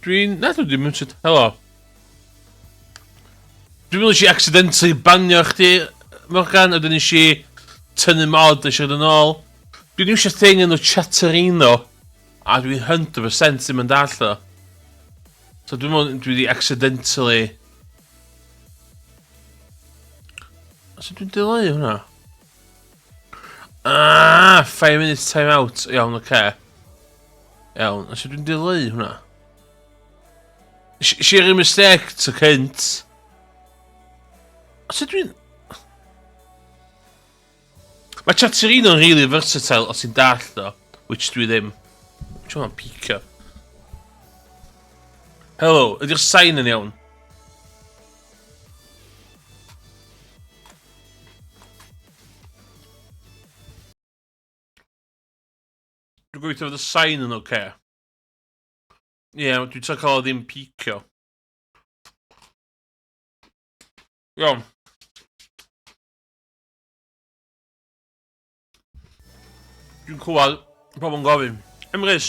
Na dwi'n mynd sydd... Helo. Dwi'n mynd i accidentally banio chdi, Morgan, a dwi'n nes i tynnu mod eisiau dod yn ôl. Dwi'n eisiau thing yn o Chatterino, a dwi'n 100% ddim yn dall o. So dwi wedi accidentally... So dwi'n dileu hwnna? 5 minutes time out. Iawn, oce. Iawn, so dwi'n dileu hwnna? Si'r un mistake to cynt. So dwi'n... Mae Chatterino'n really versatile os ti'n dall o, which dwi ddim. Dwi'n meddwl picio. Helo, ydy'r sign yn iawn? Dwi'n gweithio fod y sign yn oce. Ie, dwi'n ta'n cael o ddim picio. Iawn. Dwi'n clywed pobl yn gofyn. Emrys,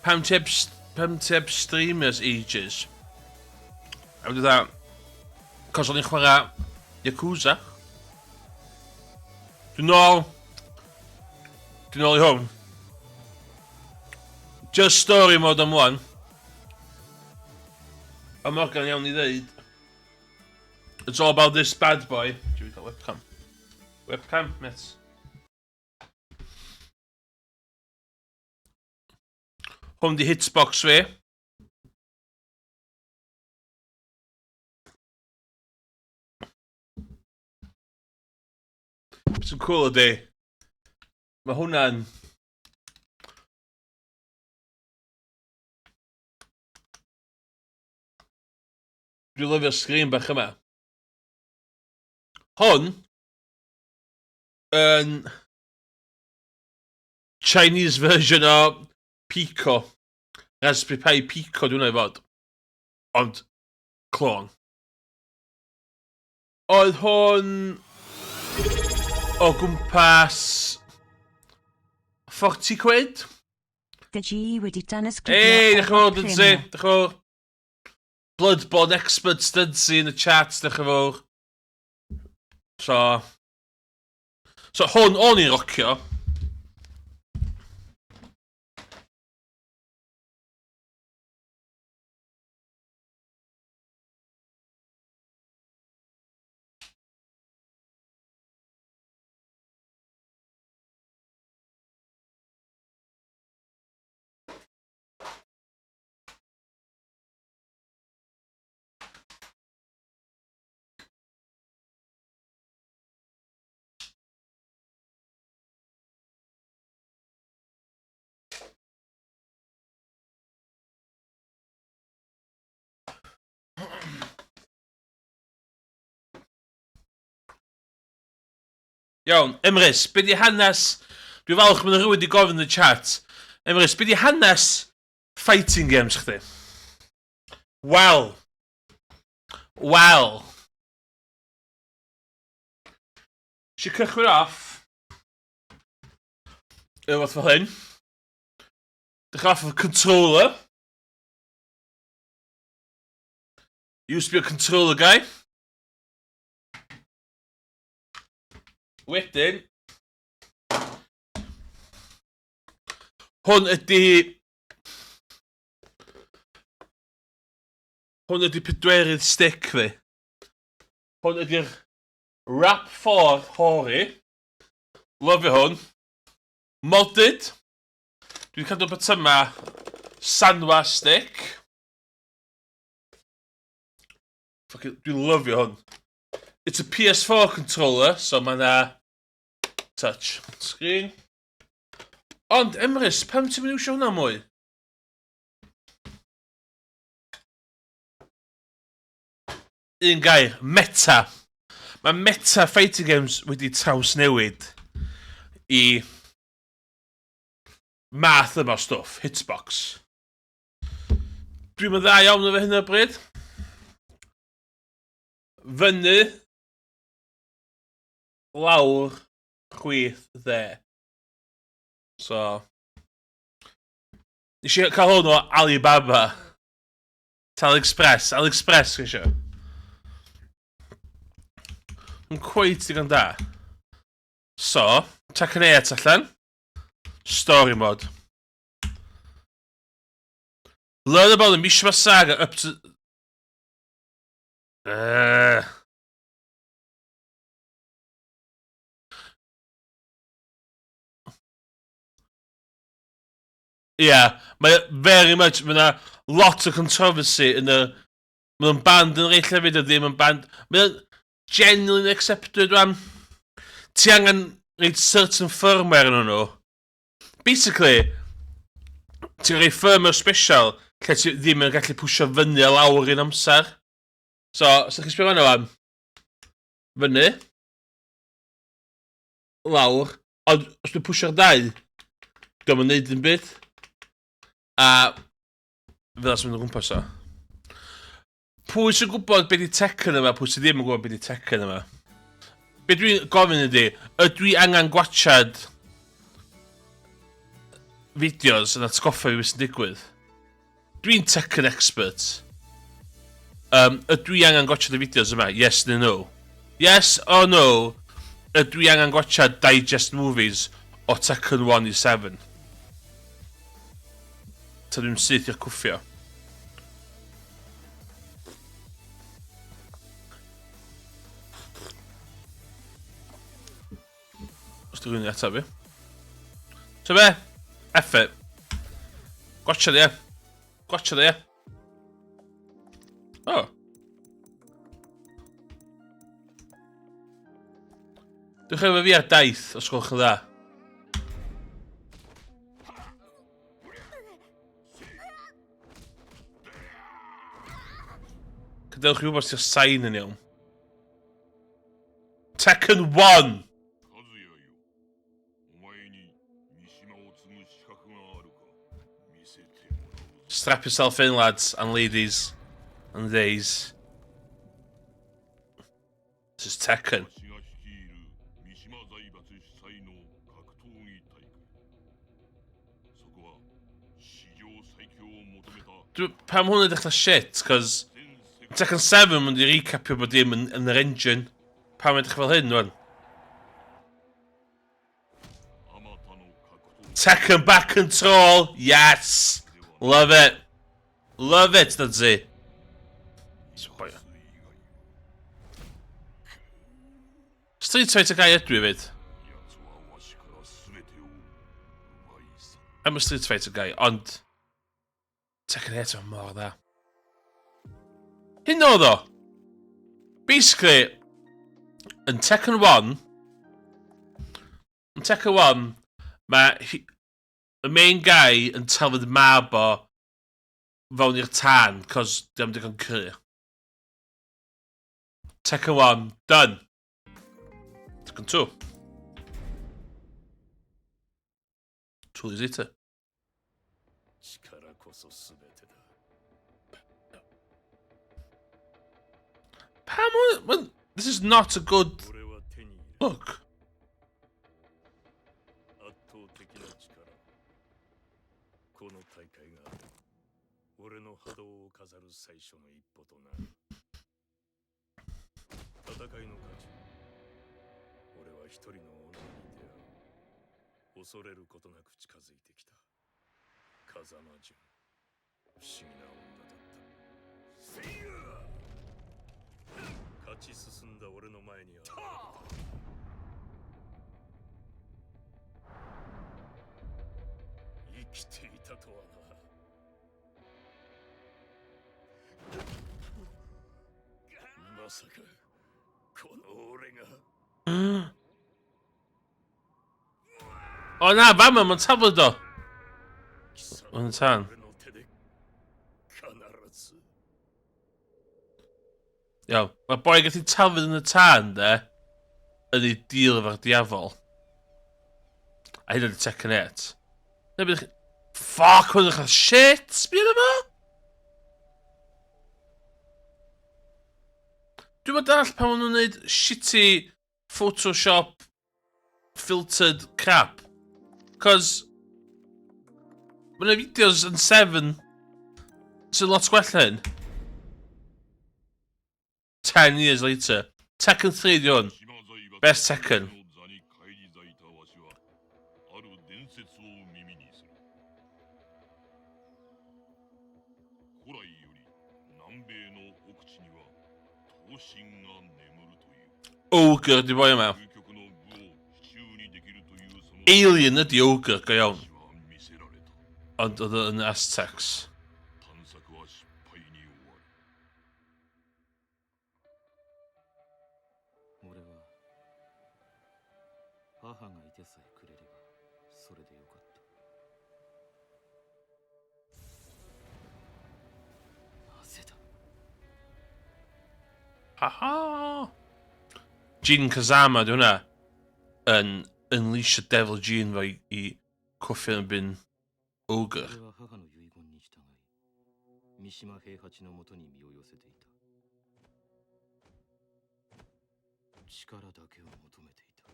pam ti heb streamers ages? A wedi dda, cos o'n i'n chwarae Yakuza. Dwi'n nôl i hwn. Just story mod am wan. A Morgan iawn i ddeud. It's all about this bad boy. Dwi'n cael webcam. Webcam, met. Hwn di hitbox fi. Sy'n cool o di. Mae hwnna'n... Dwi'n lyfio'r sgrin bach yma. Hwn yn Chinese version o Pico. Raspberry Pi Pico dwi'n ei fod. Ond clon. Oedd hwn o gwmpas 40 quid? Digi wedi danysgrifio... Ei, dech fawr, Dydzi, dech fawr. Bloodborne expert Dydzi in y chat, dech fawr. So hwn o'n i'n rocio. Iawn, Emrys, be di hanes... Dwi'n falch mynd rhywun wedi gofyn yn y chat. Emrys, be di hanes fighting games chdi? Wel. Si cychwyn off. Fath fel hyn. Dechrau off of controller. Used to be a controller guy. Wedyn, hwn ydi pedwerydd stick fi. Hwn ydi'r Rap 4 Hori. Lyfio hwn. Modded. Dwi'n cadw beth yma Sanwa stick. Dwi'n lyfio hwn. It's a PS4 controller, so mae na touch screen. Ond, Emrys, pam ti'n mynd iwsio hwnna mwy? Un gair, meta. Mae meta fighting games wedi traws newid i math yma stwff, hitbox. Dwi'n mynd dda iawn efo hyn o bryd. Fyny. Lawr, chwith, dde. So, Nes i cael hwn o Alibaba. AliExpress gesio. Yn cweith digon da. So, Tekken 8 allan. Story mode. Learn about the Mishima Saga up to... Yeah, mae very much, mae yna lot o controversy yn y... Mae nhw'n band yn reit llefyd o ddim yn band... Mae nhw'n genuinely accepted rwan. Ti angen reid certain firmware yn nhw. Basically, ti'n rhoi firmware special lle ti ddim yn gallu pwysio fyny a lawr un amser. So, os ydych chi'n sbio fan'na wan, fyny, lawr, ond os dwi'n pwysio'r dau, dwi'n mynd neud yn byd. A fel as mynd o gwmpas o. Pwy sy'n gwybod beth i Tekken yma, pwy sy'n ddim yn gwybod beth i Tekken yma. Be dwi'n gofyn ydi, ydw i angen gwachad fideos yn atgoffa fi beth sy'n digwydd. Dwi'n Tekken expert. Ydw i angen gwachad y fideos yma? Yes neu no? Yes or no? Ydw i angen gwachad digest movies o Tekken 1 i 7? Ta dwi'n syth i'r cwffio. Os dwi'n gwneud eto fi. So be? Effort. Gotcha there. Gotcha there. Oh. Dwi'n efo fi ar daith, os gwelwch yn dda. Cadewch chi wybod sy'n sain yn iawn. Tekken 1! Strap yourself in, lads and ladies and theys. This is Tekken. Pam hwn yn dechrau shit, cos Tekken 7 mynd i recapio bod dim yn yr engine. Pam yn dechrau fel hyn, rwan? Tekken back control, yes! Love it. Love it, that's it. Street Fighter guy ydw i fyd. I'm a Street Fighter guy, ond Tekken 8 o'n mor dda. Hyn o ddo. Basically, yn Tekken 1, mae y main guy yn telfod mab o fewn i'r tân, cos di am digon cry. Tekken 1, done. Tekken 2. Too easy to. This is not a good look. O na, fama, mae'n tafod o. Mae'n tan. Iawn, mae boi gallu tafod yn y tan, de, yn ei deal efo'r diafol. A hyn oedd Tekken 8. Ne byddwch chi... Ffuck, hwn ydych shit, sbio na fo? Dwi'n bod all pan maen nhw'n neud shitty Photoshop filtered crap. Cos Mae yna fideos yn 7 sy'n lot gwell hyn. 10 years later. Tekken 3 di hwn. Best Tekken. Ogre di boi yma. Alien ydi Ogre, go iawn. Ond oedd yn Aztecs. 俺は母がいてさえくれればそれでよかったなぜだ Haha! Jin Kazama, di hwnna, yn Unleash the Devil Jin fo i cwffio yn byn Ogre. 俺は母の遺言に従い三島平八のもとに身を寄せていた力だけを求めていた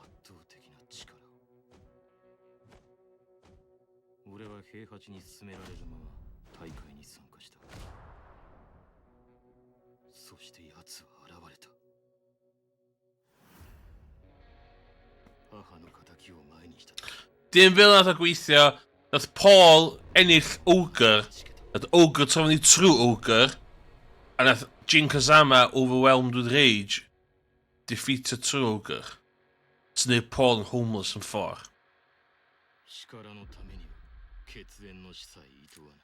圧倒的な力を俺は平八に勧められるまま大会に参加したそして奴は現れた母の仇を前にした時 Dim fel nath o gweithio, nath Paul ennill Ogre, nath Ogre trofyn i trwy Ogre, a nath Jin Kazama, overwhelmed with rage, defeat y trwy Ogre. Sy'n neud Paul yn homeless yn ffordd. 力のためには血縁の死さえ厭わない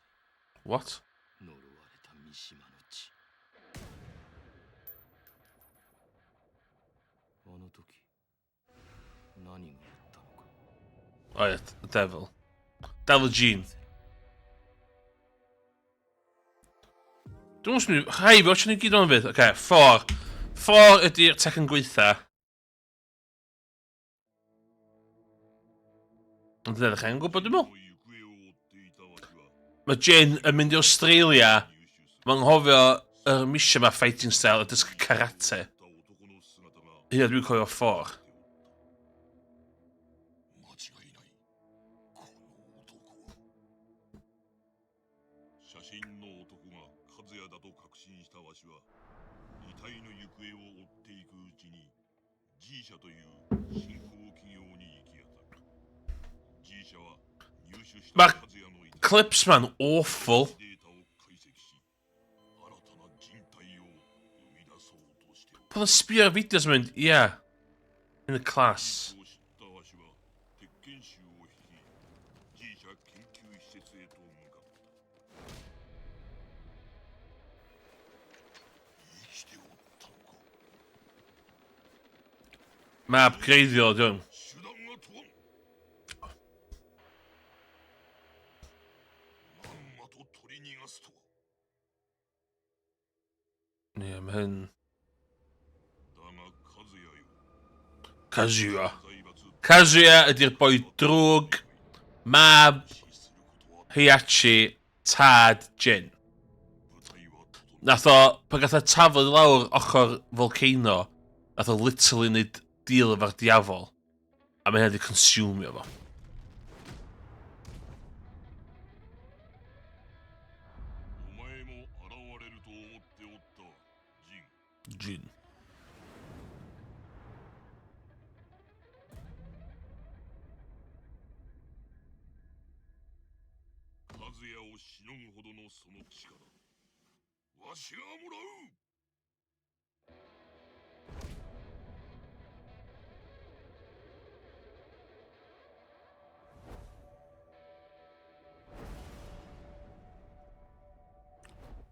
What? 呪われた三島の血あの時何があったのか Oh yeah, the devil. Devil Jin. Dwi'n mwyn rhai fi, o ni gyd o'n fydd? Oce, 4. 4 ydy'r Tekken gweitha. Ond dyna ddech chi'n gwybod, dwi'n meddwl. Mae Jin yn mynd i Australia. Mae'n nghofio yr misio ma fighting style a dysgu karate. Hynna dwi'n cofio 4. 間違いないこの男は写真の男が和也だと確信したわしは遺体の行方を追っていくうちに G 社という新興企業に行き当たる G 社は入手した和也の遺体 Clips, man, awful. データを解析し新たな人体を生み出そうとしておる Pan y sbio ar fideos yn mynd, yeah. In the class. そう知ったわしは鉄拳衆を率い G 社研究施設へと向かった生きておったのか Mae upgradeio, dwi'n. 手段が問わんまんまと取り逃がすとは Ie, mae hyn... だが和也よ Kazuya. 財閥 Kazuya ydy'r boi drwg, mab, 死することは Heihachi, tad, Jin. 部隊は整 Nath o, pan gath o tafod i lawr ochr volcano, nath o literally neud deal efo'r diafol. A mae hyn wedi consumio fo. お前も現れると思っておったジン Jin. 和也をしのぐほどのその力わしがもらう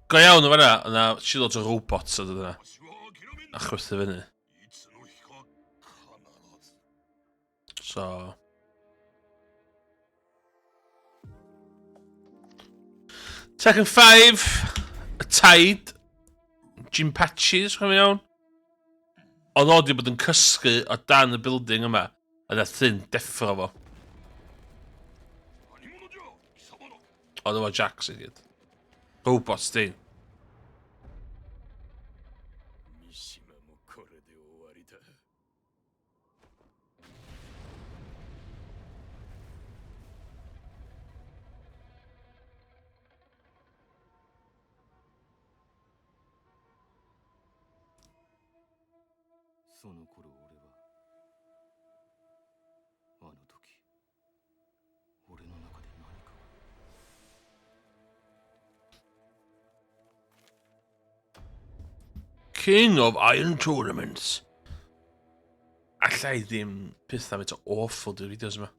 Go iawn o fanna, yna shitloads o robots o dyna. わしは諦めん A chwythu fyny. いつの日か必ず So... Tekken 5, y Tide, Jinpachis, rhaid mi iawn. Ond o di bod yn cysgu o dan y building yma, a nath ddyn deffro fo. 何者じゃ貴様だ Oedd efo Jax i gyd. Robots di. 三島もこれで終わりだその頃俺はあの時俺の中で何か King of Iron Tournaments. Allai ddim peth am eto awful dy fideos yma.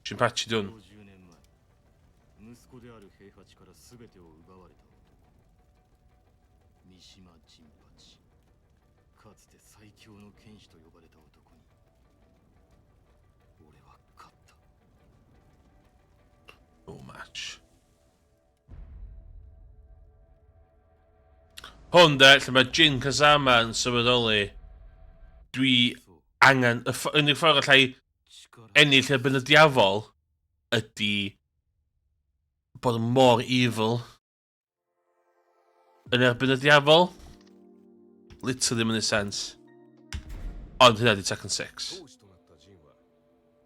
Sy'n patchy dwn. 50年前息子である平八から全てを奪われた男三島陣八かつて最強の剣士と呼ばれた男に俺は勝った No match. Hwn de, lle mae Jin Kazama yn sylweddoli, dwi angen, yn y ffordd allai ennill y byn y diafol ydy bod yn mor evil yn erbyn y diafol. Literally yn y sense. Ond hynna di Tekken 6. 当主となったジンは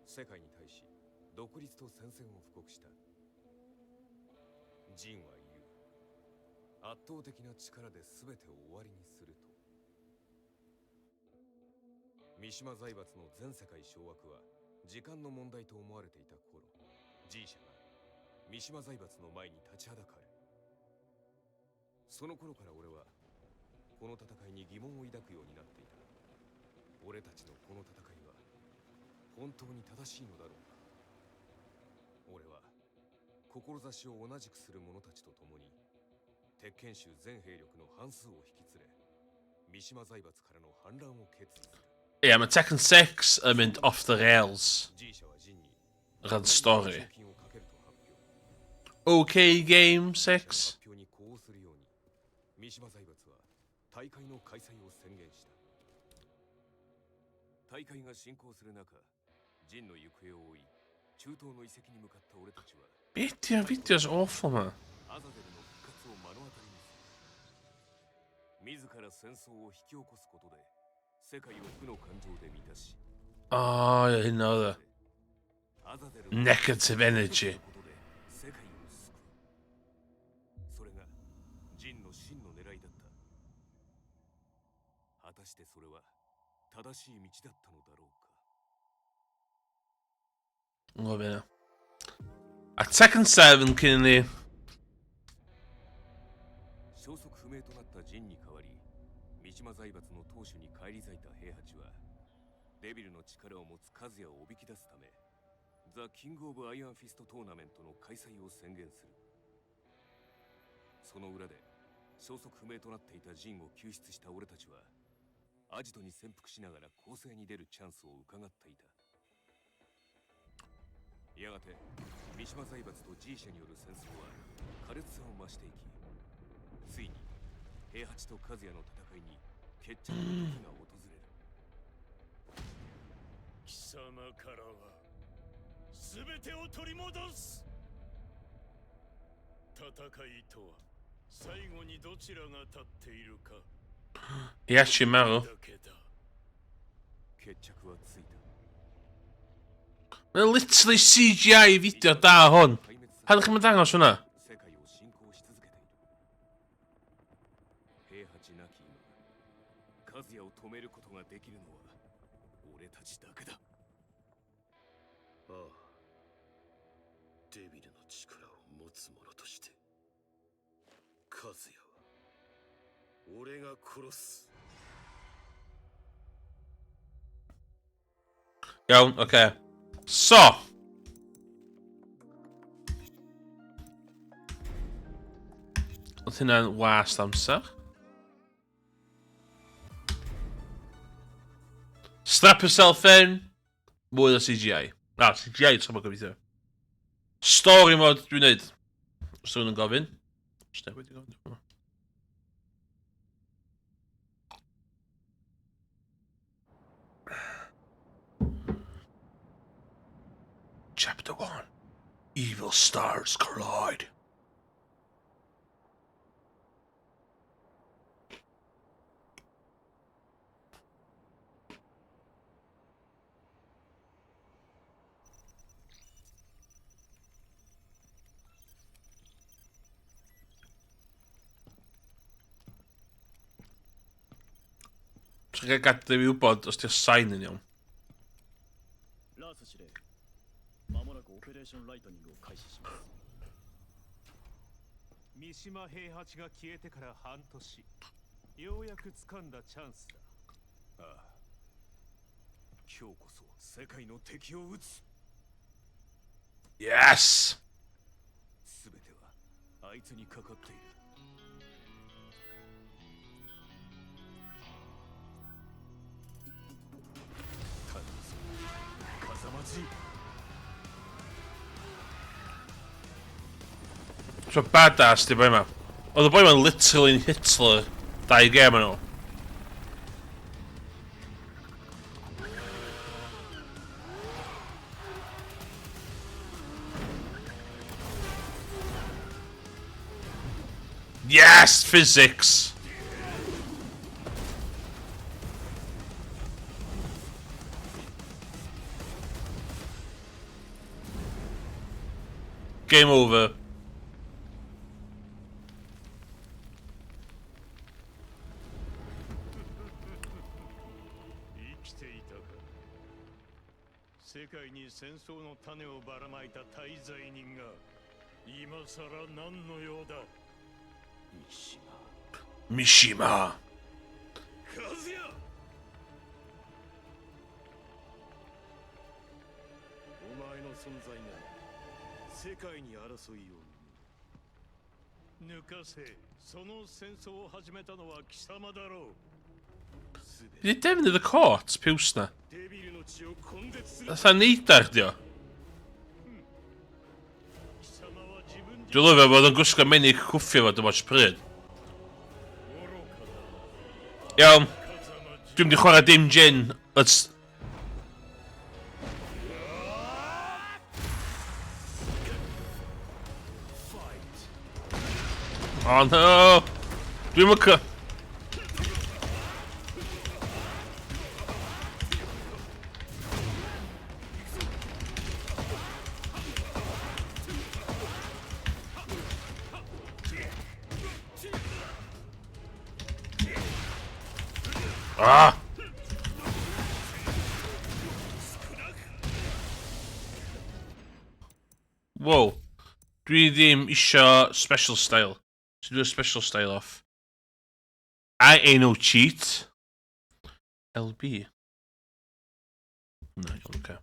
世界に対し独立と戦線を布告した。ジンは言う。圧倒的な力で全てを終わりにすると。三島財閥の全世界掌握は時間の問題と思われていた頃、G社が三島財閥の前に立ちはだかる。その頃から俺はこの戦いに疑問を抱くようになっていた。俺たちのこの戦いは本当に正しいのだろうか。俺は志を同じくする者たちと共に鉄拳衆全兵力の半数を引き連れ三島財閥からの反乱を決意する。 Yeah, mae Tekken 6 yn mynd off the rails. G 社はジンに Rhan stori. 賞金をかけると発表。 OK Game 6. 発表に呼応するように三島財閥は大会の開催を宣言した。大会が進行する中、ジンの行方を追い、中東の遺跡に向かった俺たちは Be di fideos awful ma. アザゼルの復活を目の当たりにする。自ら戦争を引き起こすことで世界を負の感情で満たし、 Oh, yeah, hynna oedd e. アザゼル Negative energy. ことで世界を救う。それがジンの真の狙いだった。果たしてそれは正しい道だったのだろうか。 Ngwa beth yna. A Tekken 7 cyn ni. 消息不明となったジンに代わり、三島財閥の当主に返り咲いた平八は、デビルの力を持つカズヤをおびき出すため、ザ・キング・オブ・アイアンフィストトーナメントの開催を宣言する。その裏で、消息不明となっていたジンを救出した俺たちは、アジトに潜伏しながら攻勢に出るチャンスを伺っていた。やがて、三島財閥と G 社による戦争は苛烈さを増していき、ついに平八と和也の戦いに決着の時が訪れる。貴様からは全てを取り戻す。戦いとは最後にどちらが立っているか Hi actually marw. だけだ。決着はついた。 Mae literally CGI fideo da hwn. 壊滅さ Pan chi'n mynd dangos hwnna? 世界を侵攻し続けている。平八なき今、和也を止めることができるのは俺たちだけだ。ああ、デビルの力を持つ者として和也は俺が殺す。 Iawn, oce. So. Oedd hynna'n wast amser. Strap yourself in. Mwy o CGI. CGI tra bod gobeithio. Story mode dwi'n neud. Os yw'n gofyn. Os newid i gofyn. Chapter 1. Evil stars collide. Ti'n cael gadw i wybod os di'r sain yn iawn. ラース司令まもなくオペレーションライトニングを開始します三島平八が消えてから半年ようやく掴んだチャンスだああ今日こそ世界の敵を撃つ Yes! 全てはあいつにかかっている頼むぞ風待ち So badass di boi ma. Oedd y boi ma'n literally yn Hitler 2 gem yn nhw. Yes! Physics! Game over. "世界に戦争の種をばらまいた大罪人が今さら何の用だ?三島 Mishima. 和也!お前の存在が世界に争いを抜かせ。その戦争を始めたのは貴様だろう。 Ydy defnydd y cort, piws na. デビルの血を根絶する。 Fatha neidar, dio. 貴様は自分自 Dwi'n lyfio bod yn gwisgo menig cwffio fo dim ots pryd. 愚かだ。 Iawn, 風間 dwi'n di chwarae dim gin. Let's... Oh no! Dwi'n myca... Ah! Whoa. Dwi ddim isio special style. So do a special style off. I ain't no cheat. LB. No, okay.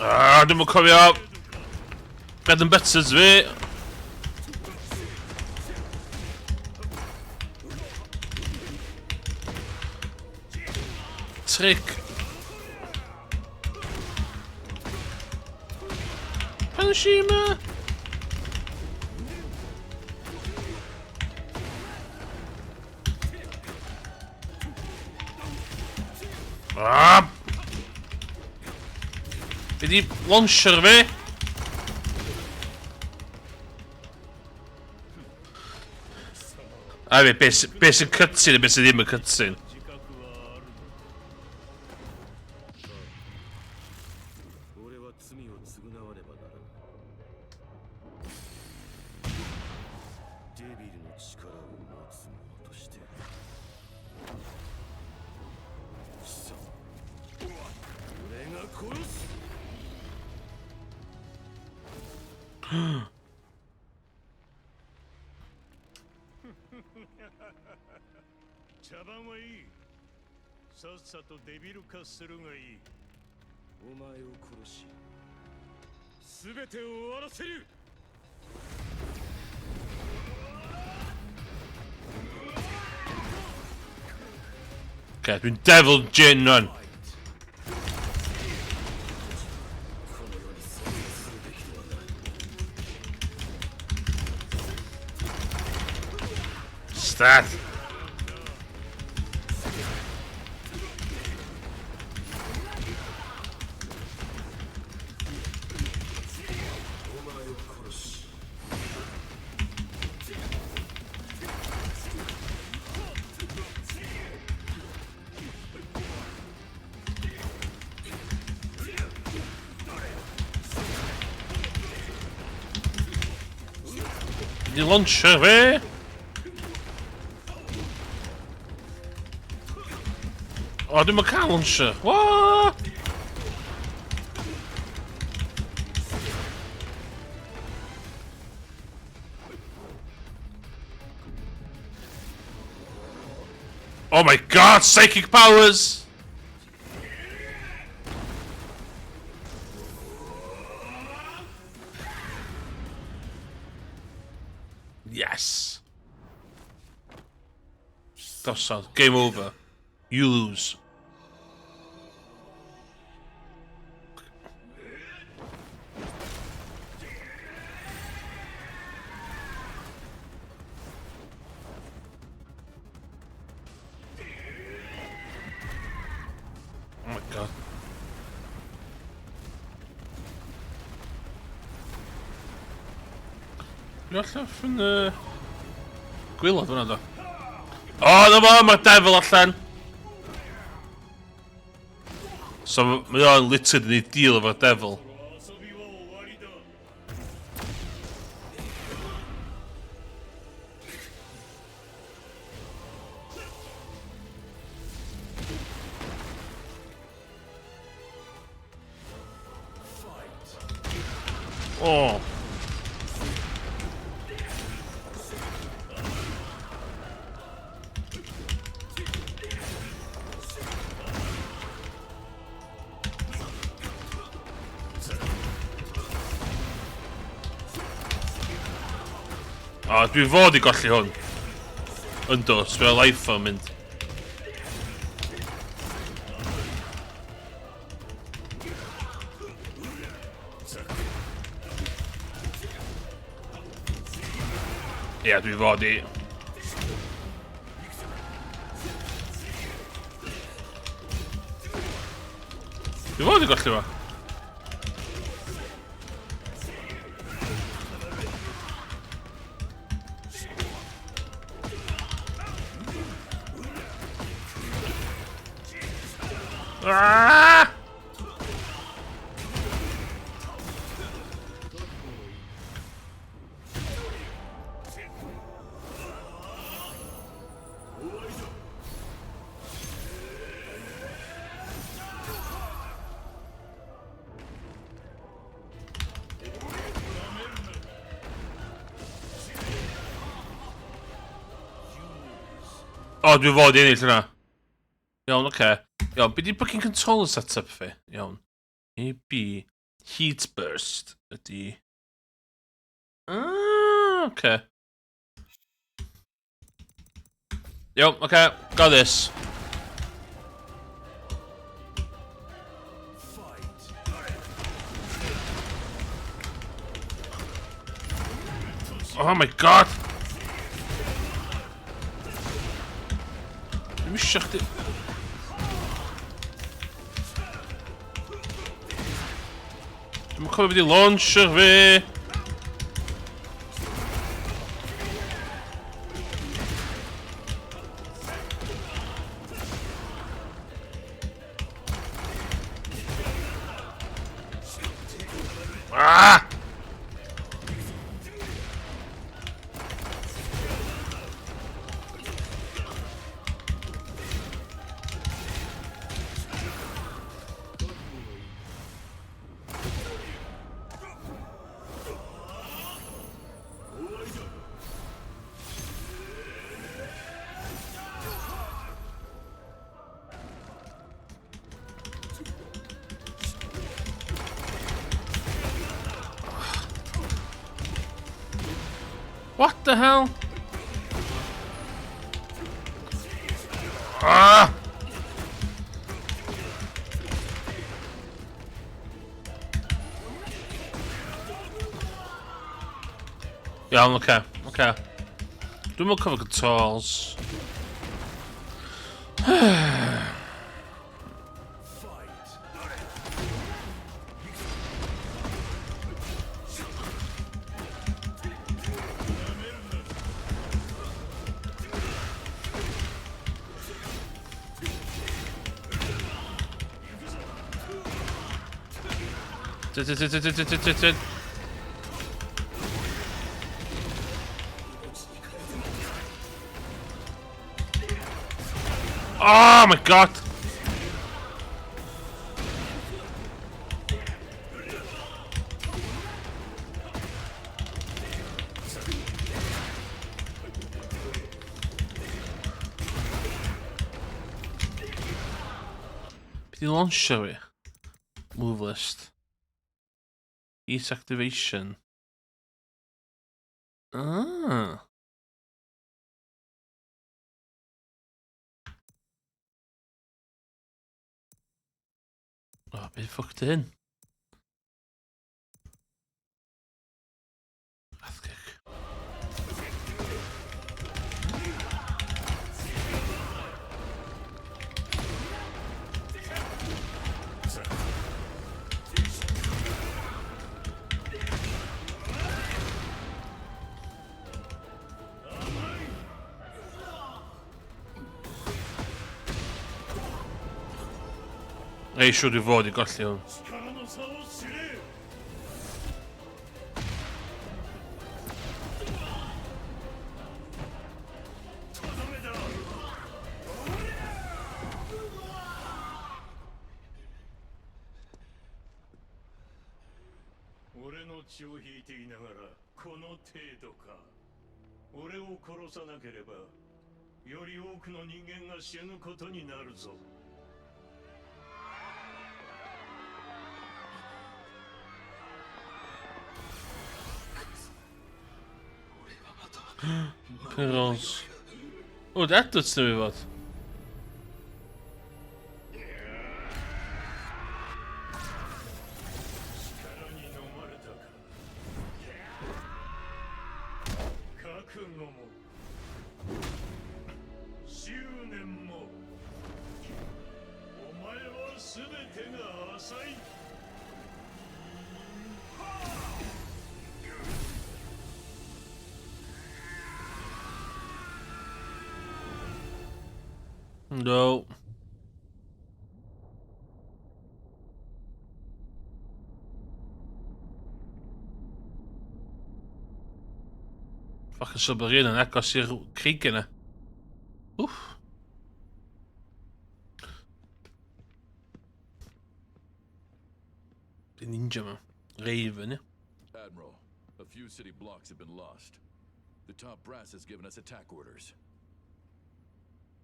Ah, dwi'm yn cofio bed and butters fi. Trick. Panashima. Ah! Be di launcher fi? A fi, be sy'n cutscene a be sy'n ddim yn cutscene? 自覚はあるの?俺は罪を償わねばならん。デビルの力を持つ者として貴様俺が殺す。茶番はいい。さっさとデビル化するがいい。お前を殺し、すべてを終わらせる。 Okay, dwi'n devil gin run. Stat. Die launcher fi! O, dwi'n cael launcher. What? Oh my god, psychic powers! Yes! That's all. Game over. You lose. Oh my god. You're allan from the... Gwylod hwnna do. O, na fo, mae'r devil allan. So mae o'n literally yn ei deal efo'r devil. 遊びは終わりだ O. O, dwi fod i golli hwn. Yndw, so mae life o'n mynd. Ie, dwi fod i. Dwi fod i golli fo. Ah! O, dwi fod i ennill hynna. Iawn, oce. Iawn, be di booking controller setup fi? Iawn. AB Heat Burst ydi... oce. Iawn, oce. Got this. Oh my god! Dwi'm isio chdi... Dwi'm yn cofio beth i launcher fi! Ah! What the hell? Ah! Iawn, oce, oce. Dwi'm yn cofio controls. Oh my god! The launcher move list. Each activation. Ah. Oh, I've been fucked in. That's kick. Hey, should have already got the 力の差を知れ。とどめだ。俺の血を引いていながらこの程度か。俺を殺さなければより多くの人間が死ぬことになるぞ。Perons. Oh, that doet nu weer wat. No. Fucking submarine en ik als hier krieken. Oef. De ninja man. Raven, hè. Admiral, a few city blocks have been lost. The top brass has given us attack orders.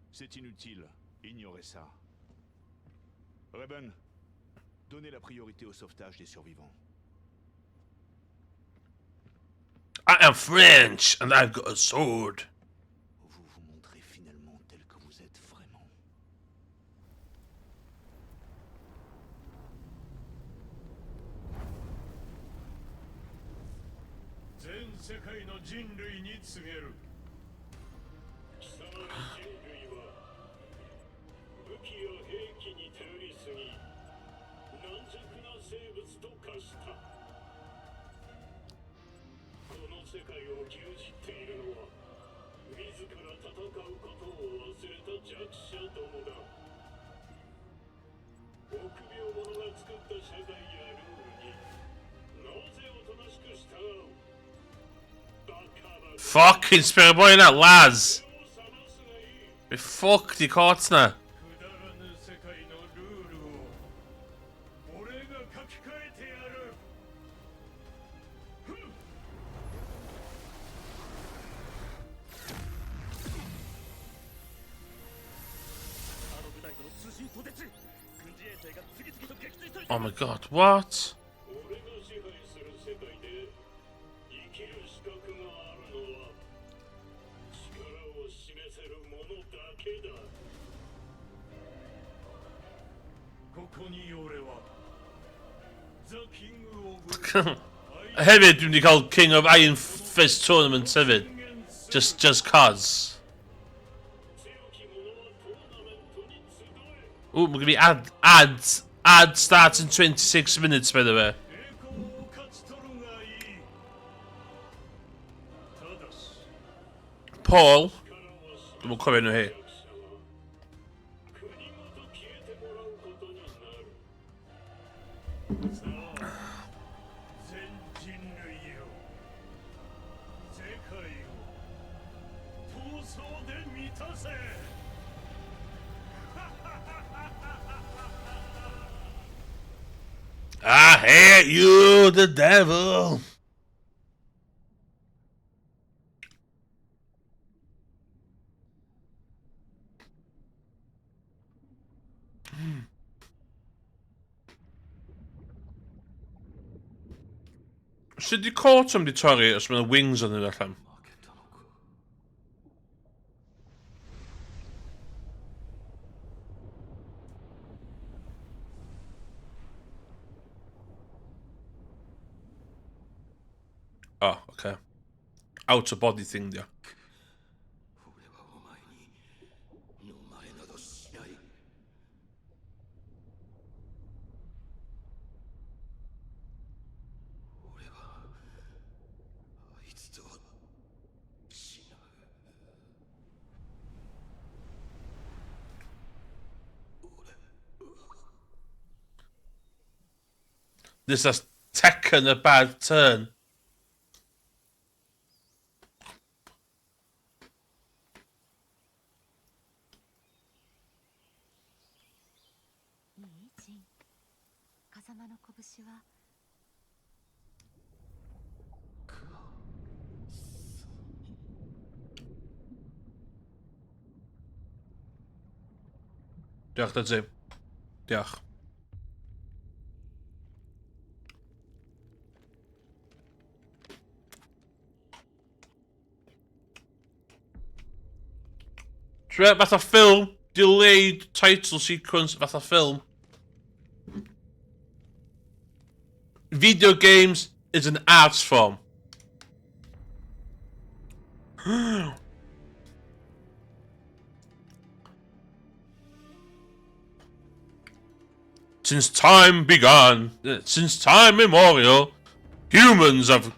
C'est inutile, ignorez ça. Reben, donnez la priorité au sauvetage des survivants. I am French and I've got a sword. Vous vous montrez finalement tel que vous êtes vraiment. Fucking spirit boy in that Laz. Be fucked die Kortsner. Oh my god, what? Hefyd dwi'n di cael King of Iron Fist Tournament hefyd. Just cause. Ooh, we're gonna be ad starts in 26 minutes by the way. Paul, we'll come in here. I hate you, the devil. Should you caught some deteriorators with the wings on the allan? Oh, okay. Outer body thing there. 俺はお前にのまれなどしない。俺はあいつと死ぬ。 This has taken a bad turn. Diolch, Dudzy. Diolch. Fatha ffilm, delayed title sequence fatha ffilm. Video games is an art form. Since time began, since time immemorial, humans have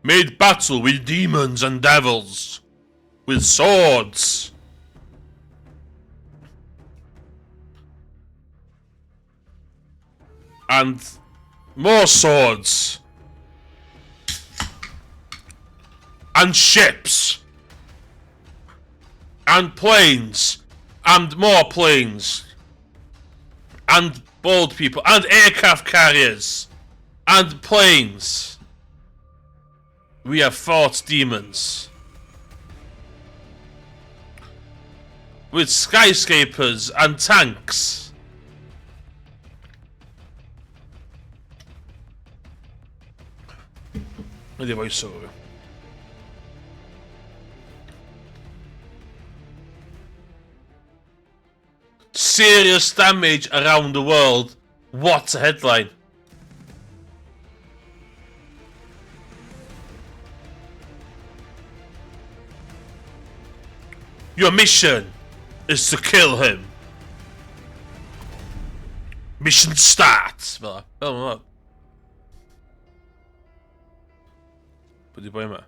made battle with demons and devils, with swords. And more swords. And ships. And planes. And more planes. And bold people. And aircraft carriers. And planes. We have fought demons. With skyscrapers and tanks. Vedi voi solo. Serious damage around the world. What a headline. Your mission is to kill him. Mission start. Oh, Pwede pa yun.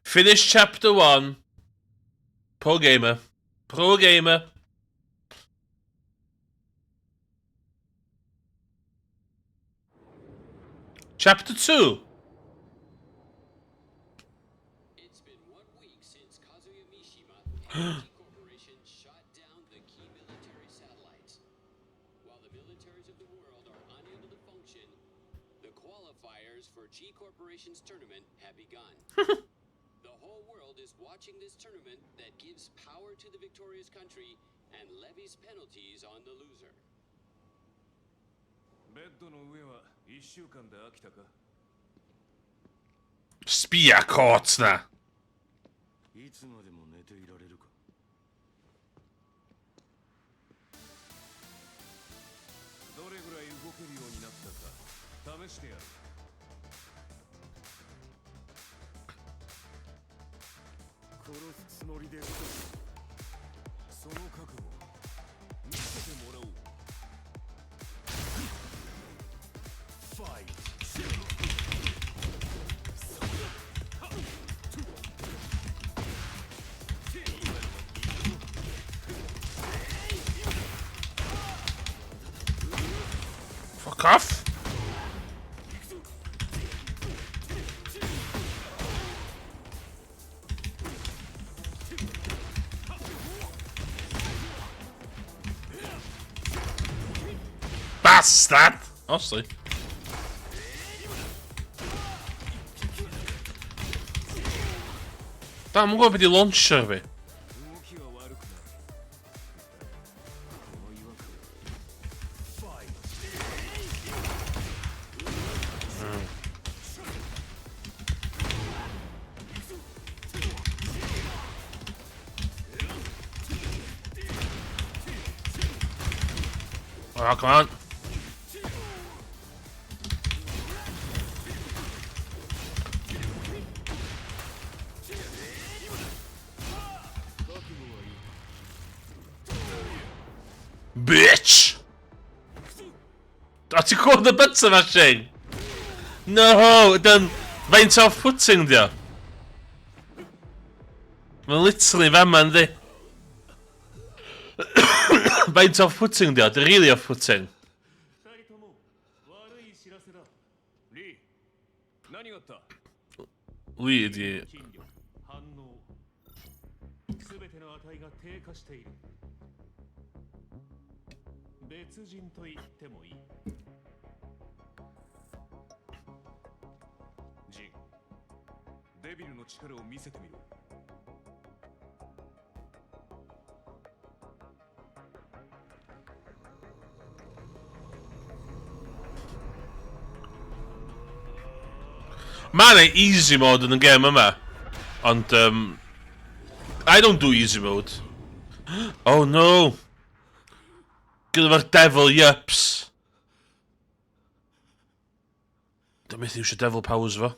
Finish chapter 1. Pro gamer. Pro gamer. Chapter 2. Corporation shot down the key military satellites. While the militaries of the world are unable to function, the qualifiers for G Corporation's tournament have begun. The whole world is watching this tournament that gives power to the victorious country and levies penalties on the loser. ベッドの上は1週間で飽きたか Spia kortsna. いつまでも寝ていられるか。どれぐらい動けるようになったか試してやる。殺すつもりで動く。その覚悟見せてもらおう。ファイト。Cough. Bastard! Honestly. Damn, I'm going for the launcher of it. 動きは悪くないこの違和感ファイト Oh, come on. Bitch! That's you called the pizza machine! No! Then faint off-putting there. Well, literally, that man there. Faint off-putting there. They're really off-putting. 二人とも悪い知らせだ。リー何があった Weird, yeah. 筋力、反応、すべての値が低下している。別人と言ってもいい。ジンデビルの力を見せてみろ Man, I easy mode in the game, yma. Ond, I don't do easy mode. Oh no! Gyda fo'r devil yips. Dwi'n methu iwsio devil powers fo.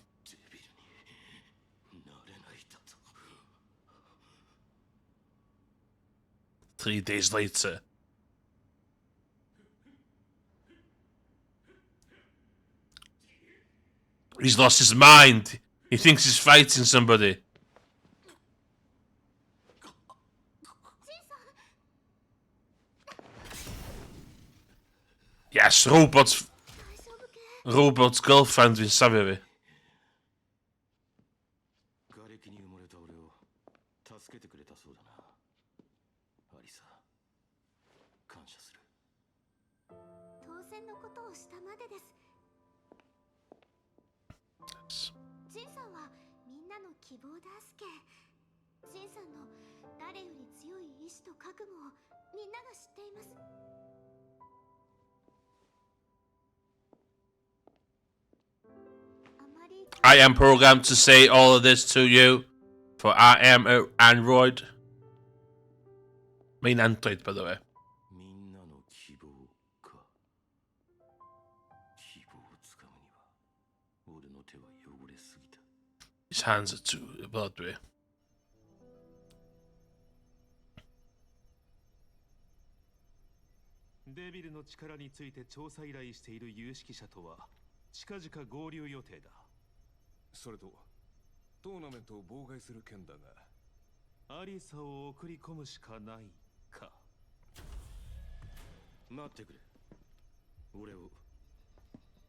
3 days later. He's lost his mind. He thinks he's fighting somebody. Yes, Robot's girlfriend is savvy. 瓦礫に埋もれた俺を助けてくれたそうだな。アリサ、感謝する。当選のことをしたまでです。ジンさんはみんなの希望だすけ。ジンさんの誰より強い意志と覚悟をみんなが知っています。I am programmed to say all of this to you, for I am an android. Main android, by the way. みんなの希望か。希望をつかむには俺の手は汚れすぎた。 His hands are too bloody. デビルの力について調査依頼している有識者とは近々合流予定だ。それとトーナメントを妨害する件だがアリサを送り込むしかないか。待ってくれ。俺を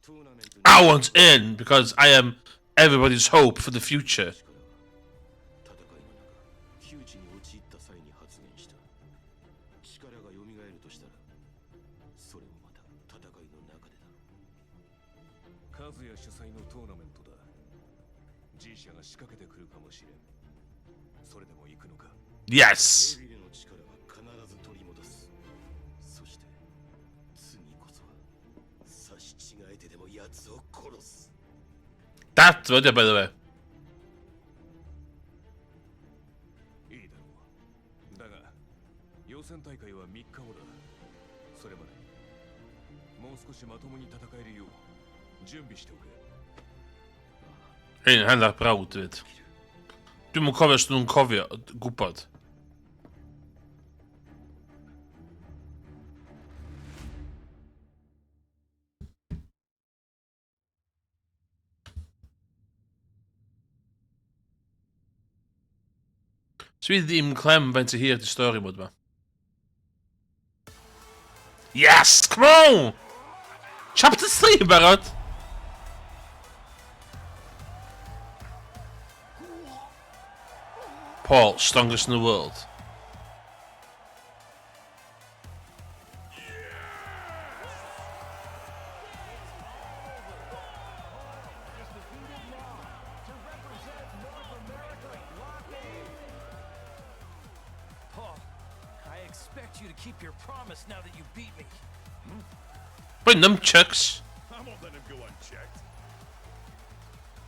トーナメントに I want in because I am everybody's hope for the future. 戦いの中、窮地に陥った際に発言した。力が蘇るとしたら、それもまた戦いの中でだろう。カズヤ主催のトーナメントだ G 社が仕掛けてくるかもしれんそれでも行くのか Yes. デビルの力は必ず取り戻す。そして次こそは差し違えてでも奴を殺す。 That's what, by the way. いいだろうだが予選大会は3日後だそれまでもう少しまともに戦えるよう準備しておけ Hyn, hen ar brawd, dweud. Dwi'm yn cofio os nhw'n cofio, gwybod. So fi ddim clem faint o hir di stori mod ma. Yes! Come on! Chapter 3 barod! Paul, strongest in the world. Paul, I expect you to keep your promise now that you beat me. Bring them chucks. I won't let him go unchecked.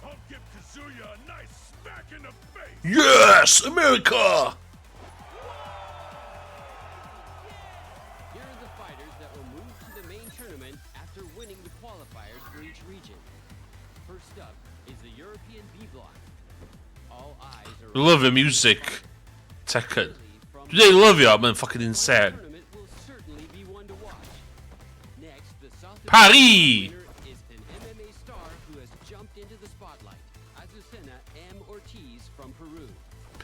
I'll give Kazuya a nice smack in the face. Yes, America! Here are the fighters that will move to the main tournament after winning the qualifiers for each region. First up is the European B block. All eyes are Love the music. Tekken. Do they love you? I'm fucking insane. tournament will certainly be one to watch. Next, the South Paris! winner is an MMA star who has jumped into the spotlight. Azucena M. Ortiz from Peru.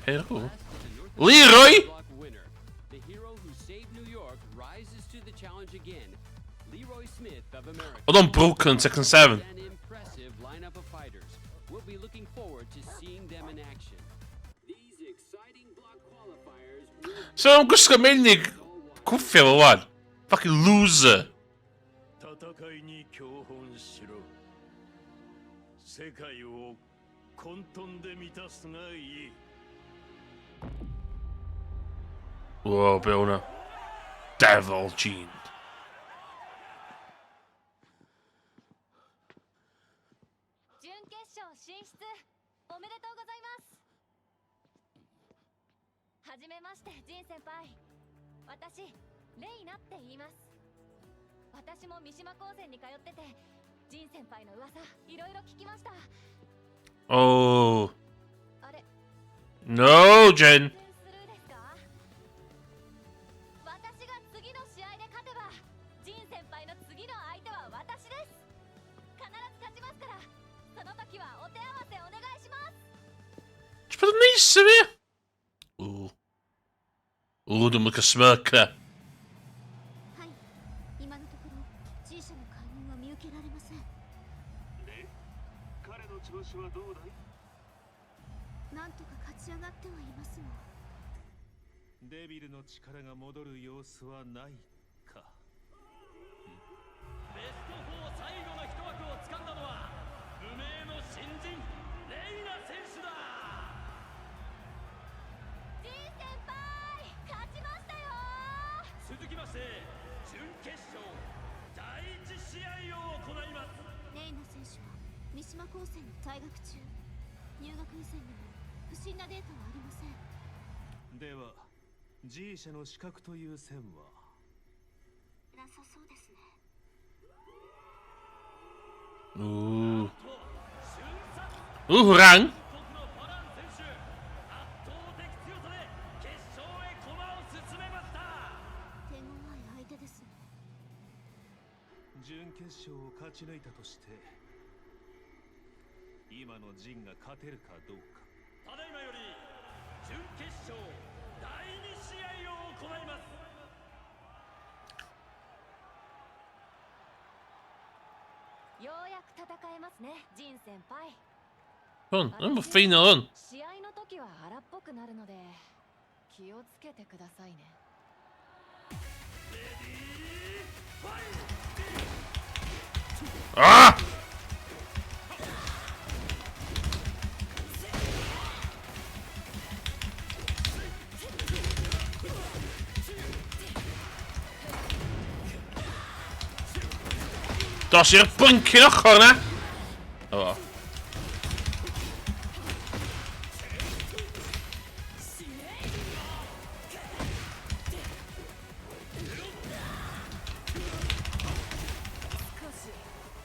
Peru? Last is the North Leroy! American block winner. The hero who saved New York rises to the challenge again. Leroy Smith of America. Hold on, broken Tekken 7. An impressive lineup of fighters. We'll be looking forward to seeing them in action. These exciting block qualifiers will So I'm just gonna make Kufi one. Fucking loser. 戦いに教本しろ。世界を混沌で満たすがいい。 Whoa, Bilna. Devil Gene. 準決勝進出おめでとうございます。はじめましてジン先輩。私レイナって言います。私も三島高専に通っててジン先輩の噂いろいろ聞きました。 Oh. あれ No, Jen. スルーですか？私が次の試合で勝てばジン先輩の次の相手は私です。必ず勝ちますからその時はお手合わせお願いします。 Did you put a nice to me? Ooh. Ooh, don't look a smirker. はい、今のところ G 社の介入は見受けられません。で、彼の調子はどうだい？なんとか勝ち上がってはいますが。デビルの力が戻る様子はないか。ベスト4最後の一枠を掴んだのは無名の新人レイナ選手だ。ジン先輩、勝ちましたよ。続きまして準決勝第一試合を行います。レイナ選手は三島高専に在学中。入学以前にも不審なデータはありません。では G 社の資格という線はなさそうですね。 Ooh. Ooh, Rang. 国のファラン選手圧倒的強さで決勝へ駒を進めました。手強い相手ですね。準決勝を勝ち抜いたとして今のジンが勝てるかどうか。ただいまより準決勝第2試合を行います。ようやく戦えますね、ジン先輩。 Come on, I'm a final on. 試合の時は荒っぽくなるので気をつけてくださいね。 Ah! Dat is hier puntje nog gewoon, hè? Oh, wel.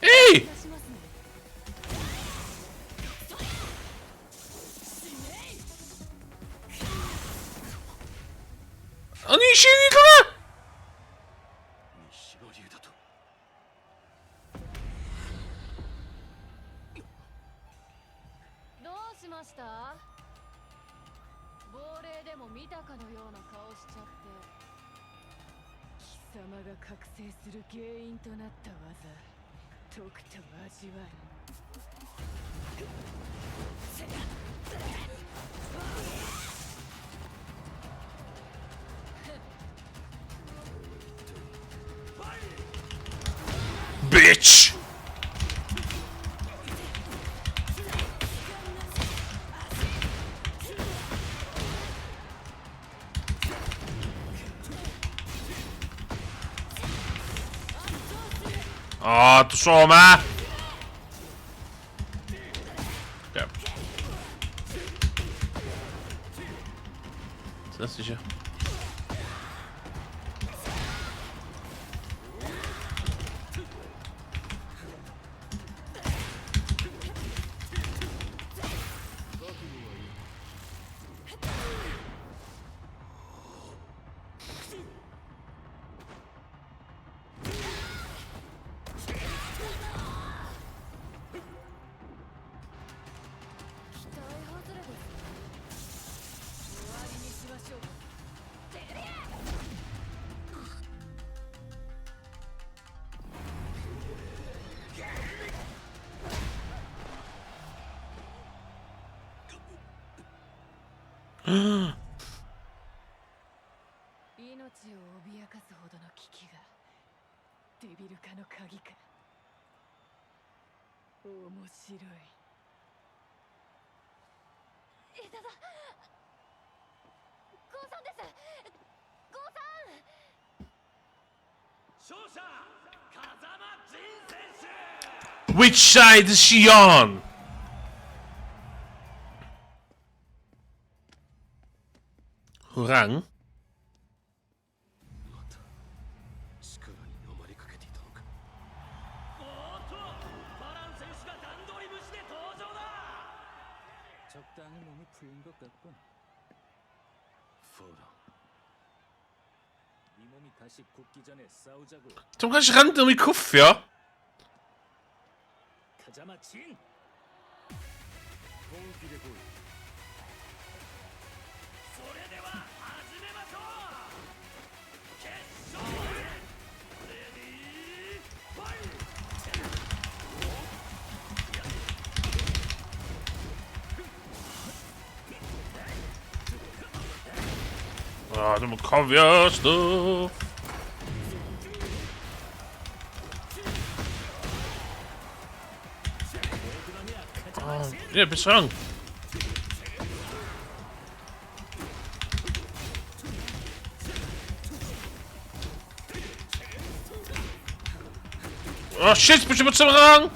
Hey! 何しに行くな！西野流だと。どうしました？亡霊でも見たかのような顔しちゃって。貴様が覚醒する原因となった技 Bitch! Ah, du så meg! Okay. Så det ikke. Which side is she on? Hurang? また力に飲まれかけていたのか。おっとバラン選手が段取り無視で登場だ。 적당히 몸이 풀린 것 같군. フォーラン 네 몸이 다시 굳기 전에 싸우자고. Toen ga je gaan doen met koffie. 가자마 진. 本気で来い。それでは始めましょう。決勝レディーファイト。 Ah, doe me koffie, stof. Ja, besang. Oh shit, moet je met z'n rang?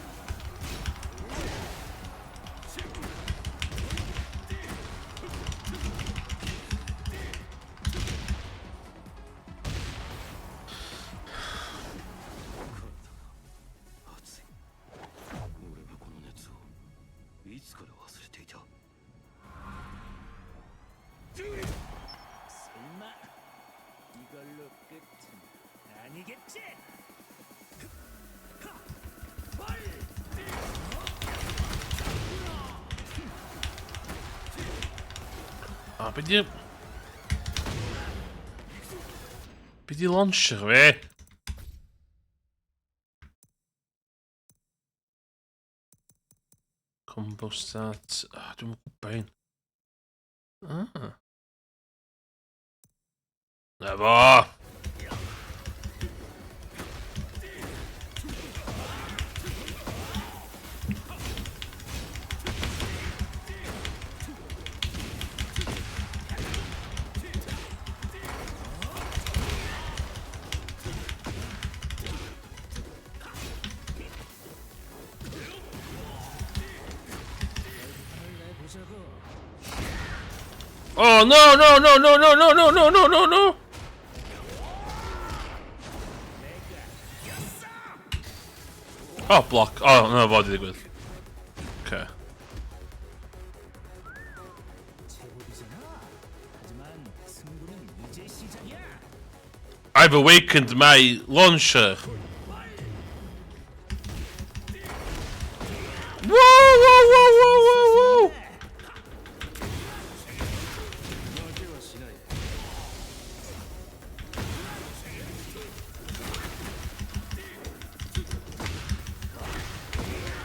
설마 이걸로 끝은 아니겠지? Ah, bij die launcher, hè? Combo staat. Ah, doe me pijn. Ah. Never. Oh no no no no no no no no no no no! Oh block. Oh no, what did it with? Okay. I've awakened my launcher. Whoa whoa whoa whoa whoa whoa!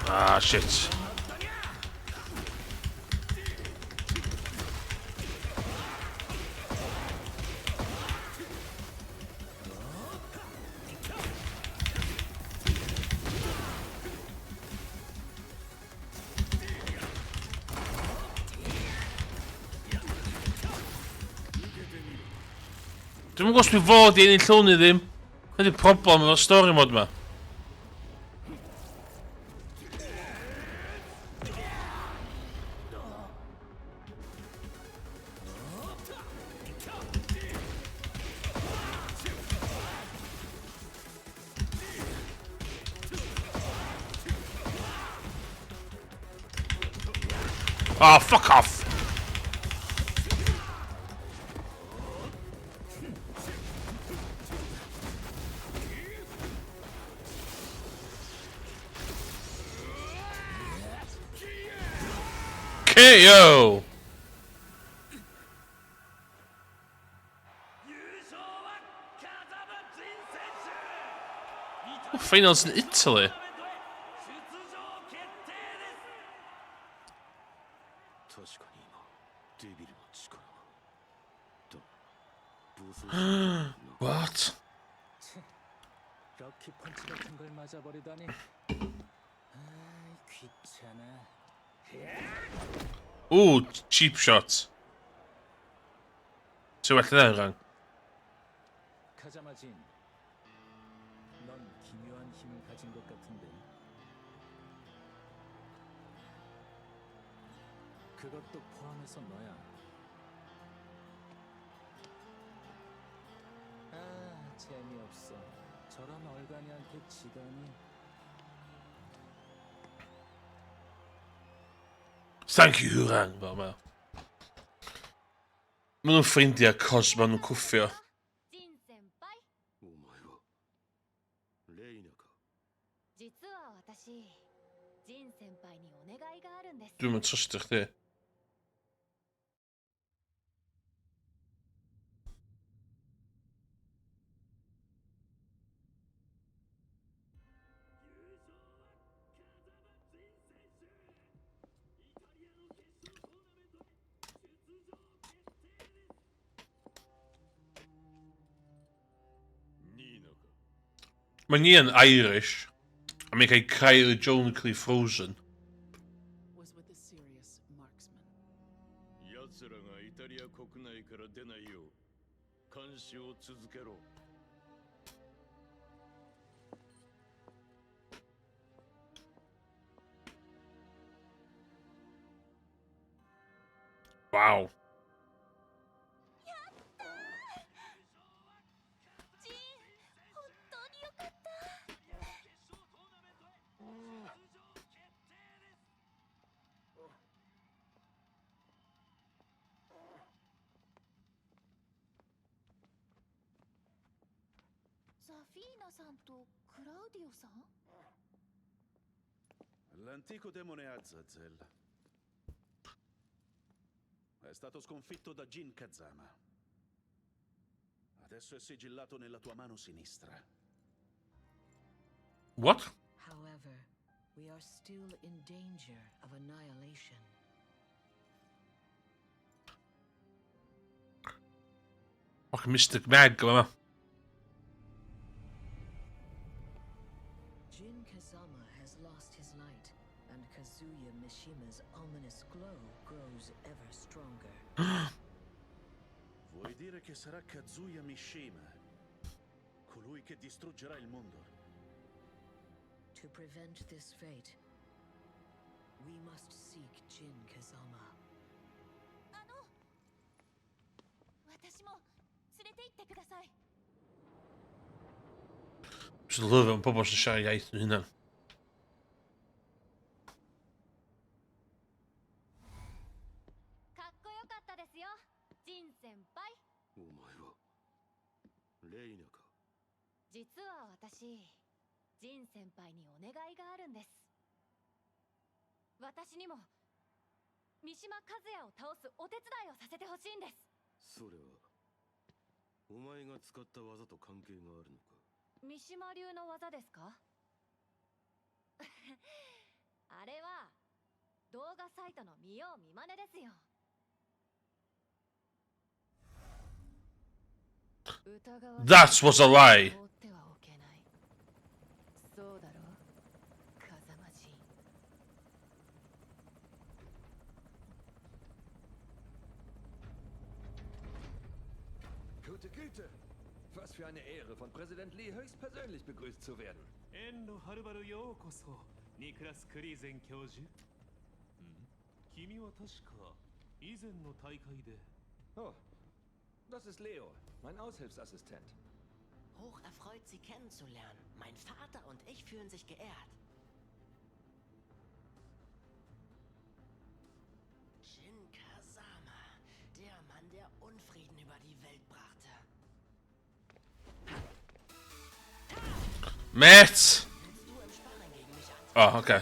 Ah, shit. Dwi'm yn gwybod os dwi fod i ennill llwn i ddim. Ydy'r problem efo'r story mod ma. Oh, fuck off! KO! Oh, finals in Italy. 確かに今デビルの力はだ暴走して What? 럭키 펀치 같은 걸 맞아버리다니. 아이 귀찮아. Ooh, cheap shot. So well there, gang. 카자마진, 넌 기묘한 힘을 가진 것 같은데. 그것도 포함해서 너야. 아, 재미없어. 저런 얼간이한테 지다니. Thank you, Hurang, fel yma. Maen nhw'n ffeindio cos maen nhw'n cwffio. ジン先輩、お前はレイナか。実は私ジン先輩にお願いがあるんです。 Dwi'n mynd trystio chdi. Mae ni yn Irish. A mae'n cael Kylie Jonesly Frozen. Was with a serious marksman. 奴らがイタリア国内から出ないよう監視を続けろ。 Wow. ジン、本当によかった。ザフィーナさんとクラウディオさん？ L'antico demone Azazel è stato sconfitto da Jin Kazama. Adesso è sigillato nella tua mano sinistra. What? However, we are still in danger of annihilation. Fucking Mystic Mag, yma. Jin Kazama has lost his light, and Kazuya Mishima's ominous glow grows ever stronger. Vuoi dire che sarà Kazuya Mishima, colui che distruggerà il mondo? To prevent this fate, we must seek Jin Kazama. 私も連れて行ってください。 Just love it yn pobl sy'n siarad iaith yn hynna. かっこよかったですよ、ジン先輩。お前はレイナか。実は私、ジン先輩にお願いがあるんです。私にも三島和也を倒すお手伝いをさせてほしいんです。それはお前が使った技と関係があるのか。三島流の技ですか？あれは動画サイトの見よう見まねですよ。That was a lie. そうだろう、風間仁。Gute Güte! Was für eine Ehre, von Präsident Lee höchstpersönlich begrüßt zu werden. 遠路はるばるようこそ、ニクラス・クリーゼン教授。君は確か以前の大会で。Oh, das ist Leo, mein Aushilfsassistent. Hoch erfreut, Sie kennenzulernen. Mein Vater und ich fühlen sich geehrt. Jin Kazama, der Mann, der Unfrieden über die Welt brachte. Mate! Oh, okay.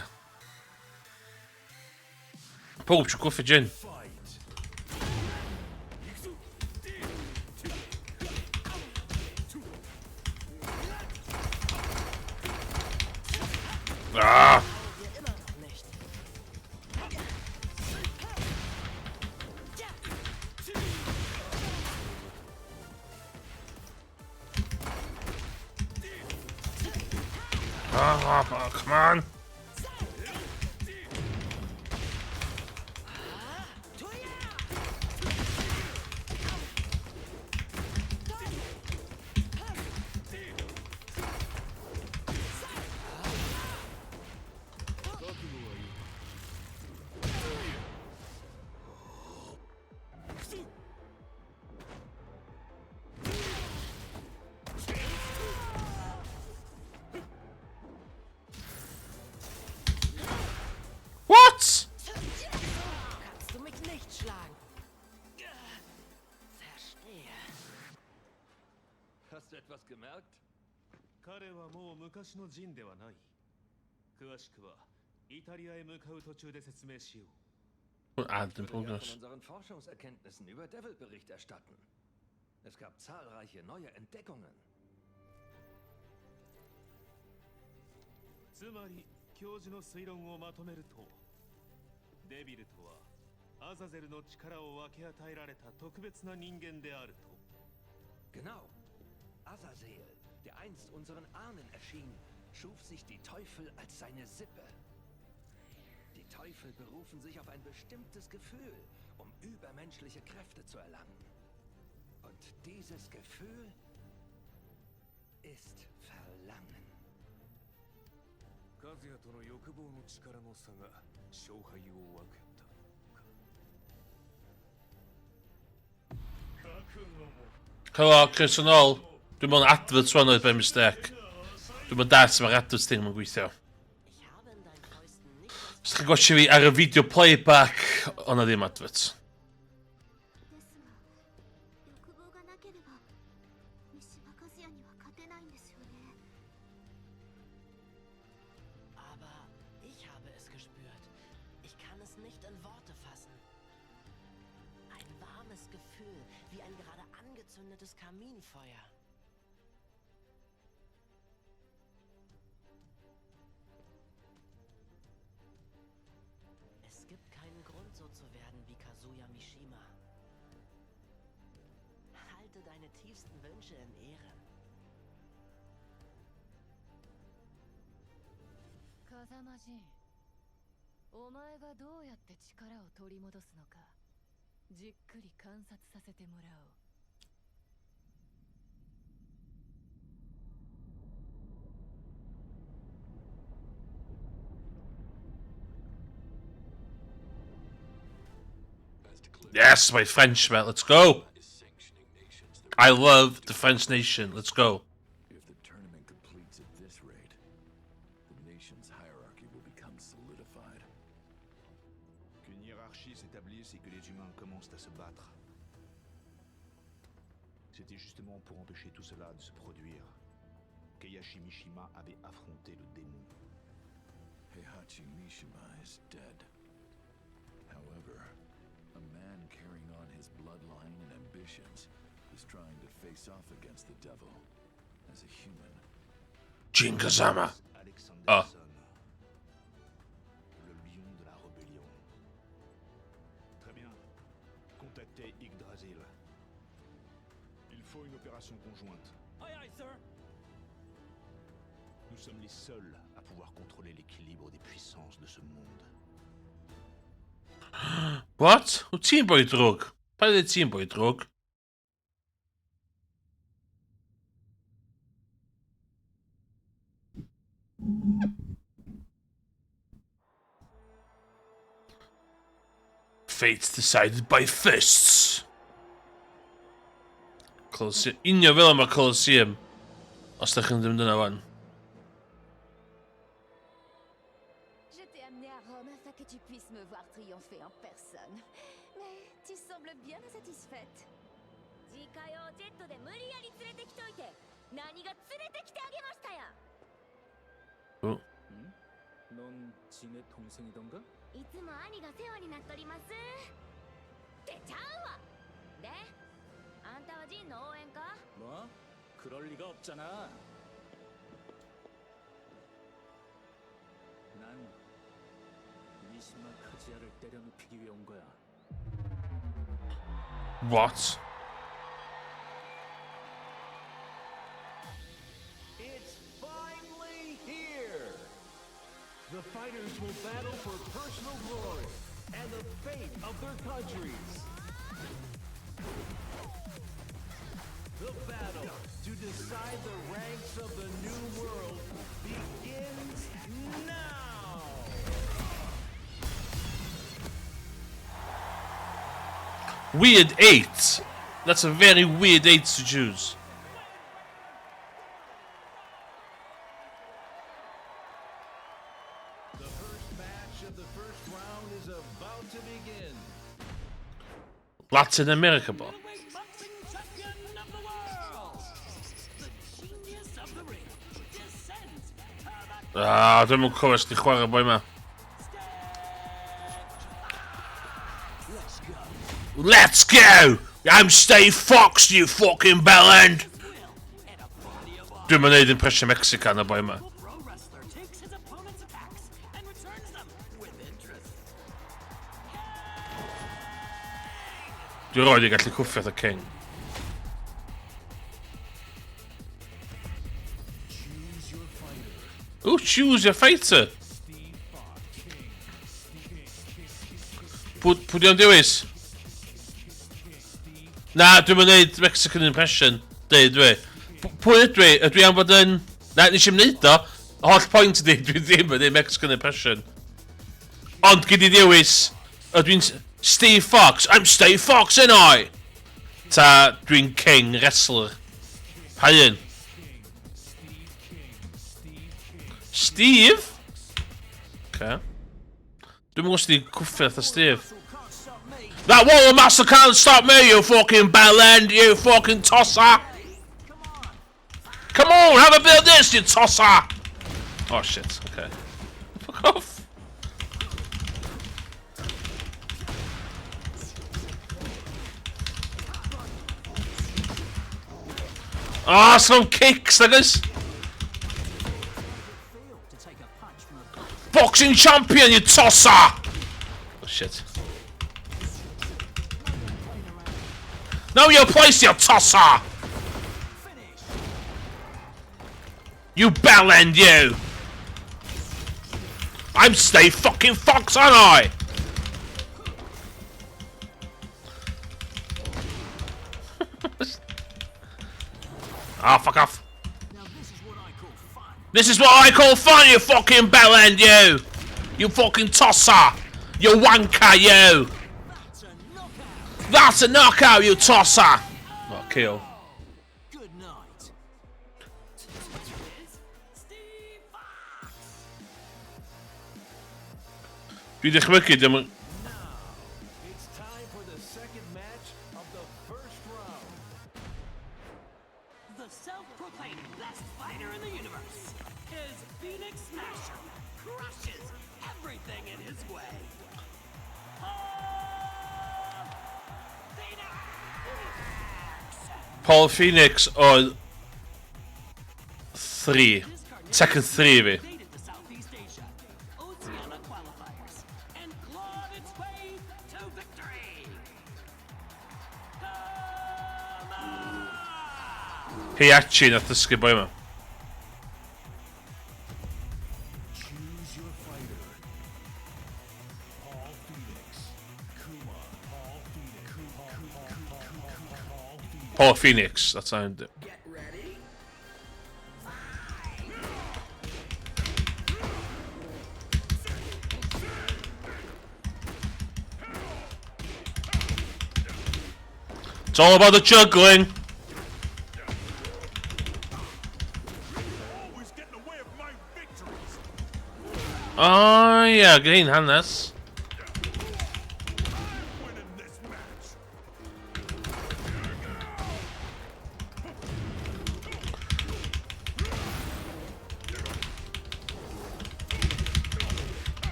Połóż kufy dzień. Ah! Oh, come on! What? Kannst du mich nicht schlagen? Verstehe. Hast du etwas gemerkt? 彼はもう昔のジンではない。詳しくはイタリアへ向かう途中で説明しよう。Und Atem Ich würde gern Progress. von unseren Forschungserkenntnissen über Devil Bericht erstatten. Es gab zahlreiche neue Entdeckungen. つまり教授の推論をまとめると、デビルとはアザゼルの力を分け与えられた特別な人間であると。 Genau. Azazel, der einst unseren Ahnen erschien, schuf sich die Teufel als seine Sippe. Die Teufel berufen sich auf ein bestimmtes Gefühl, um übermenschliche Kräfte zu erlangen. Und dieses Gefühl ist Verlangen. 和也との欲望の力の差が勝敗を分けたか。 Helo, Chris yn ôl. Dwi'n mewn advert swan oedd by mistake. Dwi'n mewn dat mae'r advert thing yn gweithio. Os chi'n gwachio fi ar y video playback, o'na ddim advert. 欲望がなければ三島和也には勝てないんですよね。 Aber ich habe es gespürt. Ich kann es nicht in Worte fassen. Ein warmes Gefühl, wie ein gerade angezündetes Kaminfeuer. Es gibt keinen Grund, so zu werden wie Kazuya Mishima. Halte deine tiefsten Wünsche in Ehren. 風間仁、お前がどうやって力を取り戻すのか、じっくり観察させてもらおう。 Yes, my French, mate. Let's go. I love the French nation. Let's go. If the tournament completes at this rate, the nation's hierarchy will become solidified. Qu'une hiérarchie s'établisse et que les humains commencent à se battre. C'était justement pour empêcher tout cela de se produire qu'Eihachi Mishima avait affronté le démon. Heihachi Mishima is dead. However, a man carrying on his bloodline and ambitions is trying to face off against the devil as a human. Jin Kazama. Alexanderson. Oh. faut une opération conjointe. Aye aye, sir. Nous sommes les seuls à pouvoir contrôler l'équilibre des puissances de ce monde. Wat? Hoe teamboy druk? Bij de teamboy druk. Fates decided by fists. Colosseum. Inja Willem Colosseum. Als de gaan doen dan aan. Je t'ai amené à Rome afin que tu puisses me voir triompher en personne. Mais tu sembles bien insatisfaite. 自家用ジェットで無理やり連れてきといて、何が連れてきてあげましたや。 어? 넌 진의 동생이던가? いつも兄が世話になっております。ってちゃうわ。で、あんたはジンの応援か？ 뭐? 그럴 리가 없잖아. 난 미시마 카지야를 때려눕히기 위해 온 거야. What? It's finally here! The fighters will battle for personal glory and the fate of their countries. The battle to decide the ranks of the new world begins now! Weird 8. That's a very weird 8 to choose. The first match of the first round is about to begin. Latin America, bro. Ah, dwi'n mwyn cwrs di chwarae boi ma. Let's go! I'm Steve Fox, you fucking bellend! Dwi'n mynd neud impression Mexican o boi ma. Dwi'n roed i gallu cwffio the King. Ooh, choose your fighter! Pwy di o'n dewis? Na, dwi'n mynd neud Mexican impression. Dwi. Pwy ydw i? Ydw i am bod yn... Na, nes i'n neud o. Holl point ydi, dwi ddim yn neud Mexican impression. Ond gyd i dewis, ydw i'n Steve Fox. I'm Steve Fox, yn I! Ta, dwi'n King, wrestler. Pa un? Steve? Okay. Dwi'n mwyn os di cwffio atho Steve. That Waller Master can't stop me, you fucking bellend, you fucking tosser! Come on, have a bit of this, you tosser! Oh shit, okay. Fuck off. Ah, some kicks, niggas! Boxing champion, you tosser! Oh shit. Know your place, you tosser! You bellend, you! I'm Steve fucking Fox, aren't I? Ah, fuck off. This is what I call fun, you fucking bellend, you! You fucking tosser! You wanker, you! That's a knockout, you tosser! Oh, kill. Good night. Dwi dychmygu, dim... It's time for the second match of the first round. The self-proclaimed best fighter in the universe, his Phoenix Smasher, crushes everything in his way. Paul Phoenix o 3. Second 3 fi. Heihachi nath ddysgu boi yma. Choose your fighter. Paul Phoenix. Kuma. Paul Phoenix. Paul Phoenix, that's how I do. Get ready. It's all about the juggling. Always get in the way of my victories. Oh yeah, green Hannes. Winning this match.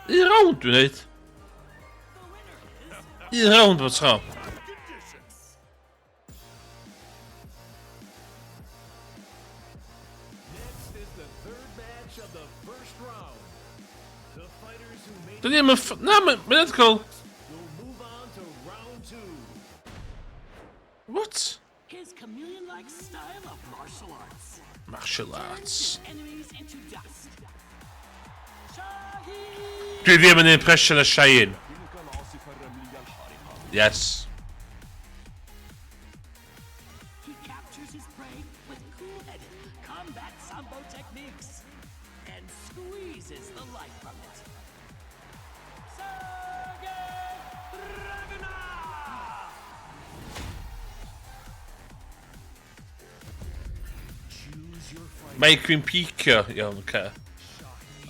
I round du niet. I round wat schap. Next is the third match of the first round. The fighters who made Doe je me nou, maar net cool. will move on to round 2. What? His chameleon-like style of martial arts. Martial arts. Enemies into dust. Dwi ddim yn impression o Shane. Yes. He captures his prey with cool-headed combat sambo techniques and squeezes the life from it. Choose your fighter. Mae Queen Pika iawn, oce.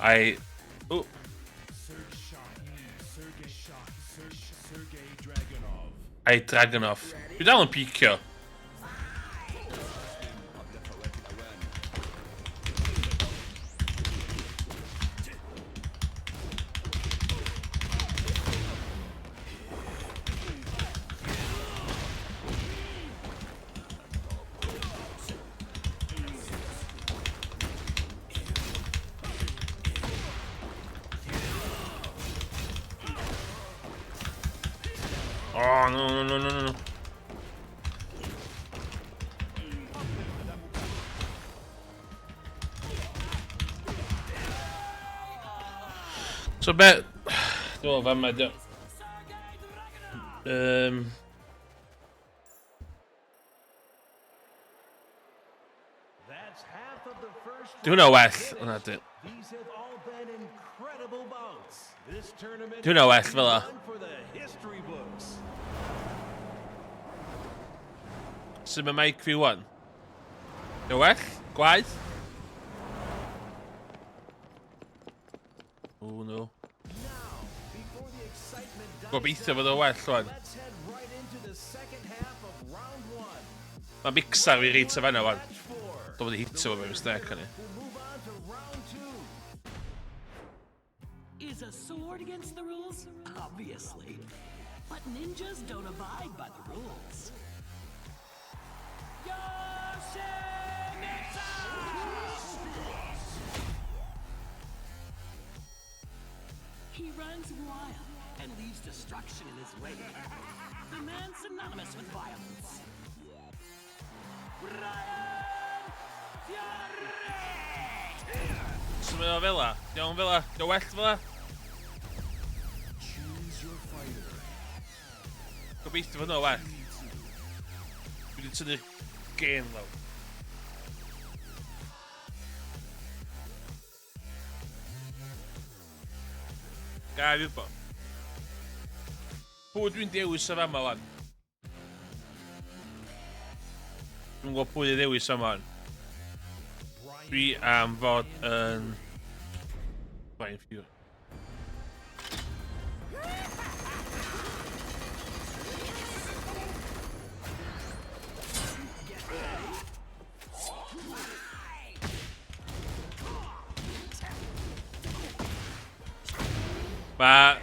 I... Oh. Sergei Dragunov. Ai Dragunov. Dwi dal yn picio. Oh, no. So bet... Dwi'n meddwl fan mae dio. That's half of the first Dwi'n know well, hwnna di. These have all been incredible bouts. This tournament Dwi'n know well, is fel 'a. one for the history books. Sut mae Mike fi wan? Dwi'n well? Gwaith? Oh no. Before the excitement dies Gobeithio fod o well wan. let's head right into the second half of round 1. Mae mixar fi reit o fanna wan. Dwi'n bod i hitio fo fe mistake hynny. We'll move on to round 2. Is a sword against the rules? Obviously. But ninjas don't abide by the rules. He runs wild and leaves destruction in his wake. The man synonymous with violence. Ryan Fury! So mae o fel 'a? Iawn fel 'a? Dwi'n well fel 'a? Choose your fighter. Gobeithio fod o well. Dwi wedi tynnu'r gen lawr. Gai fi wybod. Pwy dwi'n dewis o fama wan? Dwi'n gwybod pwy i ddewis o fama wan. Dwi am fod yn... Brian Fury. Ma,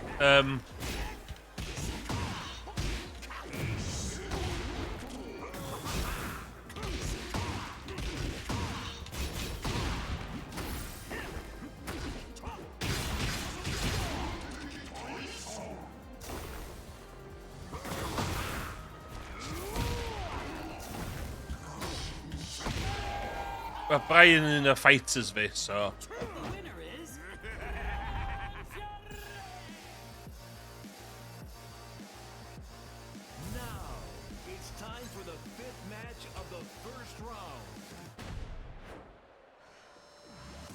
Mae Brian yn y fighters fi, so... Now, it's time for the 5th match of the first round.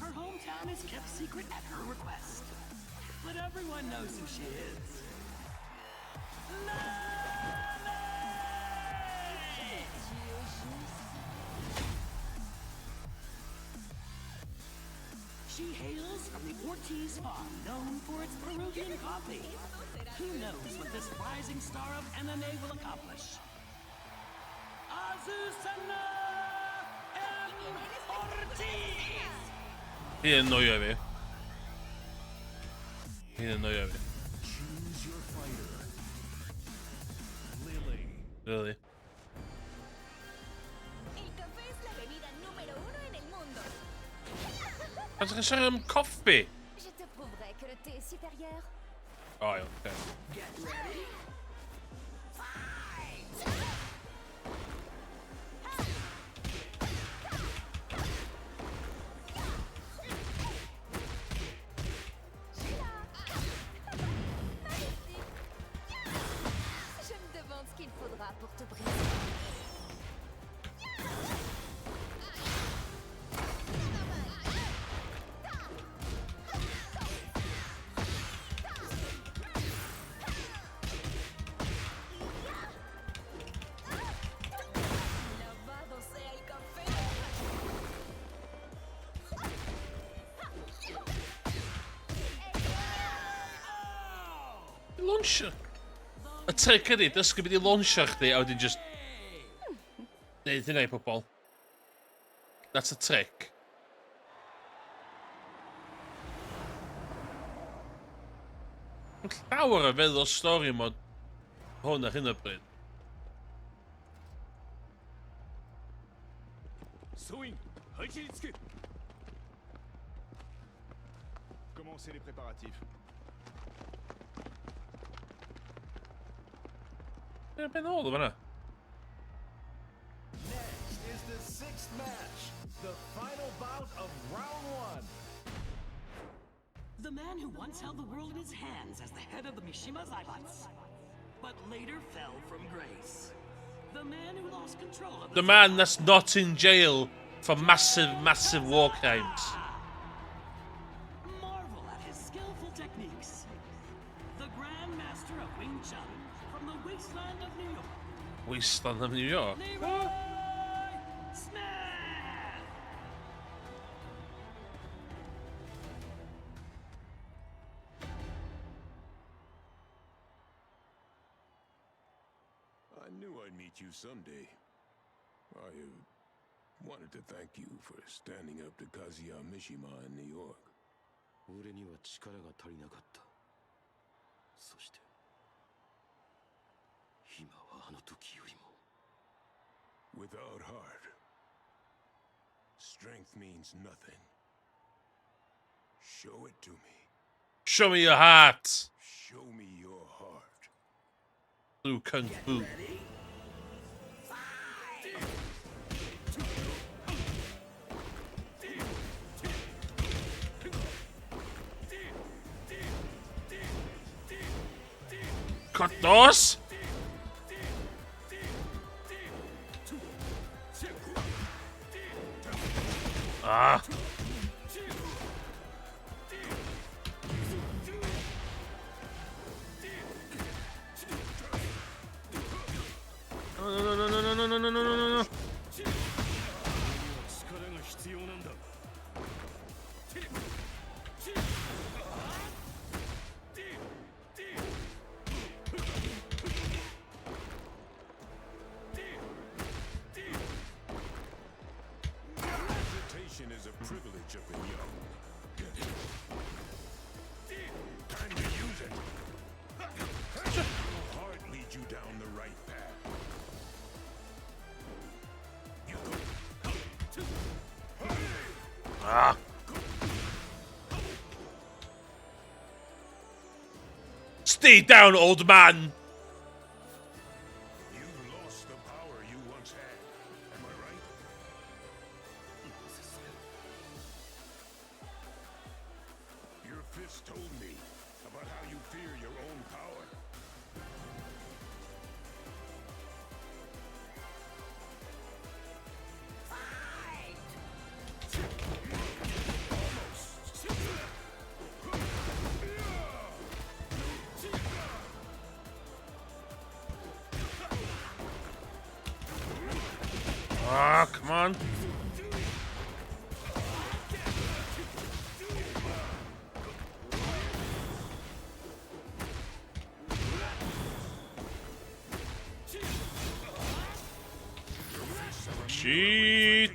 Her hometown is kept secret at her request. But everyone knows who she is. She hails from the Ortiz farm, known for its Peruvian coffee. Who knows what this rising star of MMA will accomplish? Azucena M. Ortiz! Hi'n annoio fi. Hi'n annoio fi. Choose your fighter. Really. El café es la bebida número 1 en el mundo. Gaan ze gaan koffie? Je te prouverai que le thé est supérieur. Oh, ja, oké. Get ready. Je me demande ce qu'il faudra pour te briser. Lavado sea el café. Launcher. Y trick ydi, dysgu beth i launcher chdi, a wedyn just... Neud hynna i pobl. That's a trick. Yn llawer o feddwl o stori mod hwn ar hyn o bryd. Swing, Hachiritsuke. Commencez les préparatifs. Ie, ben ôl o fanna. Next is the 6th match, the final bout of round 1. The man who once held the world in his hands as the head of the Mishima Zaibatsu, but later fell from grace. The man who lost control of The man that's not in jail for massive, massive war crimes. Marvel at his skillful techniques. The Grand Master of Wing Chun from the wasteland of New York. Wasteland of New York. Leroy Smith! I knew I'd meet you someday. I wanted to thank you for standing up to Kazuya Mishima in New York. 俺には力が足りなかった。そして今はあの時よりも Without heart, strength means nothing. Show it to me. Show me your heart. Show me your heart. Blue Kung Fu. Cut those. Ah. No. 力が必要なんだ。 Hesitation is a privilege of the young. Get it? Time to use it. Your heart leads you down the right path. You go. Ah. Stay down, old man. You've lost the power you once had. Am I right? fist told me about how you fear your own power. Ah, come on. Cheat.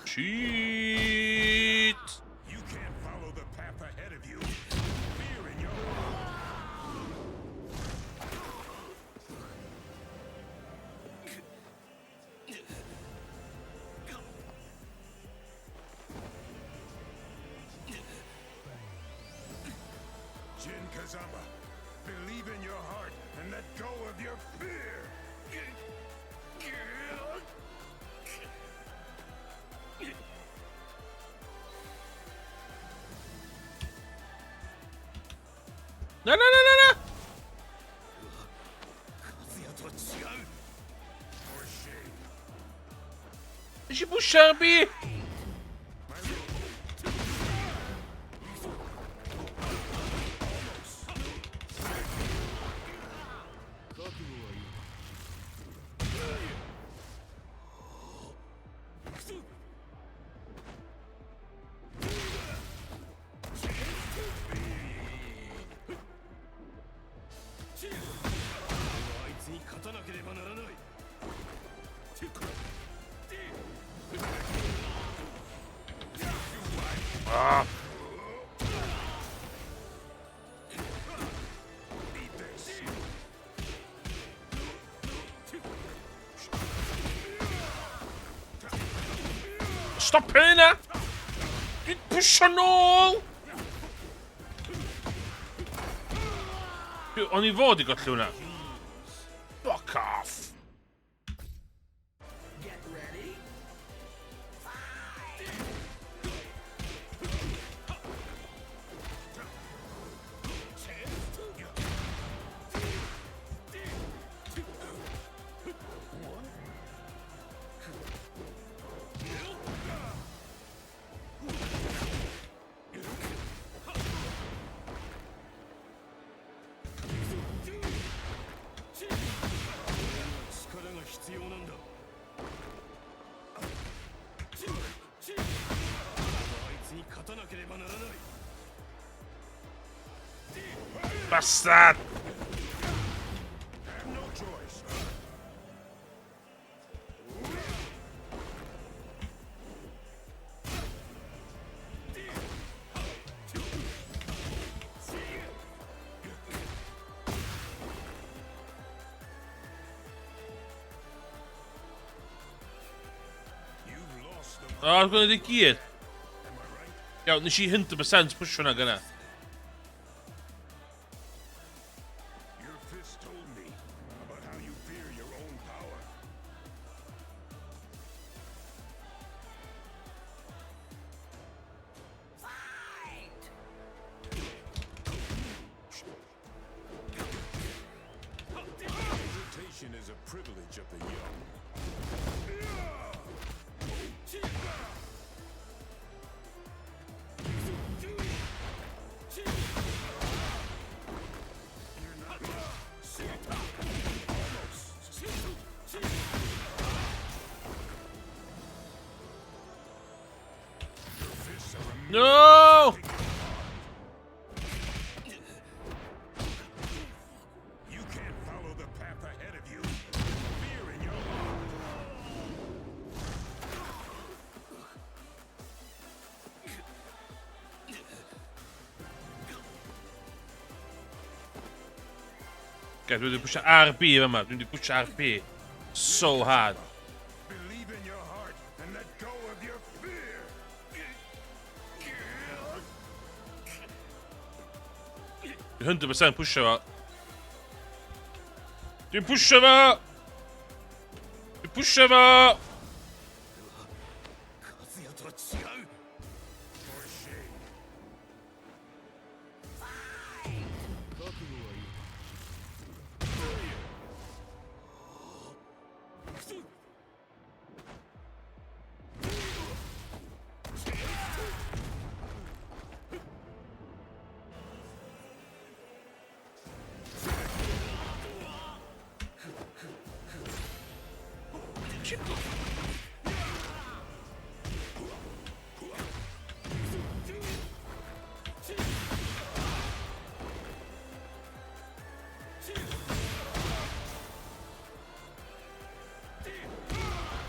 Cheat. You can't follow the path ahead of you. Fear in your Jin Kazama, believe in your heart and let go of your fear. No, no, no, no, no. Is bu Sharpie? Ah. Stop playing that! You push on all! On i fod I got llwna. Fuck off! Bastard! Have no choice. Oh, I'm gonna dig gear. Ja, nes I 100% push hwnna gyna. Your fist told me about how you fear your own power. Hesitation is a privilege of the young. No! You can't follow the path ahead of you. Fear in your heart. Kijk, we pushen RP, man. We pushen RP. So hard. Believe in your heart and let go of your fear. 100% pushen we. Die pushen we. Die pushen we.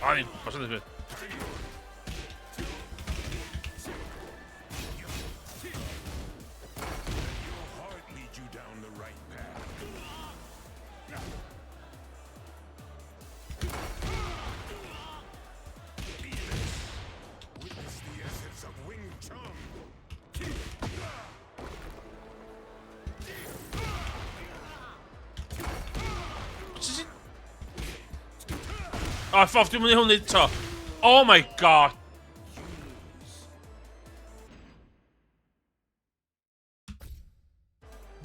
아니, 맞았네. Oh, fuck, du mewn i hwn eto. Oh my god.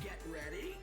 Get ready.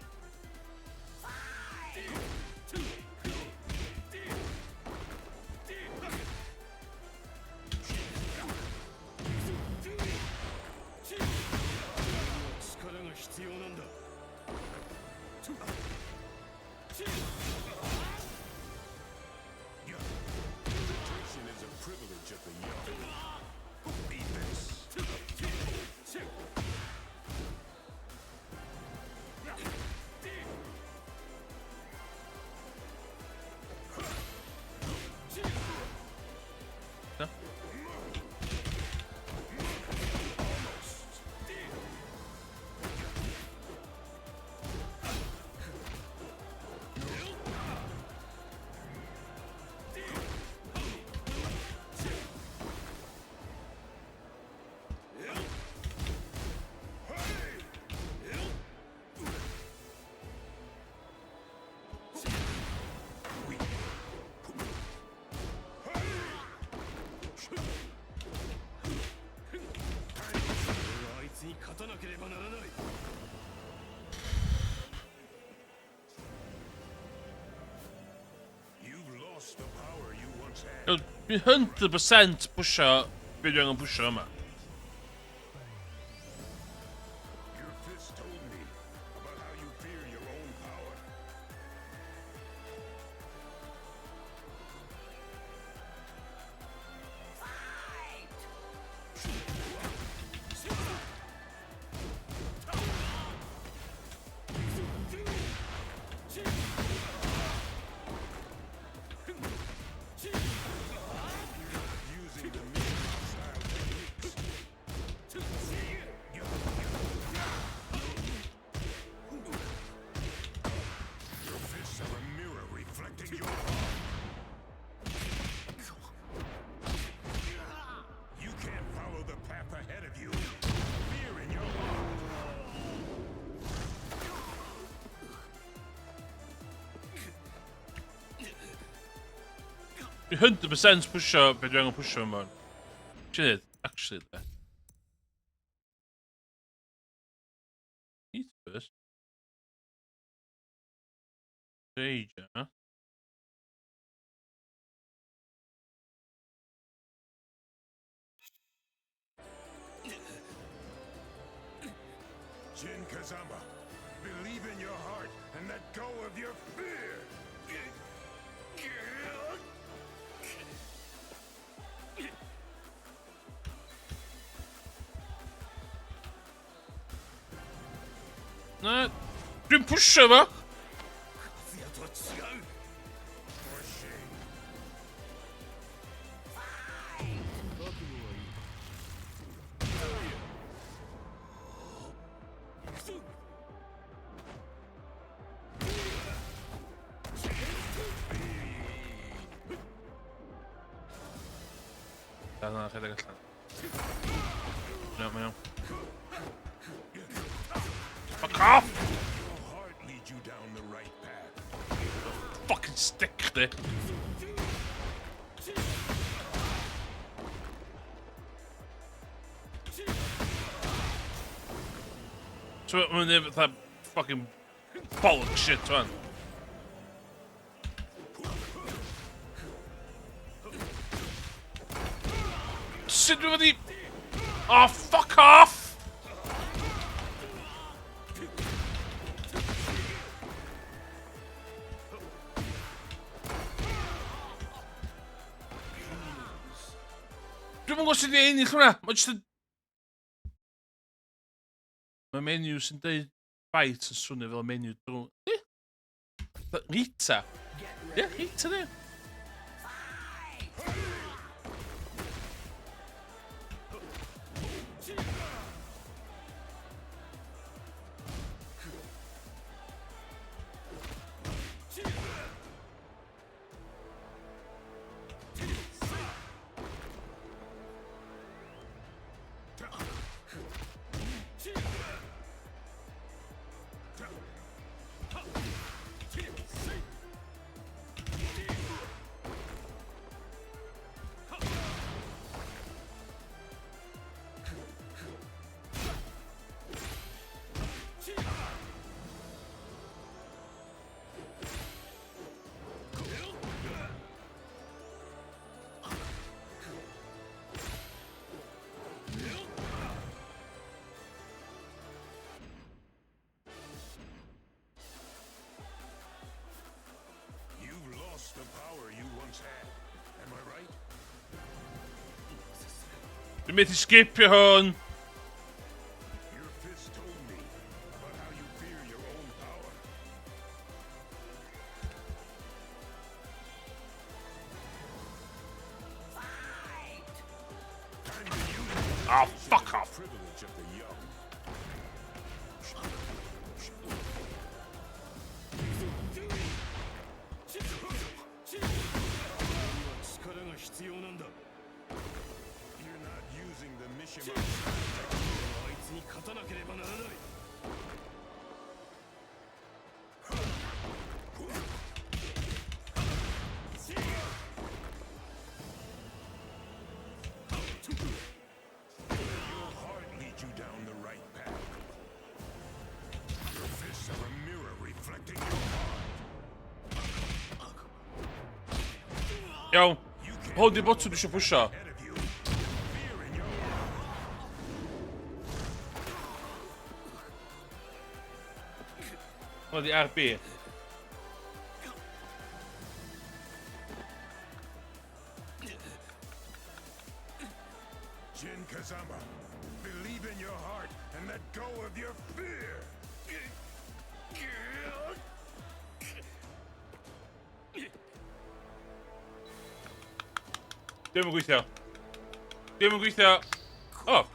Dwi'n 100% pwysio be dwi angen pwysio yma. Dwi'n 100% pwysio be dwi angen pwysio yma. Dwi'n actually there. Eat first. Stage, huh? Jin Kazama, believe in your heart and let go of your fear. No, dwi'n pwysio fo. No, rhaid ag allan. No, mae iawn. Fuck off! Fucking stick chdi. So mae'n neud fatha fucking bollock shit fan. Sut dwi wedi... Oh, fuck off! Dwi'n gwybod sydd wedi ennill hwnna. Mae jyst yn... Mae menu sy'n dweud fight yn swnio fel menu drwy... Rita. Ie, Rita ni. The power you once had. Am I right? Dwi'n methu skipio hwn. Your fist told me about how you fear your own power. Time to use it. Oh, fuck off. Privilege of the young. 必要なんだ。You're not using the Mishima. あいつに勝たなければならない。Your heart leads you down the right path. Your fists are a mirror reflecting your heart. Yo. Hold the button to push her. Oh, the RP. Jin Kazama, believe in your heart and let go of your fear. Ddim yn gweithio. Ddim yn gweithio. O!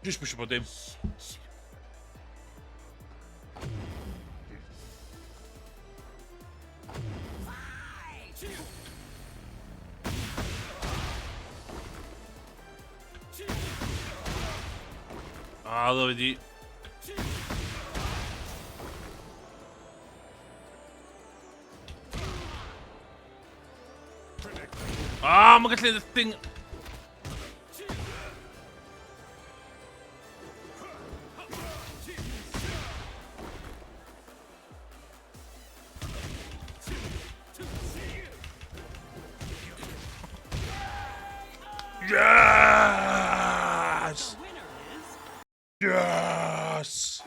Just pwysio bod dim. Ddo wedi... Mae'n gallu y thing... Yes! Yes!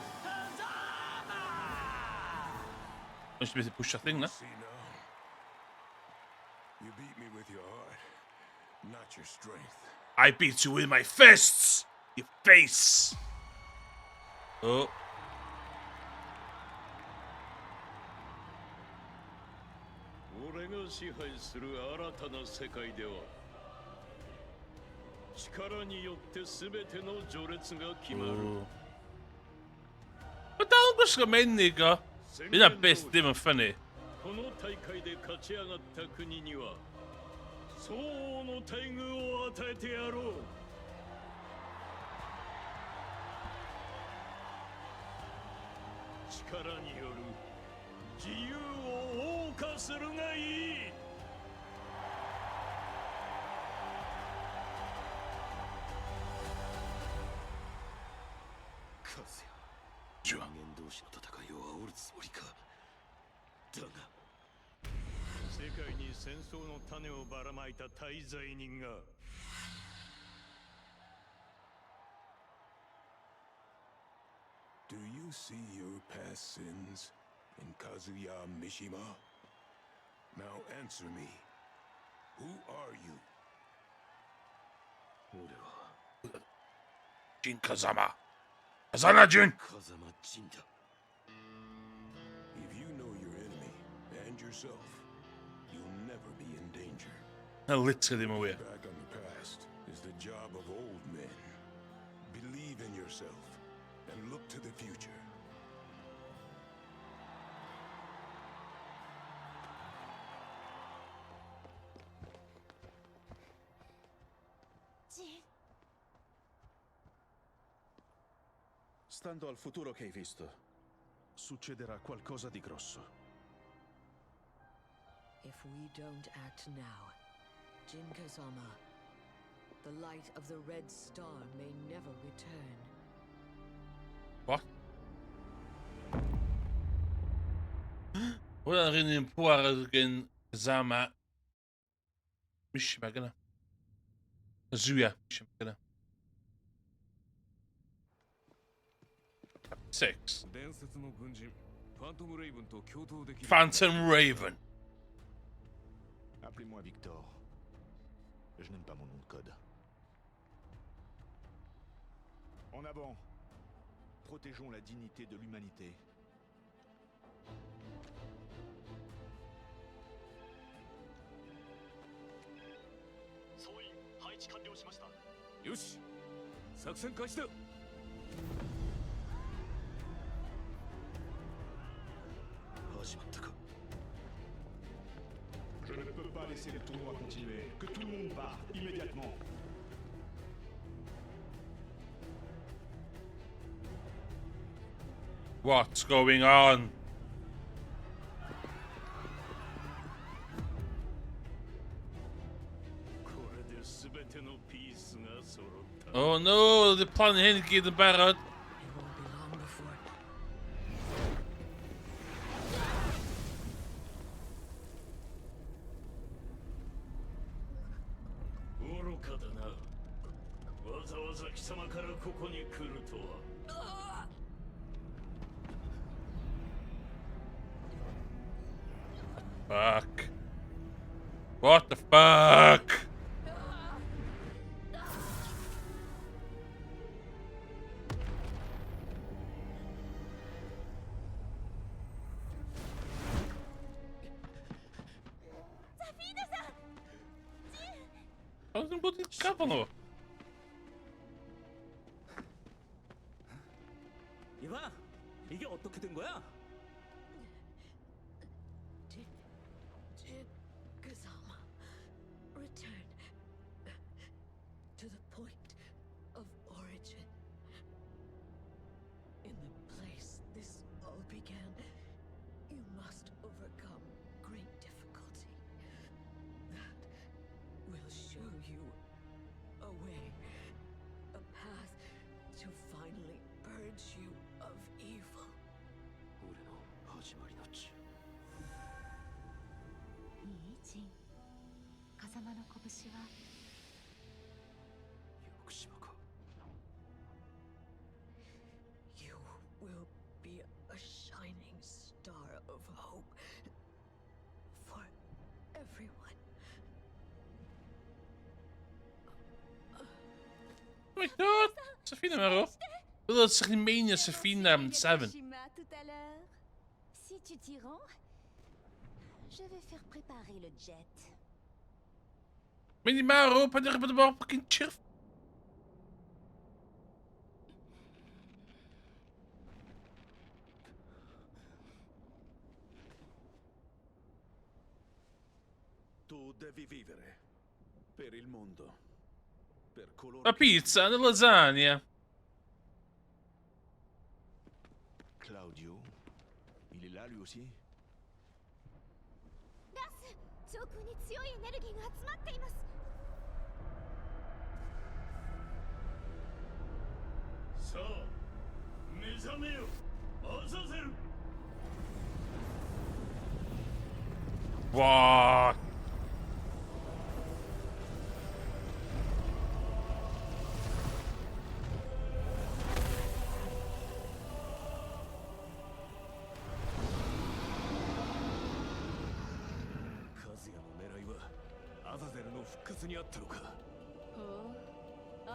Mae'n sy'n beth i pwysio thing na. You beat me with your heart, not your strength. I beat you with my fists! Your face! Oh. 俺が支配する新たな世界では力によって全ての序列が決まる。 Mae dal yn gwisgo menig o. Yna beth ddim yn ffynnu. この大会で勝ち上がった国には相応の待遇を与えてやろう。力による自由を謳歌するがいい。カズヤ、人間同士の戦いを煽るつもりか。だが世界に戦争の種をばらまいた大罪人がDo you see your past sins in Kazuya Mishima? Now answer me. Who are you? Jin Kazama. Kazama Jin. Kazama Jinだ。 If you know your enemy and yourself, you'll never be in danger. Literally my way. Back on the past is the job of old men. Believe in yourself and look to the future. Jin. Stando al futuro che hai visto, succederà qualcosa di grosso. If we don't act now, Jin Kazama, the light of the Red Star may never return. What? Wala rin yung puwara rin Kazama. Mishima ka na. Kazuya. Mishima ka na. 6. 伝説の軍人ファントム・レイブンと共闘できる Phantom Raven. Appelez-moi Victor. Je n'aime pas mon nom de code. En avant. Protégeons la dignité de l'humanité. Yoshi, 作戦開始だ。始まったか。 Je ne peux pas laisser le tournoi continuer. Que tout le monde parte immédiatement. What's going on? Oh no, the plan Henry the Barrett. Fuck. What the fuck? Ano ba dito kapano? 이봐, 이게 어떻게 된 거야? Jin Kazama, return to the point of origin. In the place this all began, you must overcome great difficulty. That will show you a way, a path to finally purge you of evil. 俺の始まりの地。いいジン。風間の拳は福島か。 You will be a shining star of hope for everyone. Oh my god! Safina maar op. Dat is geen mania Safina 7. Mishima tout à l'heure. Si tu t'y rends, je vais faire préparer le jet. Mini maar op, en er bij de fucking chirf. Tu devi vivere per il mondo. Per coloro La pizza, la lasagna. Claudio, il est là lui aussi. ラス、上空に強いエネルギーが集まっています。さあ、目覚めよ、アザゼル。 What?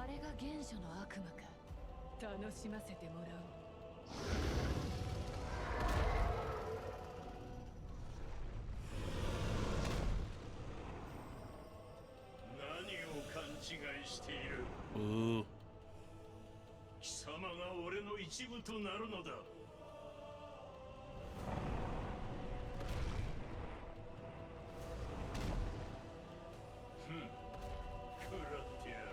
れが原初の悪魔か。楽しませてもらおう。何を勘違いしている。貴様が俺の一部となるのだ。食らってやる。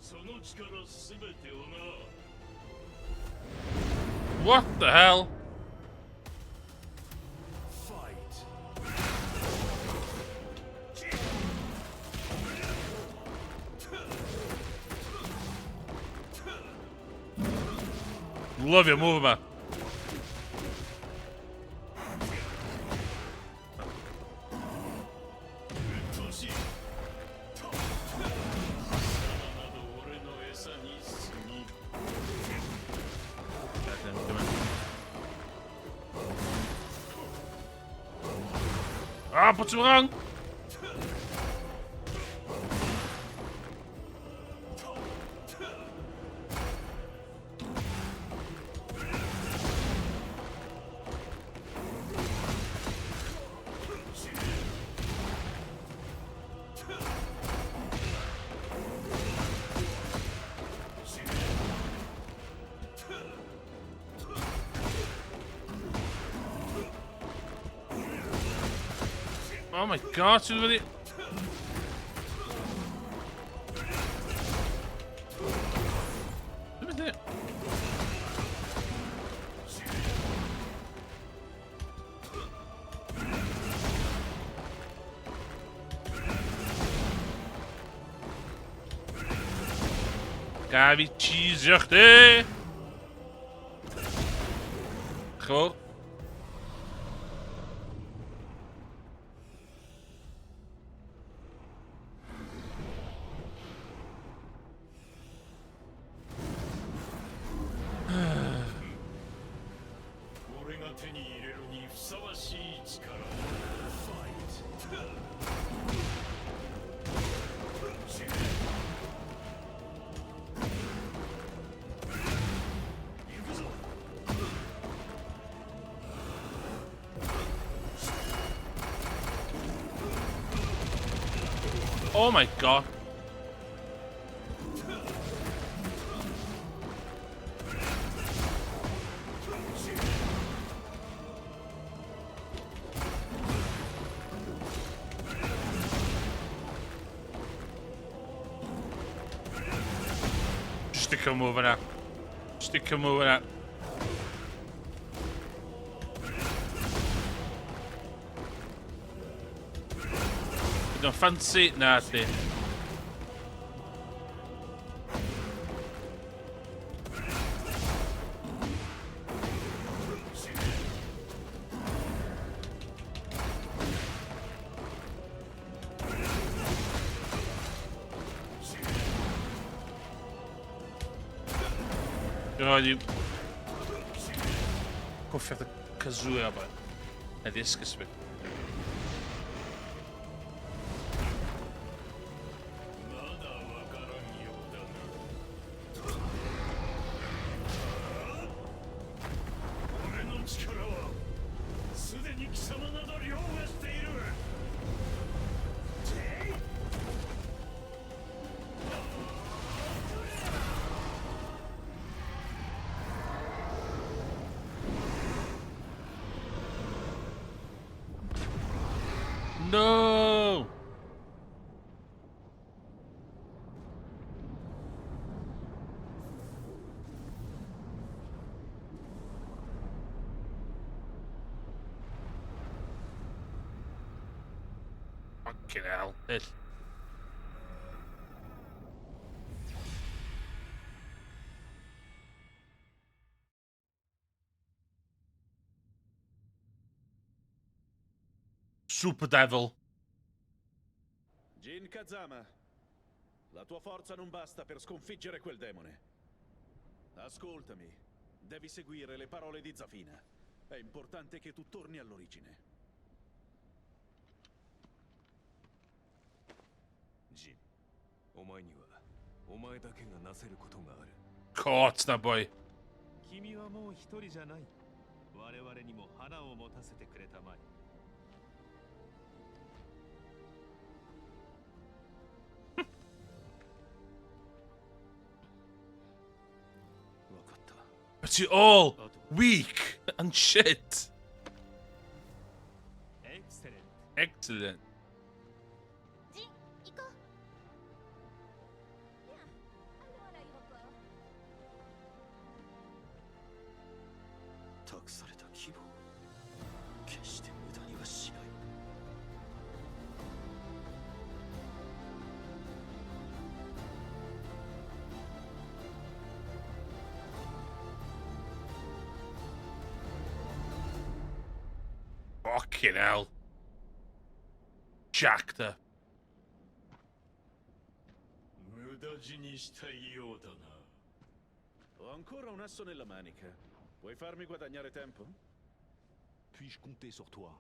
その力すべてをな。What the hell? Love your move, man. Ah, put you wrong. Oh my god, she's with it. Look at it. Gabi cheese jachte. Gewoon. Oh my god. Stick him over that. Stick him over that. You don't fancy it? Nah, see. Ja, die koffie de Kazuya bij. Het is gespeeld. No! Fucking hell. This. Super Devil. Jin Kazama, la tua forza non basta per sconfiggere quel demone. Ascoltami, devi seguire le parole di Zafina. È importante che tu torni all'origine. Jin, お前にはお前だけがなせることがある。 Caught, that boy. 君はもう一人じゃない。我々にも花を持たせてくれたまえ。But you're all weak and shit. Excellent. ジン、行こう。Bien, allons à l'aéroport. 託された希望決して無駄にはしない。Fucking hell. Jacked up. 無駄死にしたいようだな。 Ho ancora un asso nella manica. Vuoi farmi guadagnare tempo? Puis-je compter sur toi?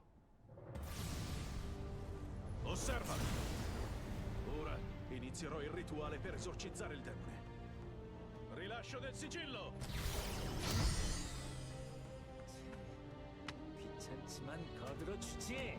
Osserva! Ora inizierò il rituale per esorcizzare il demone. Rilascio del sigillo! 귀찮지만 거들어 주지.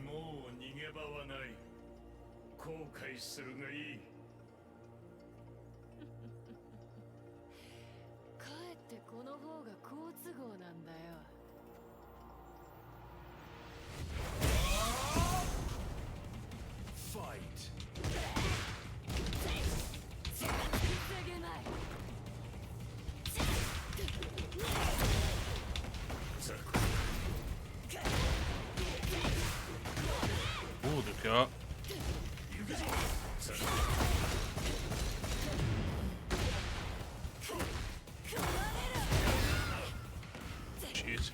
もう逃げ場はない。後悔するがいい。かえってこの方が好都合なんだよ。Oh, the cat. Jeez.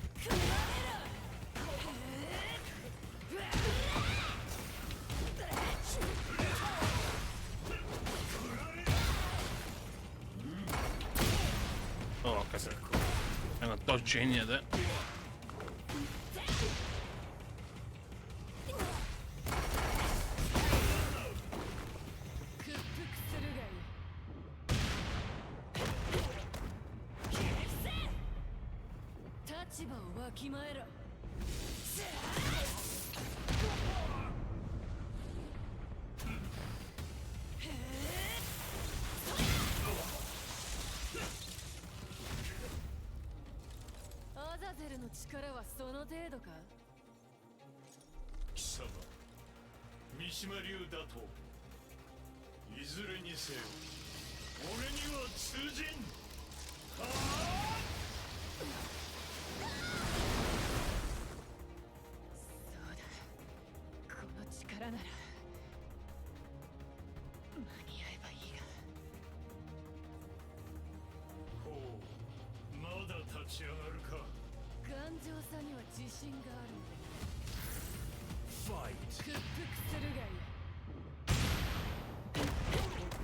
Oh, okay. I'm gonna dodge in you there.三島流だといずれにせよ俺には通じん。そうだ、この力なら間に合えばいいが。ほう、まだ立ち上がるか。頑丈さには自信があるんだ。 Fight.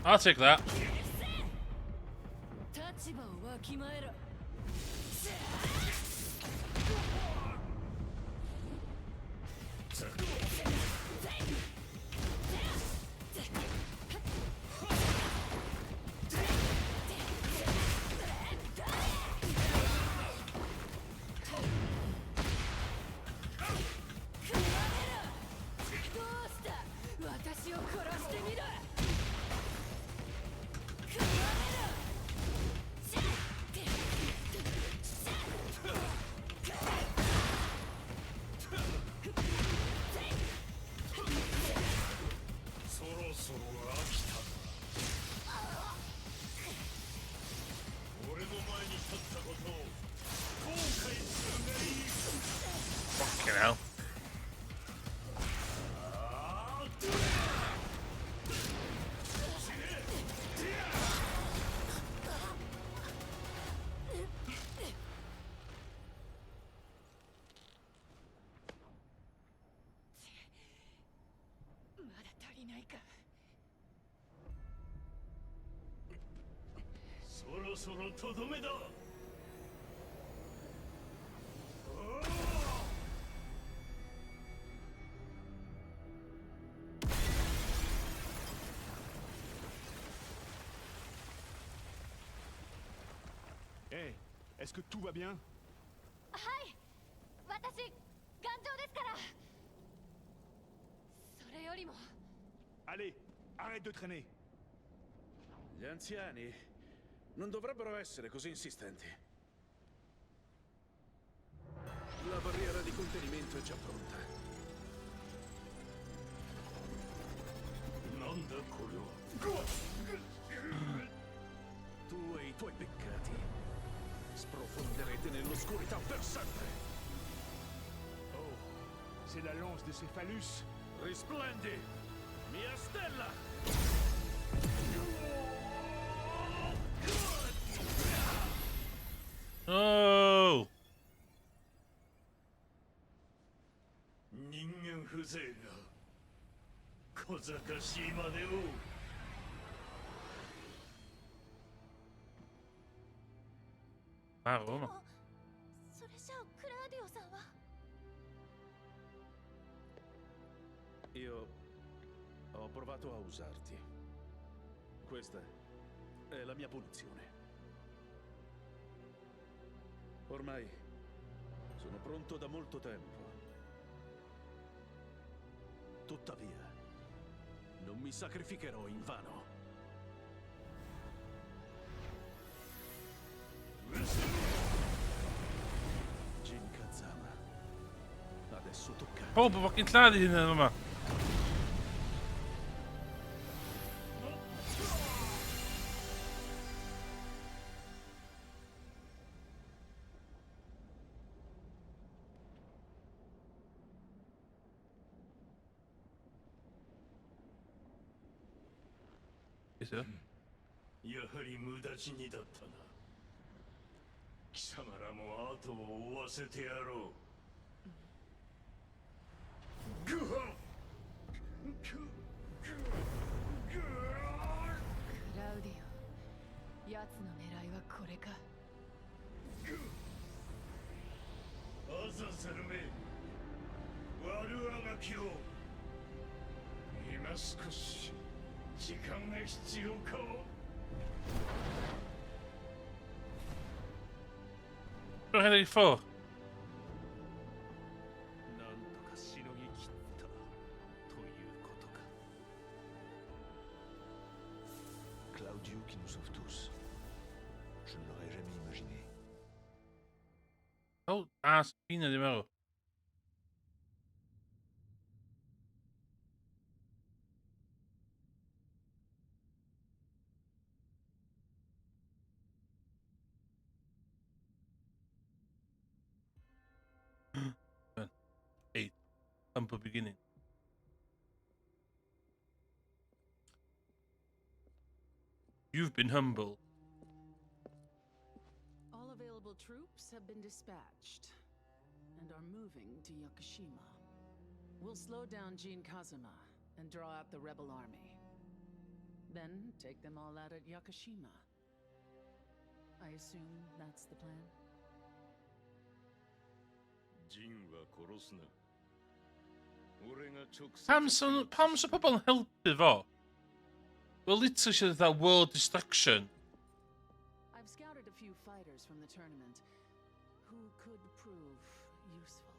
I'll take that. きないか。そろそろとどめだ。Hey, est-ce que tout va bien? はい、私頑丈ですから。それよりも Allez, arrête de traîner. Gli anziani non dovrebbero essere così insistenti. La barriera di contenimento è già pronta. なんだこれは。Tu e i tuoi peccati sprofonderete nell'oscurità per sempre. Oh, c'est la lance de Céphalus. Risplendi, mia stella! Oh! 人間風情が小賢しいまでを。Waarom? それじゃあクラウディオさんは。 Io ho provato a usarti. Questa è la mia punizione. Ormai sono pronto da molto tempo. Tuttavia, non mi sacrificherò in vano. Jin Kazama. Adesso tocca. Oh, wat in klaar die nummer. Is er? やはり無駄死にだったな。貴様らも後を追わせてやろう。グハッ。クラウディオ、奴の狙いはこれか。アザゼルめ、悪あがきを。今少し時間が必要か。 Wat ga je voor? なんとかしのぎ切ったということか。 Claudio qui nous sauve tous. Je ne l'aurais jamais imaginé. Oh, Spina di Mero. Humble beginning. You've been humble. All available troops have been dispatched and are moving to Yakushima. We'll slow down Jin Kazama and draw out the rebel army. Then take them all out at Yakushima. I assume that's the plan? ジンは殺すな。俺が直接。 Pam sa pobl yn helpu fo? Wel, literally sydd that world destruction. I've scouted a few fighters from the tournament who could prove useful.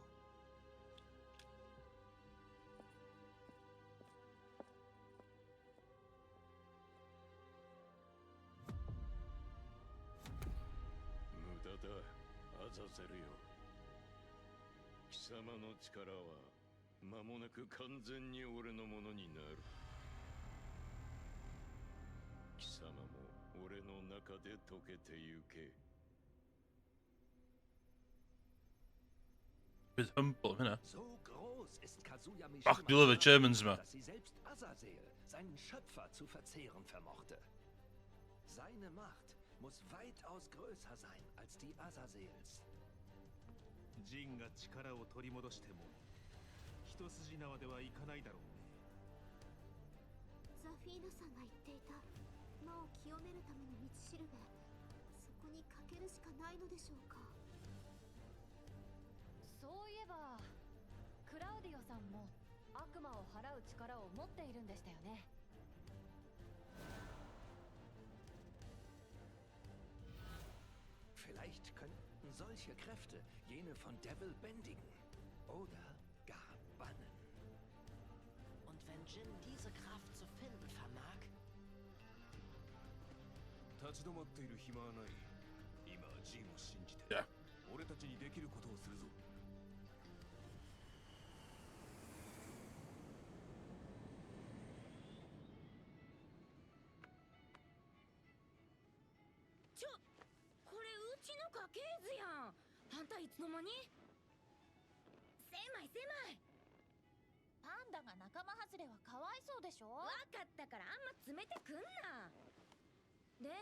Mudada, Azazelよ。貴様の力は間もなく完全に俺のものになる。貴様も俺の中で溶けてゆけ。 With humble, hynna. So groß ist Kazuya Ach, Mishima, die liebe Germans, man. dass sie selbst Azazel, seinen Schöpfer, zu verzehren vermochte. Seine Macht muss weitaus größer sein als die Azazels. ジンが力を取り戻しても一筋縄ではいかないだろうね。ザフィーナさんが言っていた魔を清めるための道しるべ、そこにかけるしかないのでしょうか。そういえばクラウディオさんも悪魔を払う力を持っているんでしたよね。Vielleicht könnten solche Kräfte jene von Devil bändigen oder gar bannen. Und wenn Jin diese Kraft zu finden vermag, 立ち止まっている暇はない。今はジンを信じて、俺たちにできることをするぞ。これうちの家系図やん。あんたいつの間に？狭い狭い。パンダが仲間外れはかわいそうでしょ。わかったからあんま詰めてくんな。で、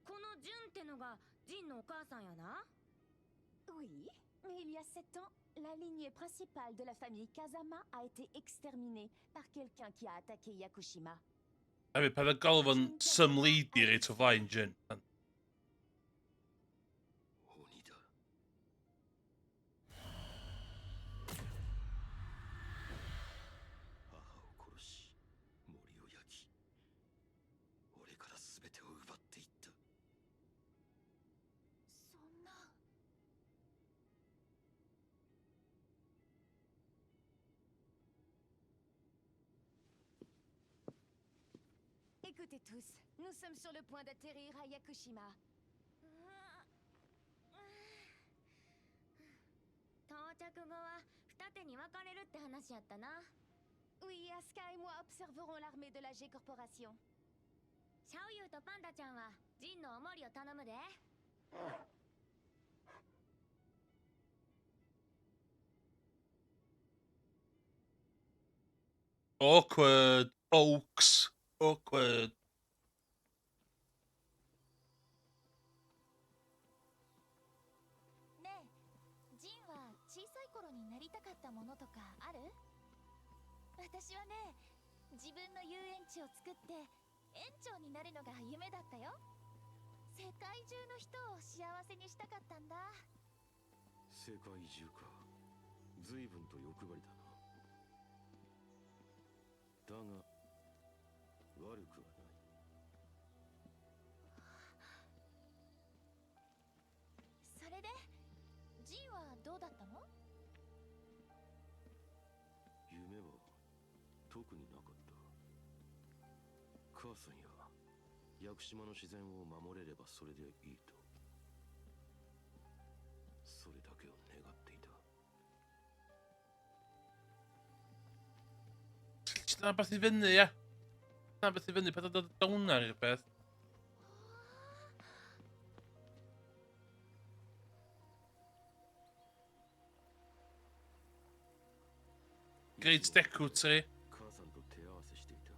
このジュンってのがジンのお母さんやな。Oui, mais il y a 7 ans, la lignée principale de la famille Kazama a été exterminée par quelqu'un qui a attaqué Yakushima. Hefyd, pan y golfon symleidir i tyflaen Jin. そんな。Écoutez tous, nous sommes sur le point d'atterrir à Yakushima. 到着後は二手に分かれるって話やったな。Oui, Asuka et moi observerons l'armée de la G Corporation. シャオユーとパンダちゃんはジンのおもりを頼むで。Awkward, folks. Awkward. ねえ、ジンは小さい頃になりたかったものとかある？私はね、自分の遊園地を作って園長になるのが夢だったよ。世界中の人を幸せにしたかったんだ。世界中か。随分と欲張りだな。だが悪くはない。それでジンはどうだったの？夢は特になかった。母さんや屋久島の自然を守れればそれでいいと、それだけを願っていた。Dyna beth i fyny, ia. Dyna beth i fyny, peth o dod down ar rhywbeth. Great decorative. 母さんと手合わせしていた。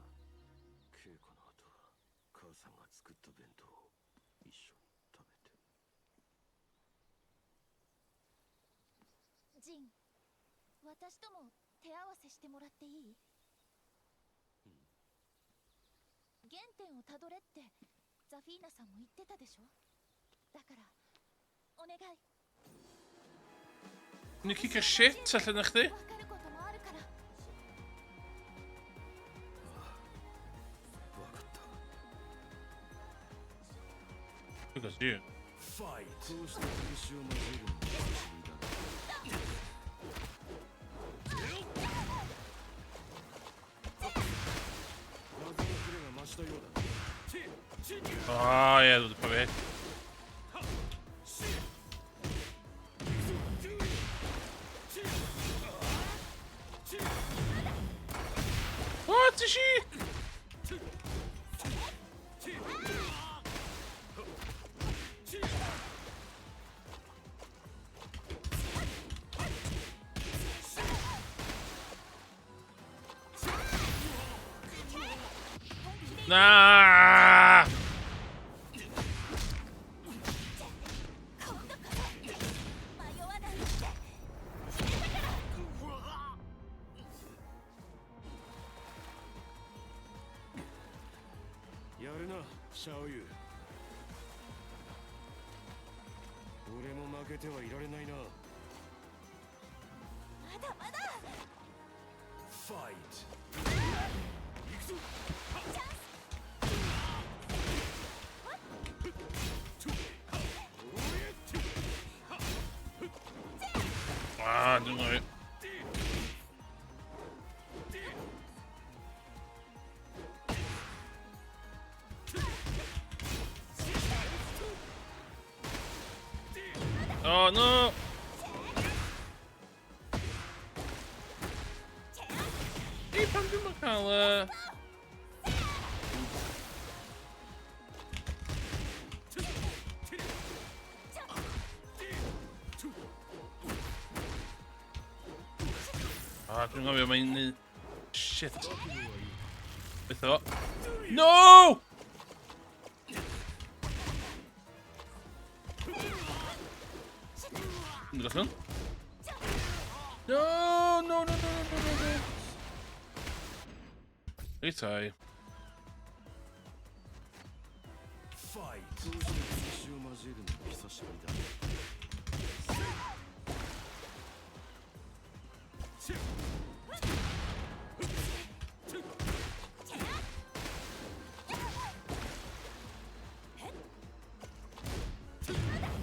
稽古の後は母さんが作った弁当を一緒に食べて。ジン、私とも手合わせしてもらっていい？原点をたどれってザフィーナさんも言ってたでしょ。だからお願い。 Can you kick a shit allan na chdi? わかることもあるから。 Look at you. そうして練習を交えるのも久しぶりだな。謎のクレが増したようだ。Ah, ie, dod po fi. What is she? Nah! シャオユ、俺も負けてはいられないな。まだまだ。ファイト。行くぞ。チャンス。Ah, don't worry. Oh no! Keep on doing my color. Ah, don't worry, I mean, shit. I thought. No! Listen. No, no, no, no, no, no, no. It's high. Fight.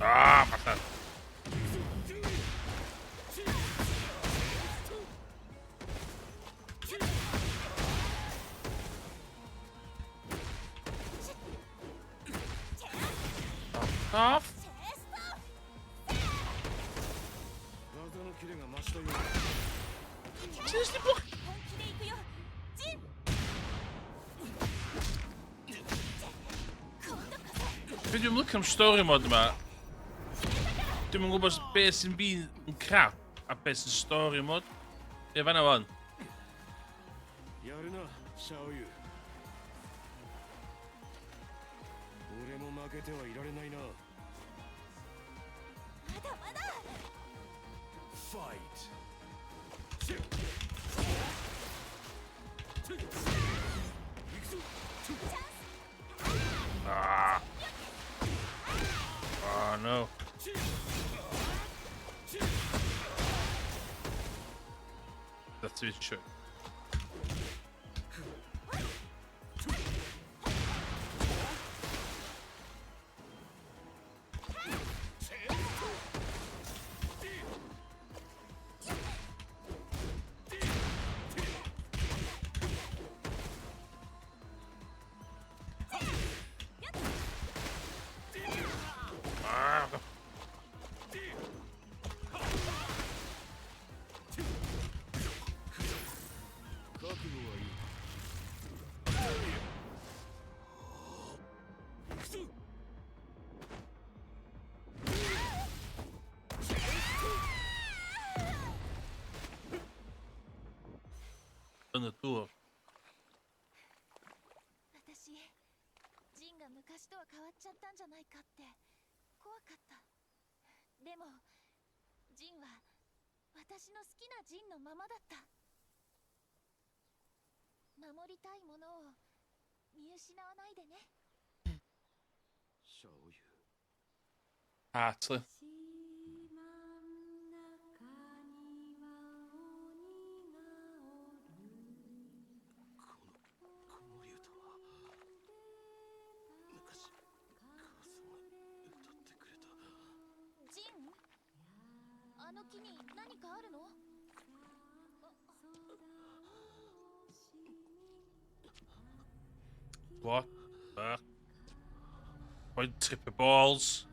Ah, bastard. Off. Seriously, look. Vind je hem lekker om story mode, maar toen ik op als PSNB een crap op best een story mode. Ja, van nou aan. やるな、シャオユ。俺も負けてはいられないな。まだまだ。ファイト。Ah. Oh no. That's too short. Ah. 真的多。私、ジンが昔とは変わっちゃったんじゃないかって怖かった。でも、ジンは私の好きなジンのままだった。守りたいものを見失わないでね。シャオユ。Hartley. Jin? あの木に何かあるの？What? Why tip the balls?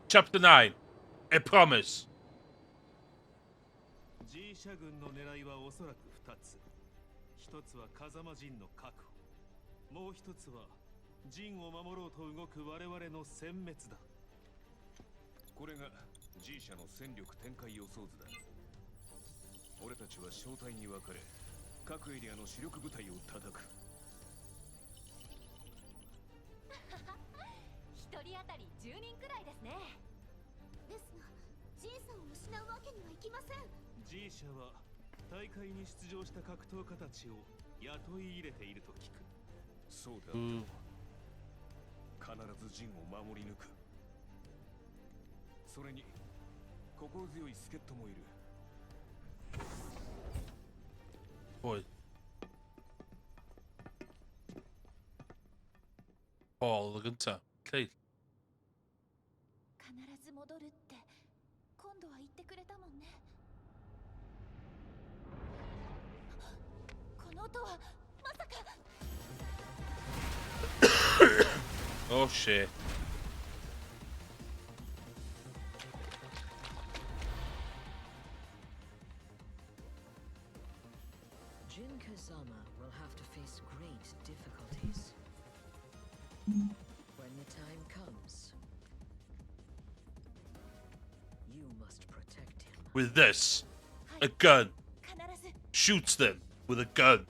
Chapter 9. A promise. G 社軍の狙いはおそらく2つ。一つは風間陣の確保、もう一つは陣を守ろうと動く我々の殲滅だ。これが G 社の戦力展開予想図だ。俺たちは小隊に分かれ、各エリアの主力部隊を叩く。一人当たり10人くらいですね。ですがジンさんを失うわけにはいきません。 G 社は大会に出場した格闘家たちを雇い入れていると聞く。そうだ、必ず陣を守り抜く。それに心強い助っ人もいる。おい。Paul Gunter. Okay. 必ず戻るって今度は言ってくれたもんね。この音はまさか。Oh shit. Jin Kazama will have to face great difficulties. When the time comes, you must protect him. With this, a gun. Shoots them with a gun.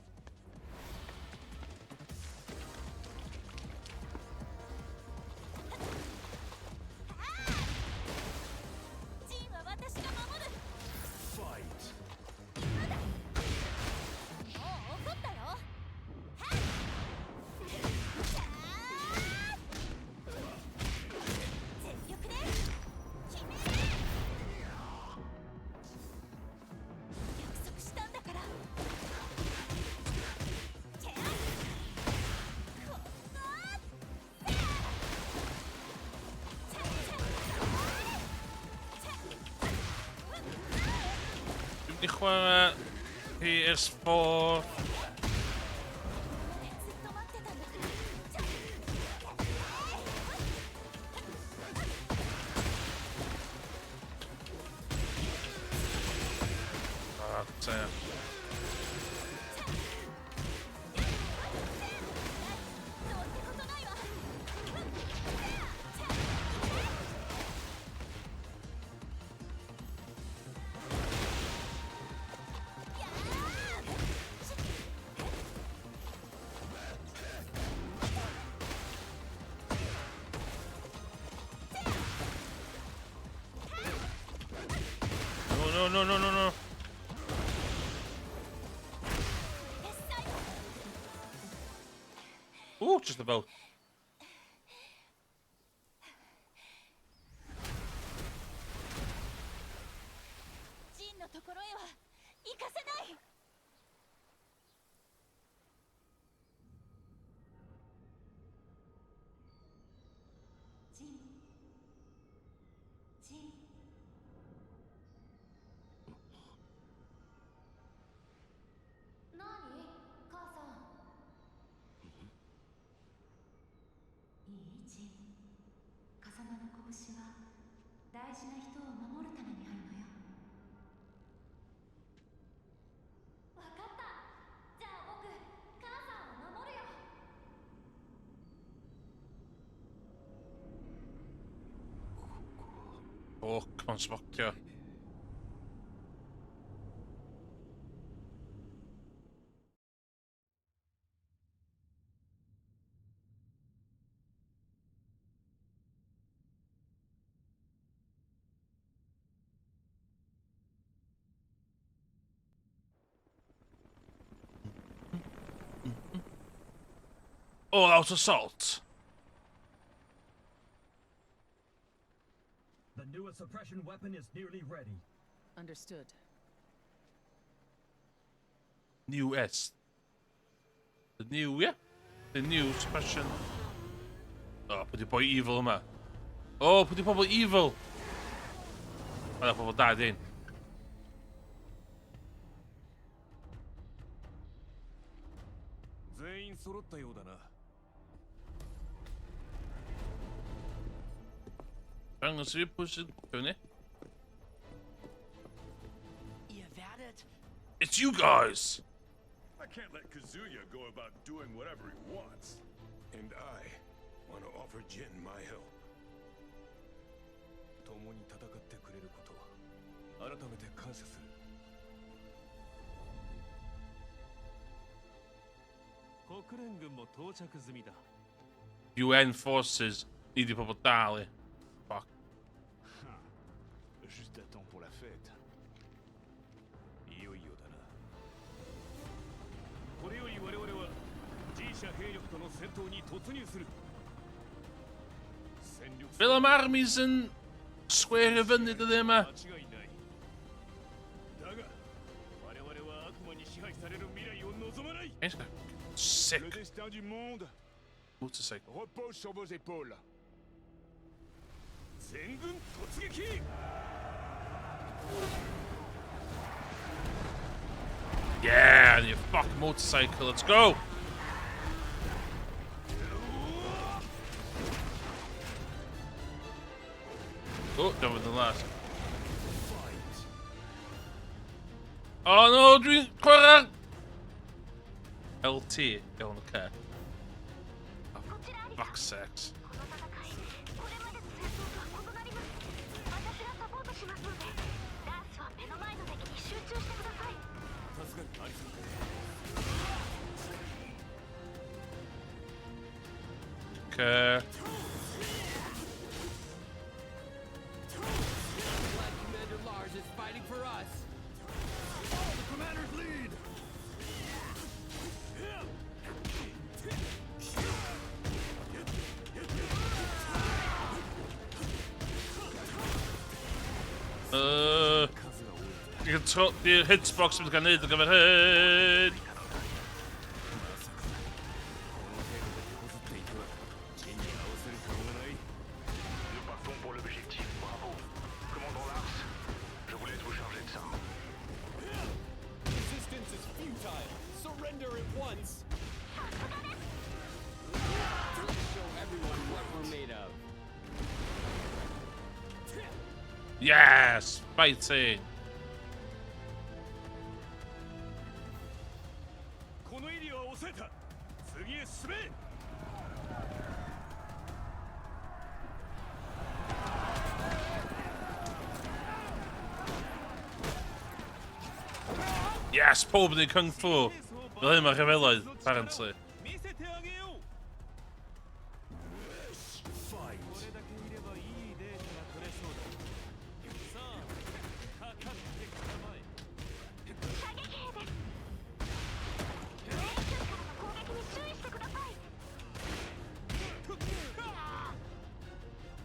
PS4. Ah, damn. No. Oh, just about. ジンのところへは行かせない。ジン。なに、母さん。いい、ジン。風間の拳は大事な人を守るためにあるのよ。わかった。じゃあ僕、母さんを守るよ。Oh, come on, Spock. All out assault. The newest suppression weapon is nearly ready. Understood. New S. The new suppression. Oh, pwede po evil yma. Oh, pwede pobl evil. Mae'n pobl da din.全員揃ったようだな。Angst wir pushen können. Ihr werdet. It's you guys. I can't let Kazuya go about doing whatever he wants. And I want to offer Jin my help. 共に戦ってくれること改めて感謝する。国連軍も到着済みだ。 UN forces need to put Dali. Fuck. Juste à temps pour la fête. いよいよだな。これより我々は G 社兵力との戦闘に突入する。 Film armies and square of it to them. 間違いない。だが我々は悪魔に支配される未来を望まない。 Sick. Le destin du monde Motorcycle. repose sur vos épaules. 全軍突撃! Yeah, you fuck motorcycle. Let's go. Oh, done with the last. Oh no, drink quarter. LT, going to care. Oh, fuck's sakes. Okay. Commander Lars is fighting for us. The commander's lead. You can talk the hitbox with the grenade to give it head. Resistance is futile. Surrender at once. Show everyone what we're made of. Yes, fighting. このエリアは抑えた。次へ進め。 Yes, pob the kung fu. Really, my revealed apparently.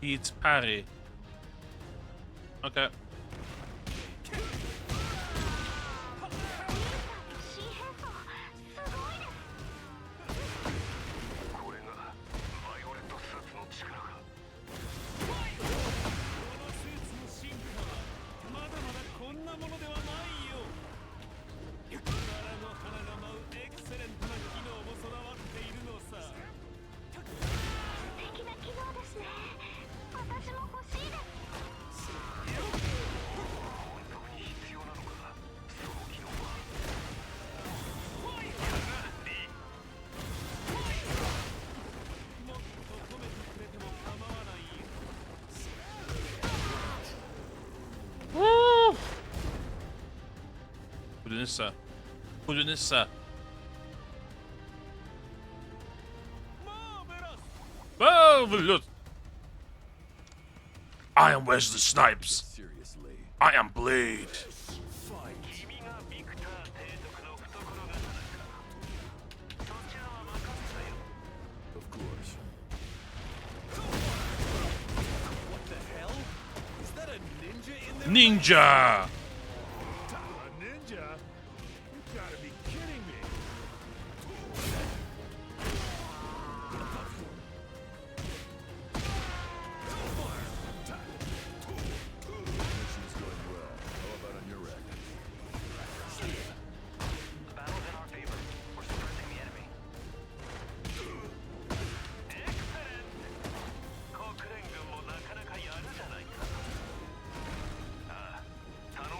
Eats parry. Okay. Budunissa. Budunissa. Marvelous. I am Wesley Snipes. Seriously. I am Blade. Of course. What the hell? Is that a ninja in there? Ninja. A ninja? You gotta be kidding me. Mission's going well. How about on your end? The battle's in our favor. We're suppressing the enemy. Excellent! 国連軍もなかなかやるじゃないか。ああ、頼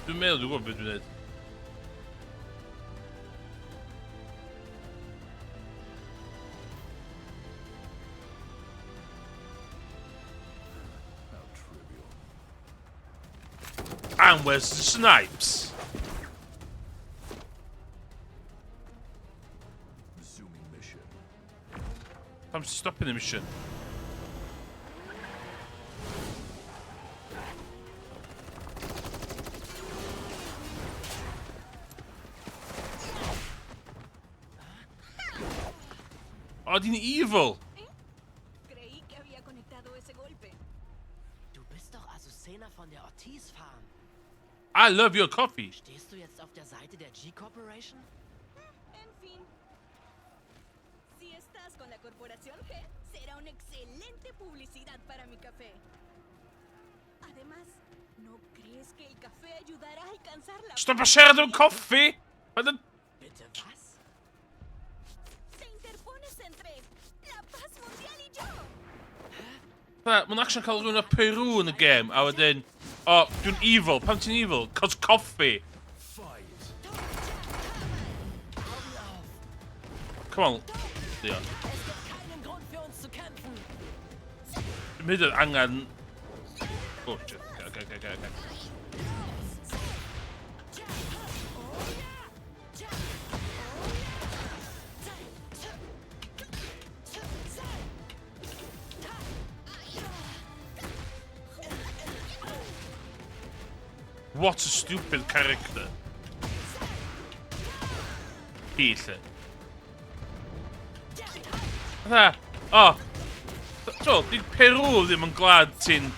Dwi'n meddwl dwi'n gwybod beth dwi'n neud. And where's the snipes? Resuming mission. I'm stopping the mission. Oh, die evil. Creí que había conectado ese golpe. Du bist doch Azucena von der Ortiz Farm. I love your coffee. Stehst du jetzt auf der Seite der G-Corporation? En fin. Si estás con la corporación G, será una excelente publicidad para mi café. Además, ¿no crees que el café ayudará a alcanzar la Stop a share of coffee. But then... Bitte was? Se interpones entre la paz mundial y yo. Mae'n actually cael rhywun o Peru yn y game, a wedyn, oh, dwi'n evil, pam ti'n evil? Cos coffee. Come on. Diolch. Dwi'n mynd yn angen... Oh, shit. Okay. What a stupid character. Heath. Fatha, oh. So, di Peru ddim yn glad ti'n...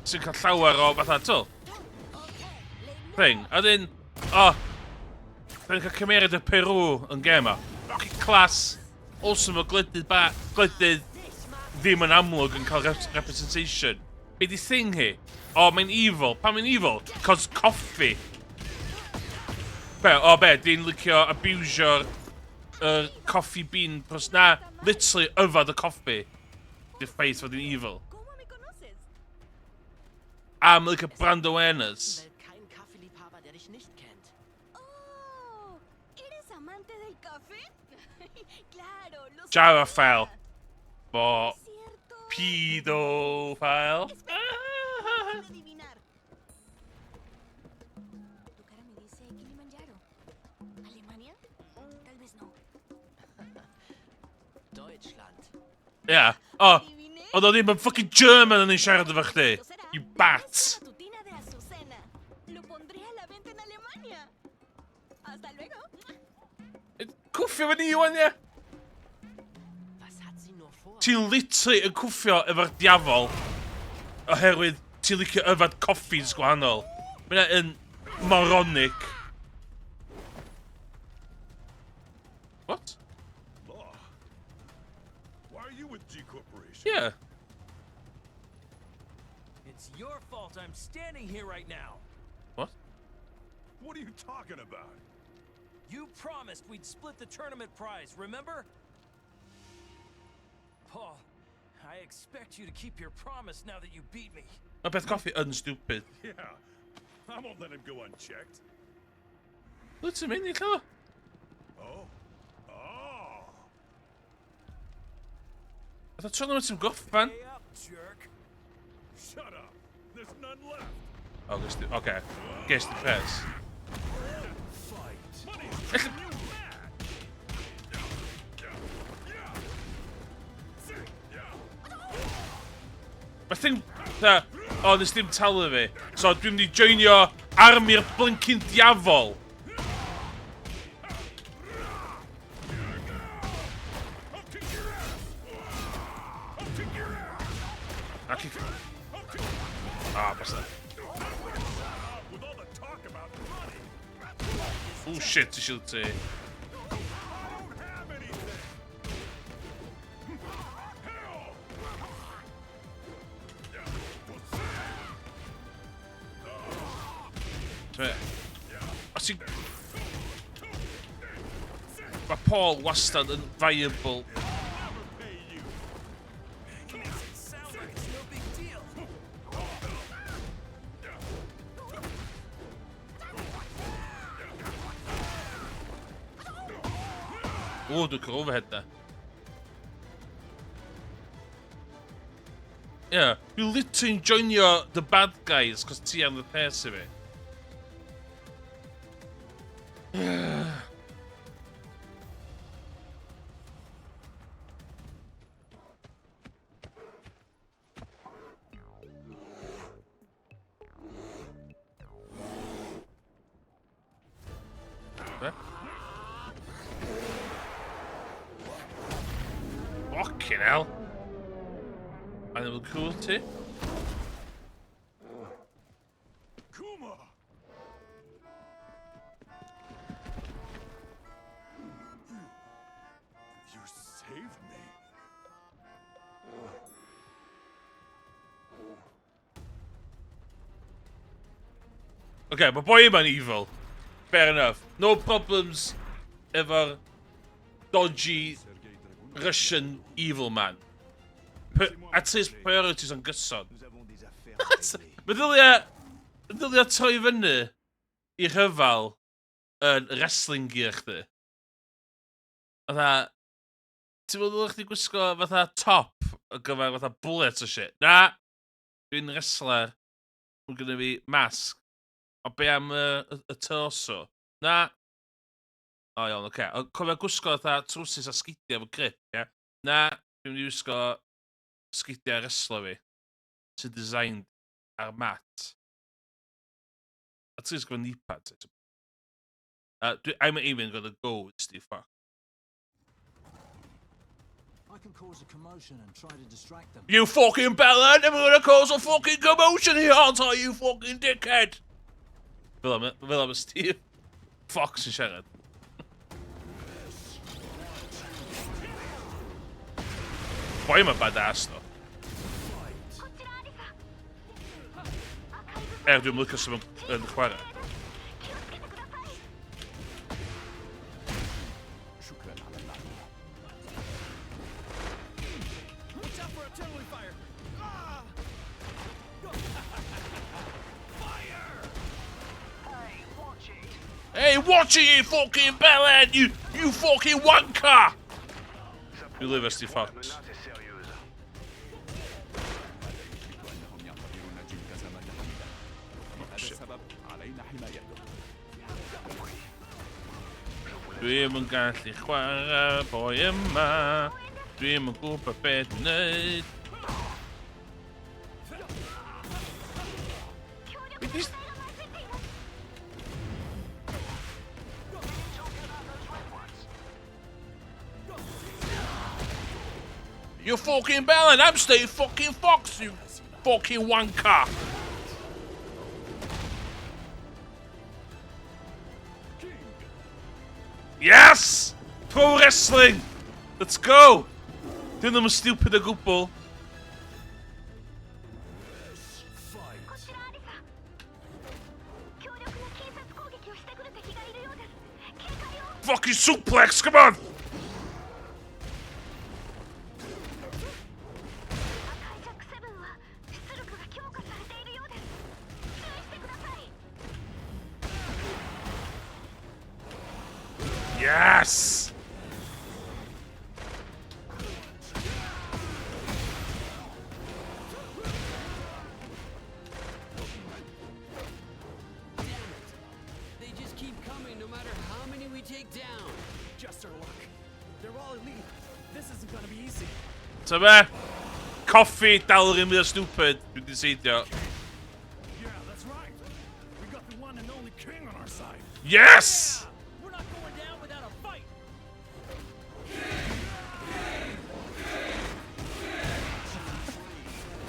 sy'n cael llawer o fatha, to. Thing. A dyn, oh. Dwi'n cael cymeriad y Peru yn gema. Rocky class. Awesome o glydydd ddim yn amlwg yn cael representation. Be di thing hi? Oh, mae'n evil. Pam mae'n evil? Cos coffee. Be, di'n licio abusio'r coffee bean pros na, literally yfad y coffee. Di'r ffaith fod yn evil. Am licio brand awareness. Kein Kaffeeliebhaber, der dich nicht kennt. Oh, ¿eres amante del café? Claro, lo sé. Gyrophile. Bo... Pedophile. Adivinar. Tu cara me dice Kilimanjaro. ¿Alemania? Tal vez no. Deutschland. Yeah. Oh, oedd o ddim yn fucking German yn ei siarad efo chdi. You bat. Matutina de Azucena. Lo pondré a la venta en Alemania. Hasta luego. Cwffio fan i wan, ie? Ti'n literally yn cwffio efo'r diafol oherwydd ti'n licio yfad coffees gwahanol. Mae'n yn moronic. What? Law. Why are you with G Corporation? Yeah. It's your fault I'm standing here right now. What? What are you talking about? You promised we'd split the tournament prize, remember? Paul, I expect you to keep your promise now that you beat me. Mae beth coffi yn stupid. Yeah, I won't let him go unchecked. Let's him in, you know. Oh. I thought tournament sy'n goffan. Hey up, jerk. Shut up. There's none left. Oh, okay. Guess the pass. I think that... Oh, nes dim talu fi. So, dwi'n mynd I joinio armi'r blinking diafol. Ah, basta. Oh shit, ti shield ti. Os ti... Mae Paul wastad yn viable. Oh, du kan overhead där. Yeah, you literally join the bad guys because ti am the person me. Fucking hell. Animal cruelty. Kuma! You saved me. Okay, but boy man evil. Fair enough. No problems ever dodgy Russian evil man. I'd say his priorities on gyson. Meddylia troi fyny i rhyfal yn wrestling gear chdi. Fatha, ti'n meddwl chdi gwisgo fatha top o gyfer fatha bullets o shit? Na! Dwi'n wrestler. Mae gynnu fi mask. O be am y torso? Na! O iawn, oce. Cofio gwisgo fatha trwsus a sgidiau efo grip, ie? Na! Dwi'n mynd i gwisgo sgidiau wrestler fi. Sy'n designed ar mat. A ti'n gwisgo knee pads. I'm even gonna go, Steve. Fuck. I can cause a commotion and try to distract them. You fucking bella! I'm gonna cause a fucking commotion here, aren't I, you fucking dickhead? Wil Steve Fox yn siarad. Boy, mae'n badass, though. Dwi'n lyco sy'n yn chwarae. Hey, watch it, you fucking bellend, you fucking wanker! You live, Steve Fox. Dwi'n yn gallu chwarae boi yma. Dwi'n yn gwybod beth dwi'n neud. You fucking bellend, I'm Steve fucking Fox, you fucking wanker! Yes! Pro wrestling! Let's go! Dyn nhw'n stupid o gwbl. Fucking suplex, come on! Yes! They just keep coming no matter how many we take down. Just our luck. They're all elite. This isn't gonna be easy. Ta be? Coffi dal yr un mwy o stupid. Dwi'n diseidio. Yeah, that's right. We got the one and only king on our side. Yes! We're not going down without a fight.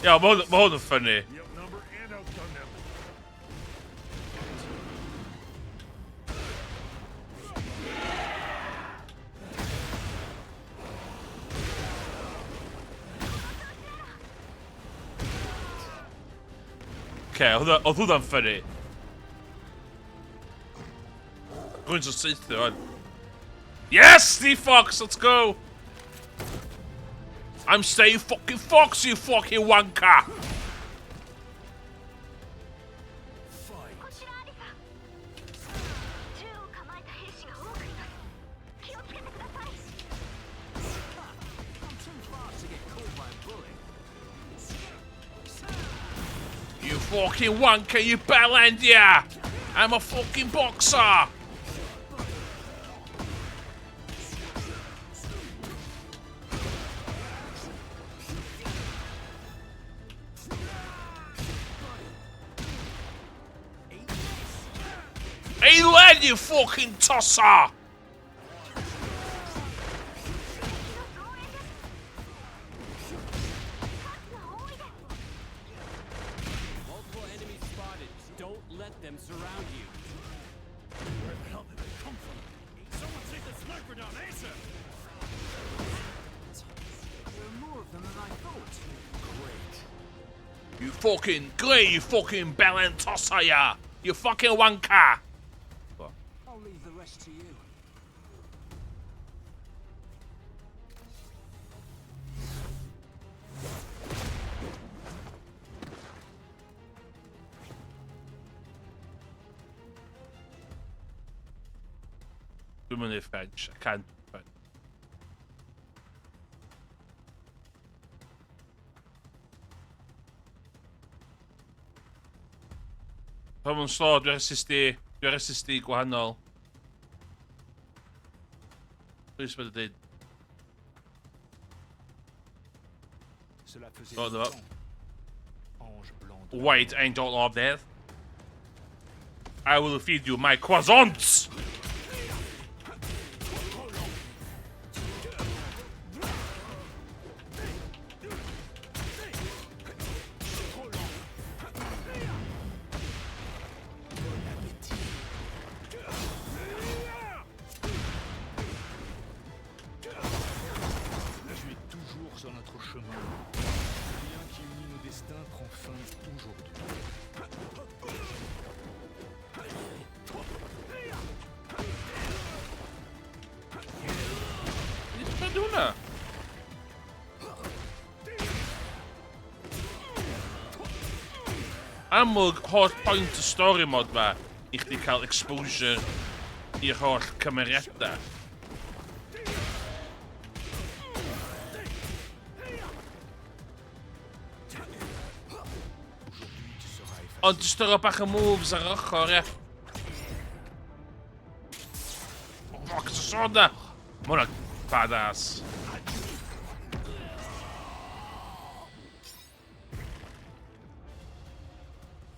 Ja, mae hwn yn ffynnu. Outnumber and outdone them. Oedd hwnna'n ffynnu. Rwy'n so seithio fan. Yes, Steve Fox, let's go! I'm Steve fucking Fox, you fucking wanker! fucking wanker, you bell end, yeah! I'm a fucking boxer! Hey, lad, you fucking tosser! Multiple enemies spotted. Don't let them surround you. Where the hell did they come from? Someone take the sniper down ASAP! There are more of them than I thought. You fucking great, you fucking bell end tosser, yeah! You fucking wanker! I'll leave the rest to you. Too many French. I can't. French. Pam yn slod, dwi'n resisti gwahanol. Please what it did. Oh, no. Wait, angel of death. I will feed you my croissants! Tu es toujours sur notre chemin. Le lien qui unit nos destins prend fin aujourd'hui. Vad är det? Amlwg, holl point y stori mod fa i chdi cael exposure i'r holl cymeriadau. Ond jyst yr o bach o moves ar ochr, ie. Fuck, it's a sword na! Ma' hwnna badass.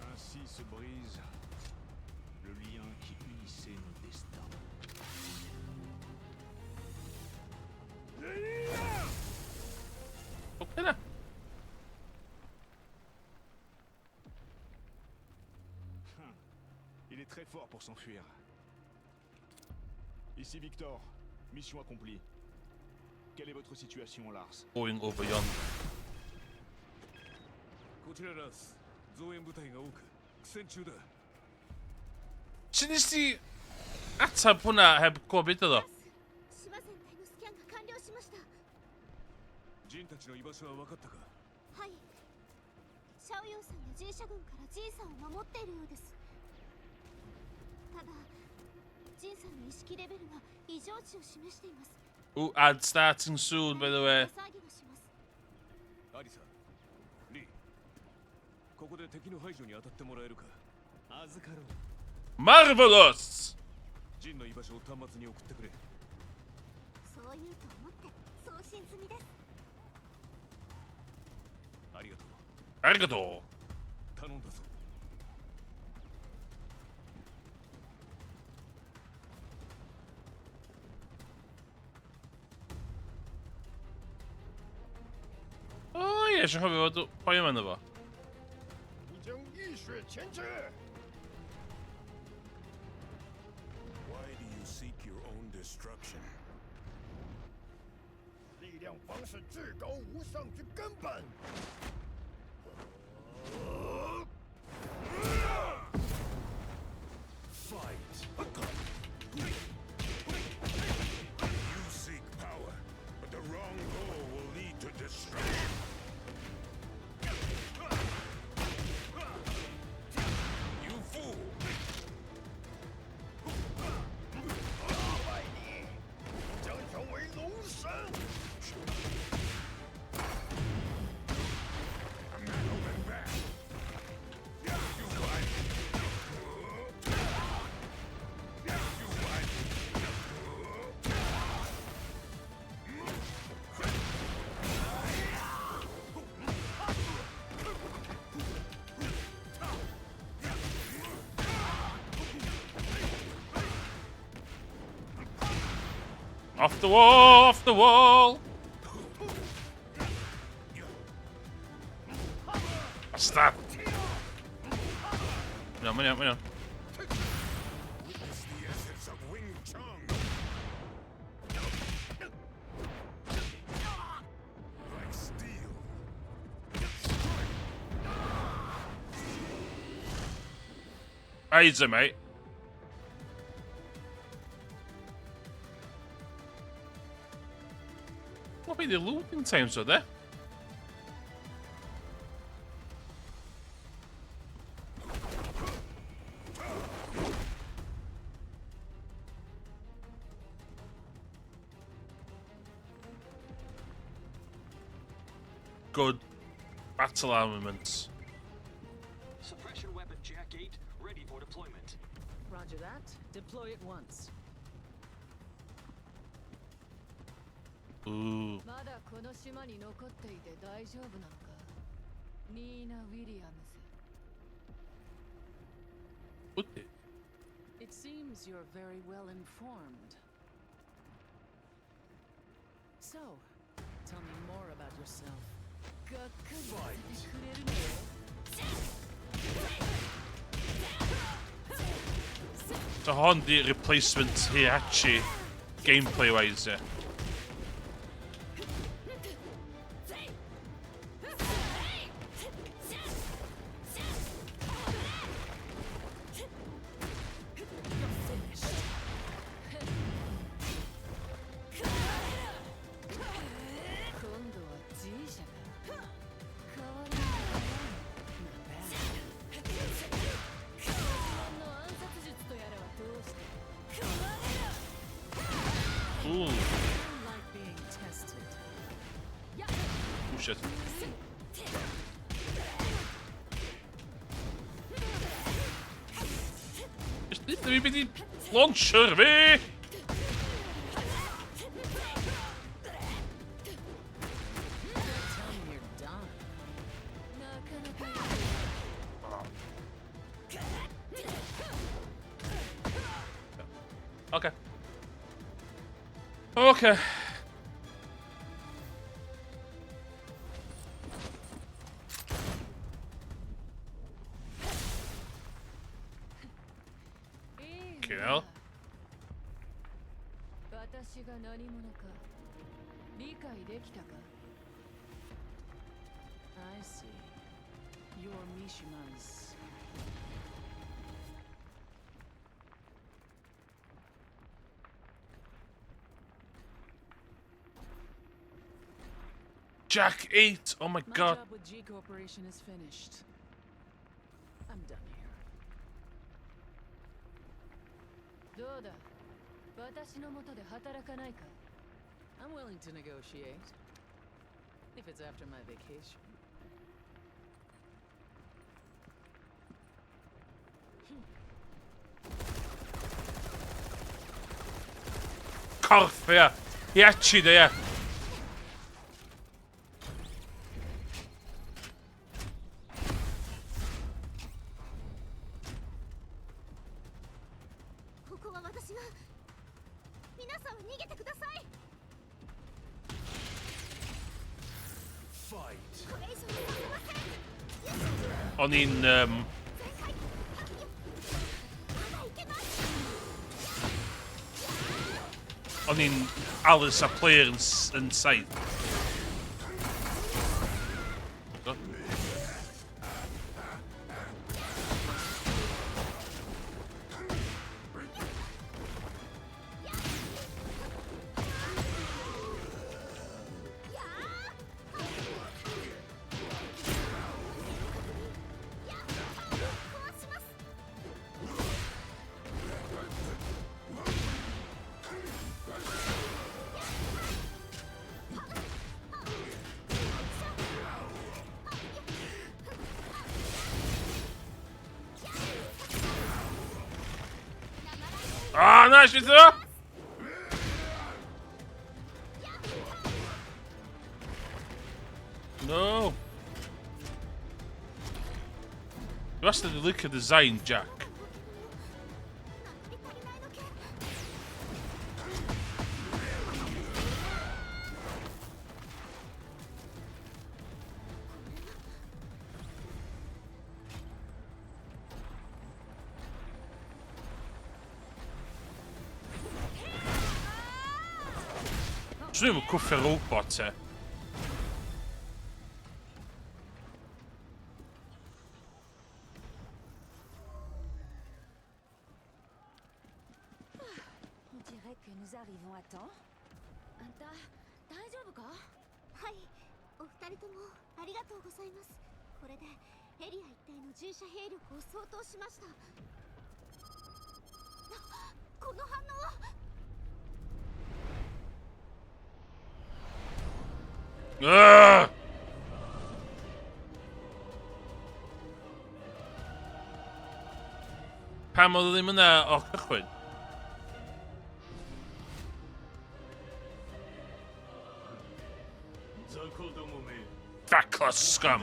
Ainsi se brise le lien qui unissait nos destins. Okej na. Il est très fort pour s'enfuir. Ici Victor, mission accomplie. Quelle est votre situation, Lars? Going over yonder. こちらラス、増援部隊が多く苦戦中だ。 Sut nes ti atab hwnna heb gwybod beth oedd o? 島全体のスキャンが完了しました。ジンたちの居場所は分かったか？はい。シャオヨウさんがジン社軍からジンさんを守っているようです。ただ、ジンさんの意識レベルが異常値を示しています。 Ooh, ad starting soon, by the way. 騒ぎがします。アリサ、リー、ここで敵の排除に当たってもらえるか？預かろう。 Marvelous! ジンの居場所を端末に送ってくれ。そう言うと思って送信済みです。ありがとう。ありがとう。頼んだぞ。 O ie, eisiau chofio fod boi yma yna fo. 你将浴血前去。 Why do you seek your own destruction? 力量方是至高无上之根本。 You seek power, but the wrong goal will lead to destruction. You fool! 拜你，将成为龙神。 I'm not holding back. Off the wall, off the wall. Stop. No, we know. Easy, mate. What be the loading times are there? Good battle armaments. Suppression weapon Jack 8 ready for deployment. Roger that. Deploy it once. Ooh. まだこの島に残っていて大丈夫なのか。ニーナ・ウィリアムズ。What the? It seems you're very well informed. So, tell me more about yourself. がっかりさせてくれるのよ。It's a handy replacement Heihachi gameplay wise. Ooh. Oh shit. Just leave the wee bitty launcher away! Okay. Okay. Kill. 私が何者か理解できたか I see. You're Mishima's. Jack 8! Oh my god. My job with G Corporation is finished. I'm done here. どうだ私の下で働かないか I'm willing to negotiate. If it's after my vacation. Corff, yeah. Heihachi there. ここは私が皆さん逃げてください これ以上させません On in, まだいけない on in Alice a player inside. Ah, nice, she's there! No! You have to look at the design, Jack. Swn i'n cwffio robot e. On dirait que nous arrivons à temps. あんた大丈夫か？はい、お二人ともありがとうございます。これでエリア一帯の従者兵力を相当しました。この反応はPam oedd ddim yna o'r cychwyn? Feckless scum!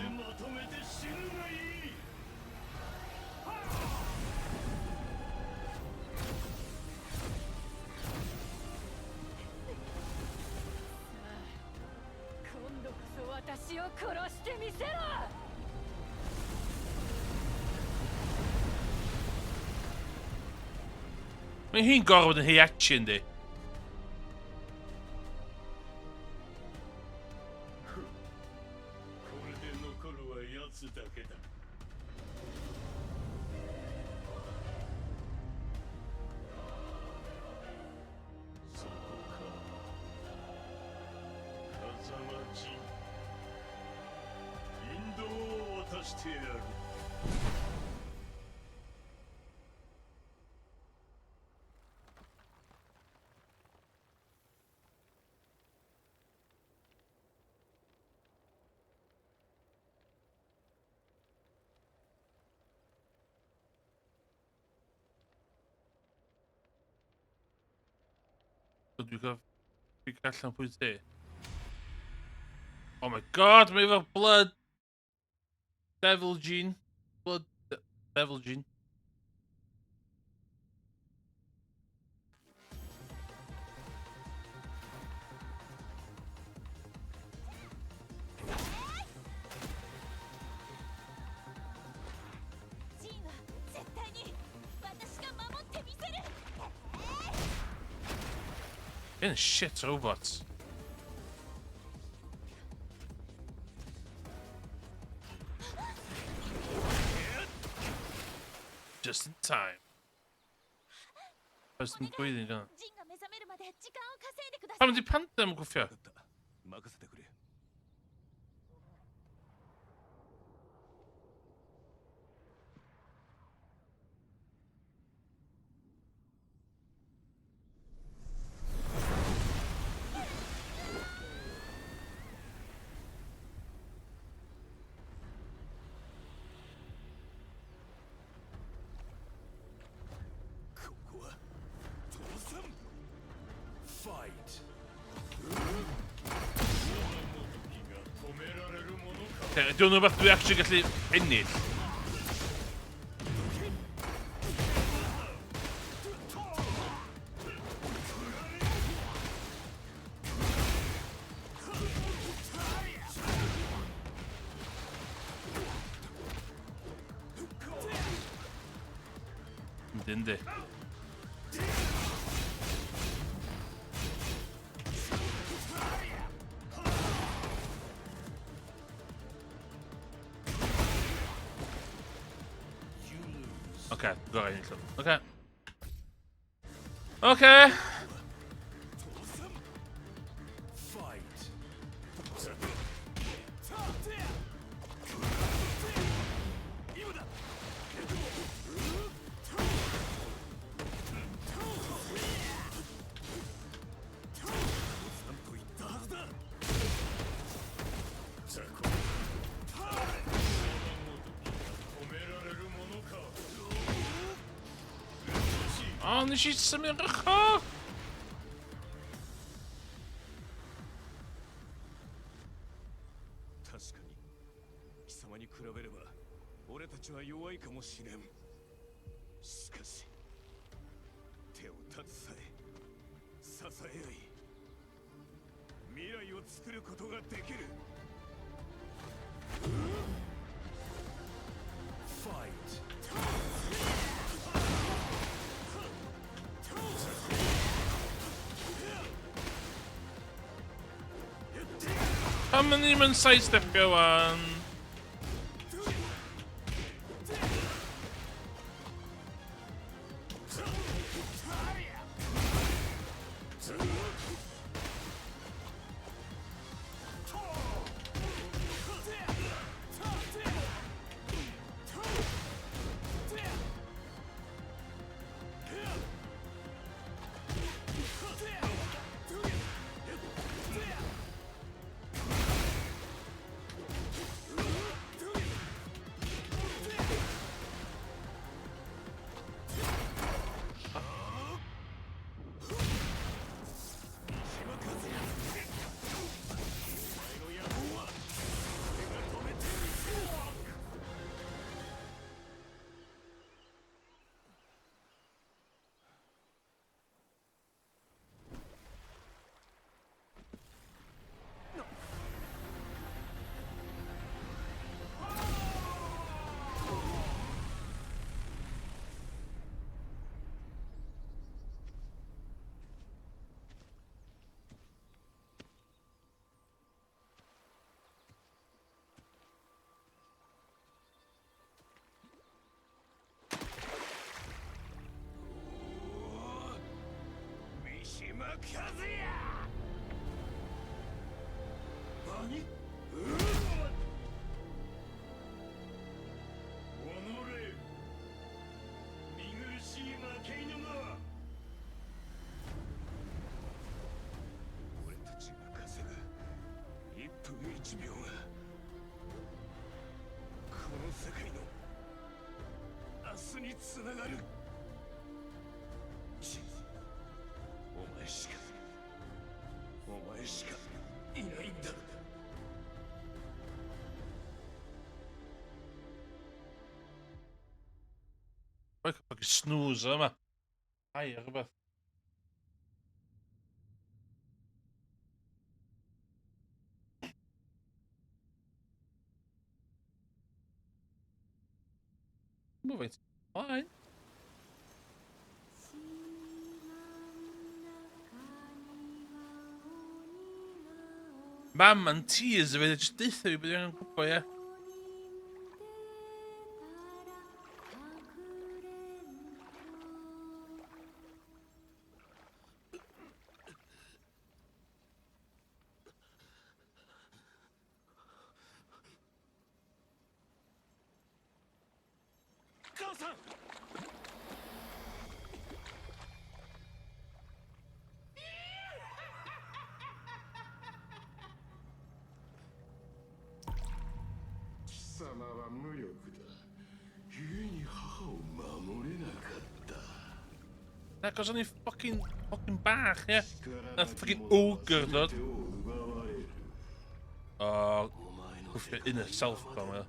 Mae hi'n gorfod yn hiachi yndi? Dwi'n ffig allan pwy ti. Oh my god, mae efo blood devil gene. Blood devil gene. In shit robots. Just in time. First and breathing down. Pam di pantem gwffio? Ydy hwnnw beth dwi actually gallu ennill? Yndi. Okay, go ahead. Okay. Okay. Oh, nes i symud rycho! Pam yn ni'n sidestepio wan? Fucking snoozer yma. Ai, ar rhywbeth. Moving fine. Mam yn tears o fe, jyst deitha fi beth yw'n gwybod, ie. Na, cos o'n i fucking bach, ie. Na fucking ogre, dod. O, gwffio inner self, fan yma.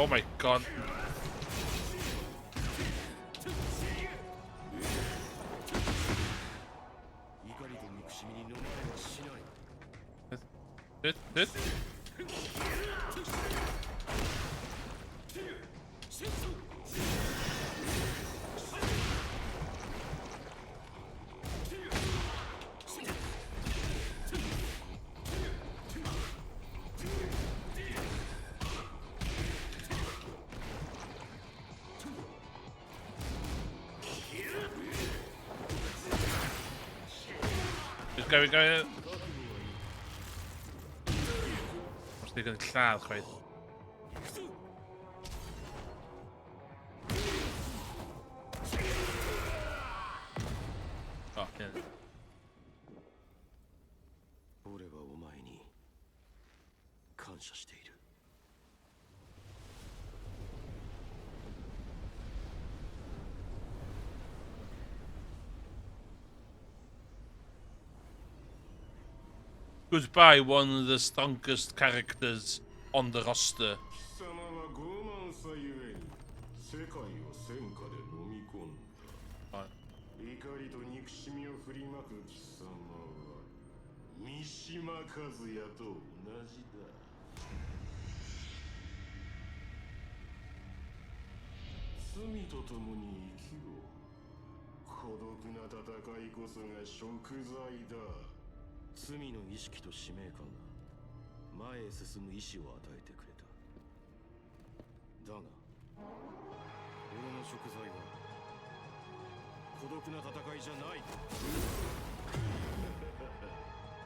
Oh my god. Hit. Go. Os di gan lladd chwaith. 謝している。 Goodbye, one of the strongest characters on the roster. 貴様は傲慢さゆえに世界を戦火で飲み込んだ。怒りと憎しみを振りまく貴様は三島和也と同じだ。罪と共に生きろ。孤独な戦いこそが贖罪だ。 罪の意識と使命感が前へ進む意志を与えてくれた。だが俺の贖罪は孤独な戦いじゃない。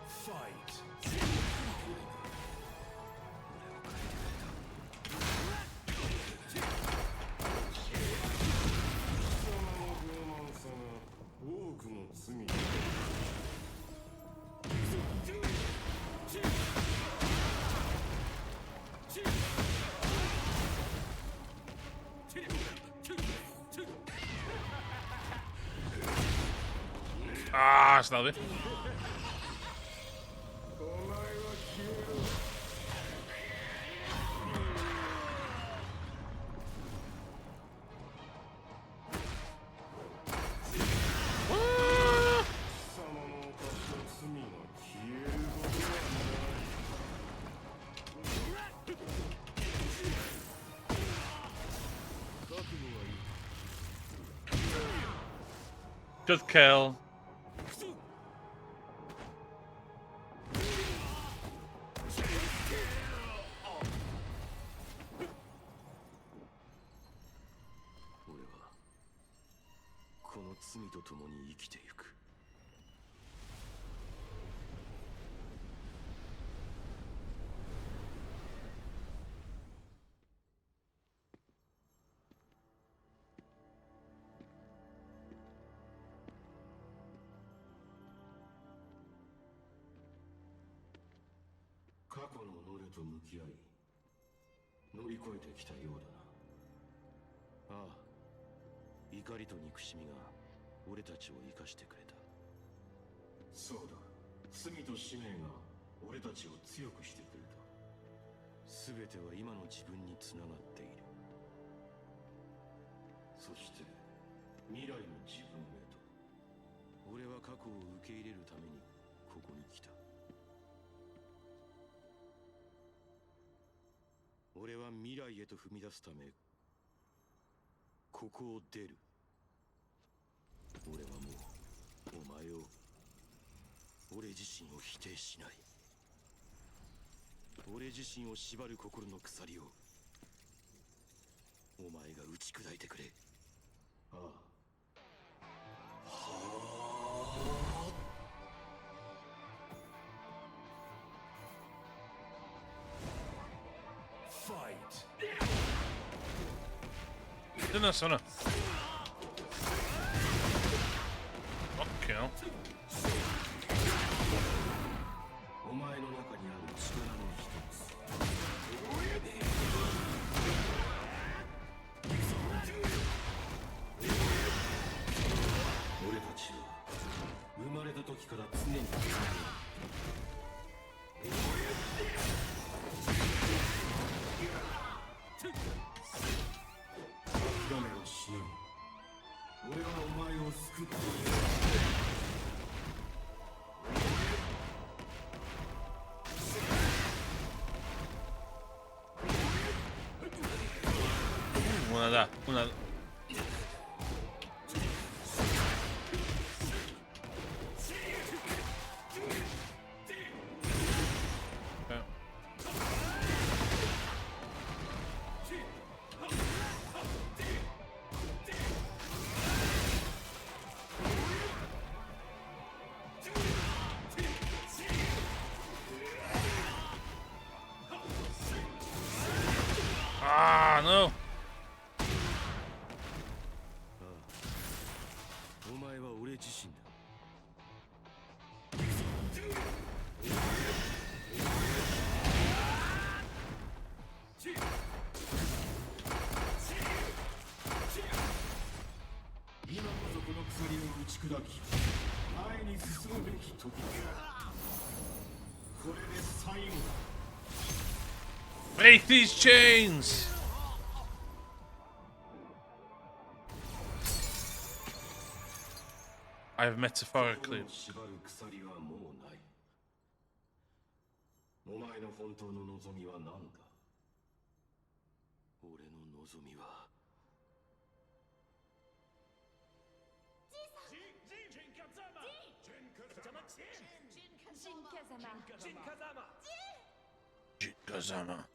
ファイト。 Ah, snel weer. Good kill.俺はこの罪と共に生きてゆく。 過去の俺と向き合い乗り越えてきたようだな。ああ、怒りと憎しみが俺たちを生かしてくれた。そうだ、罪と使命が俺たちを強くしてくれた。全ては今の自分につながっている。そして未来の自分へと。俺は過去を受け入れるためにここに来た。 俺は未来へと踏み出すためここを出る。俺はもうお前を、俺自身を否定しない。俺自身を縛る心の鎖をお前が打ち砕いてくれ。ああ。 Den är såna. Okej. お前の中にある力の一つ。俺たちは生まれた時から常につながる。諦めはしない。俺はお前を救っている。 Una da, una. Ah, no. お前は俺自身だ。鎖を打ち砕き前に進むべき時だ。これで最後だ。 Break these chains! I have metaphorically. 縛る鎖はもうない。お前の本当の望みは何だ？俺の望みは。Kazama.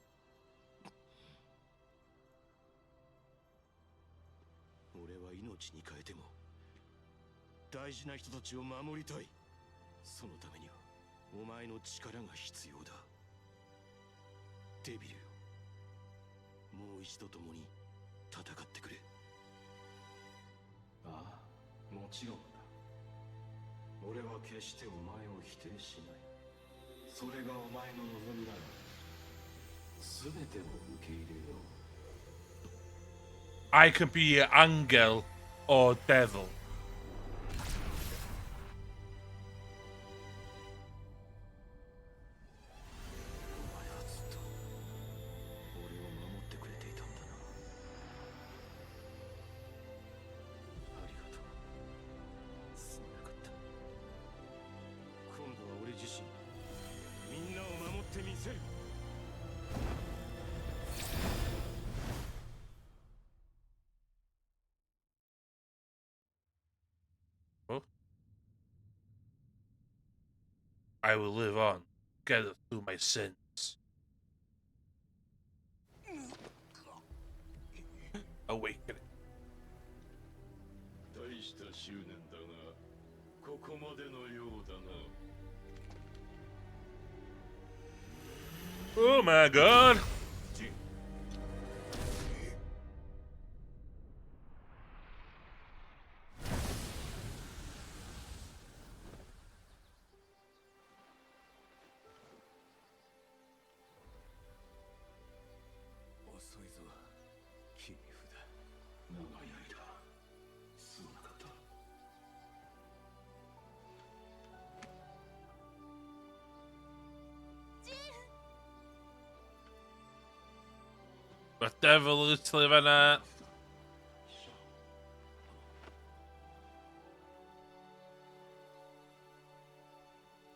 俺は命に変えても大事な人たちを守りたい。そのためにはお前の力が必要だ。デビルよ、もう一度共に戦ってくれ。ああ、もちろんだ。俺は決してお前を否定しない。それがお前の望みなら全てを受け入れよう。 I can be an angel or devil. お前はずっと俺を守ってくれていたんだな。ありがとう。すまなかった。今度は俺自身みんなを守ってみせる。 I will live on, together through my sins. Awakening. 大した執念だが、ここまでのようだな。 Oh my god! 遅いぞ、切り札。長い間、すまなかった。 The devil is living at.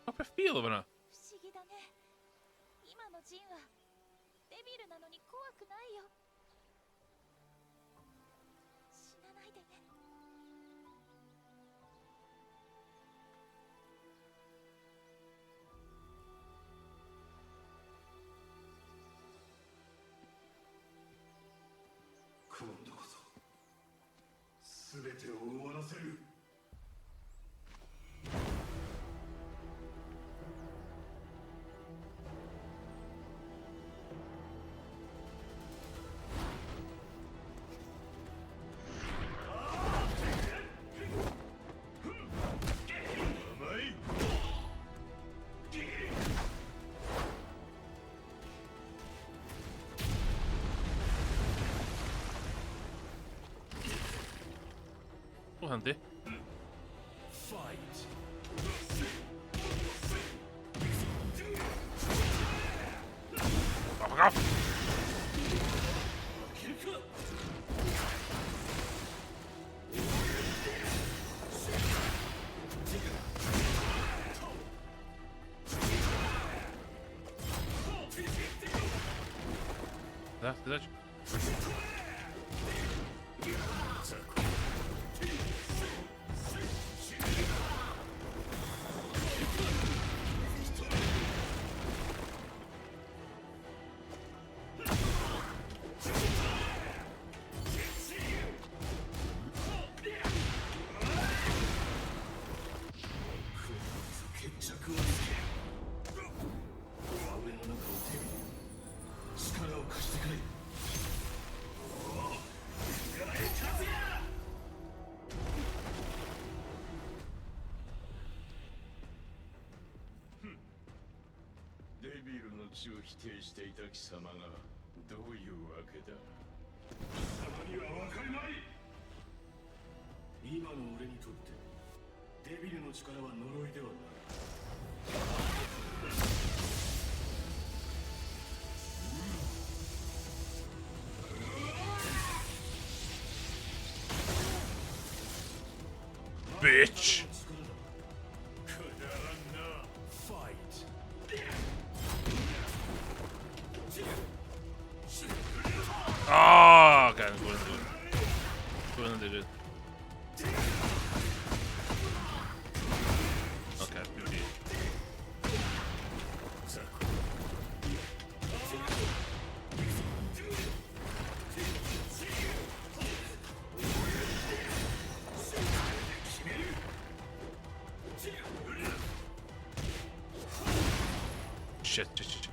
How do I feel about it? 不思議だね。今のジンはデビルなのに怖くないよ。死なないでね。今度こそ全てを終わらせる。 Oh, handy. Fuck off! That'sデビルの血を否定していた貴様がどういうわけだ。貴様には分かるまい。今の俺にとってデビルの力は呪いではない。Bitch! Oh, okay, I'm going to do it. Going to do it. Okay, beauty. Shit, shit, shit.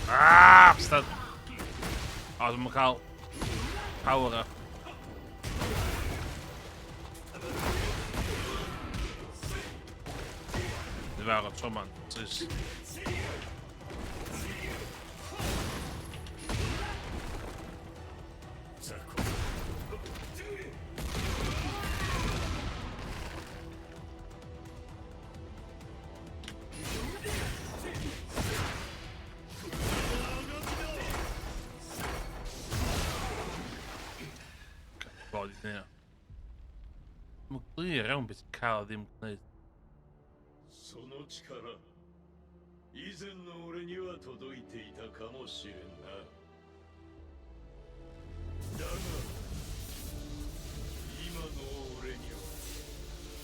Ah, basta. Oh, dat moet ik al poweren. Die waren op zo'n man. Dus. Body neer. Moet ik hier een beetje kaal die moet niet. その力、以前の俺には届いていたかもしれんな。だが、今の俺には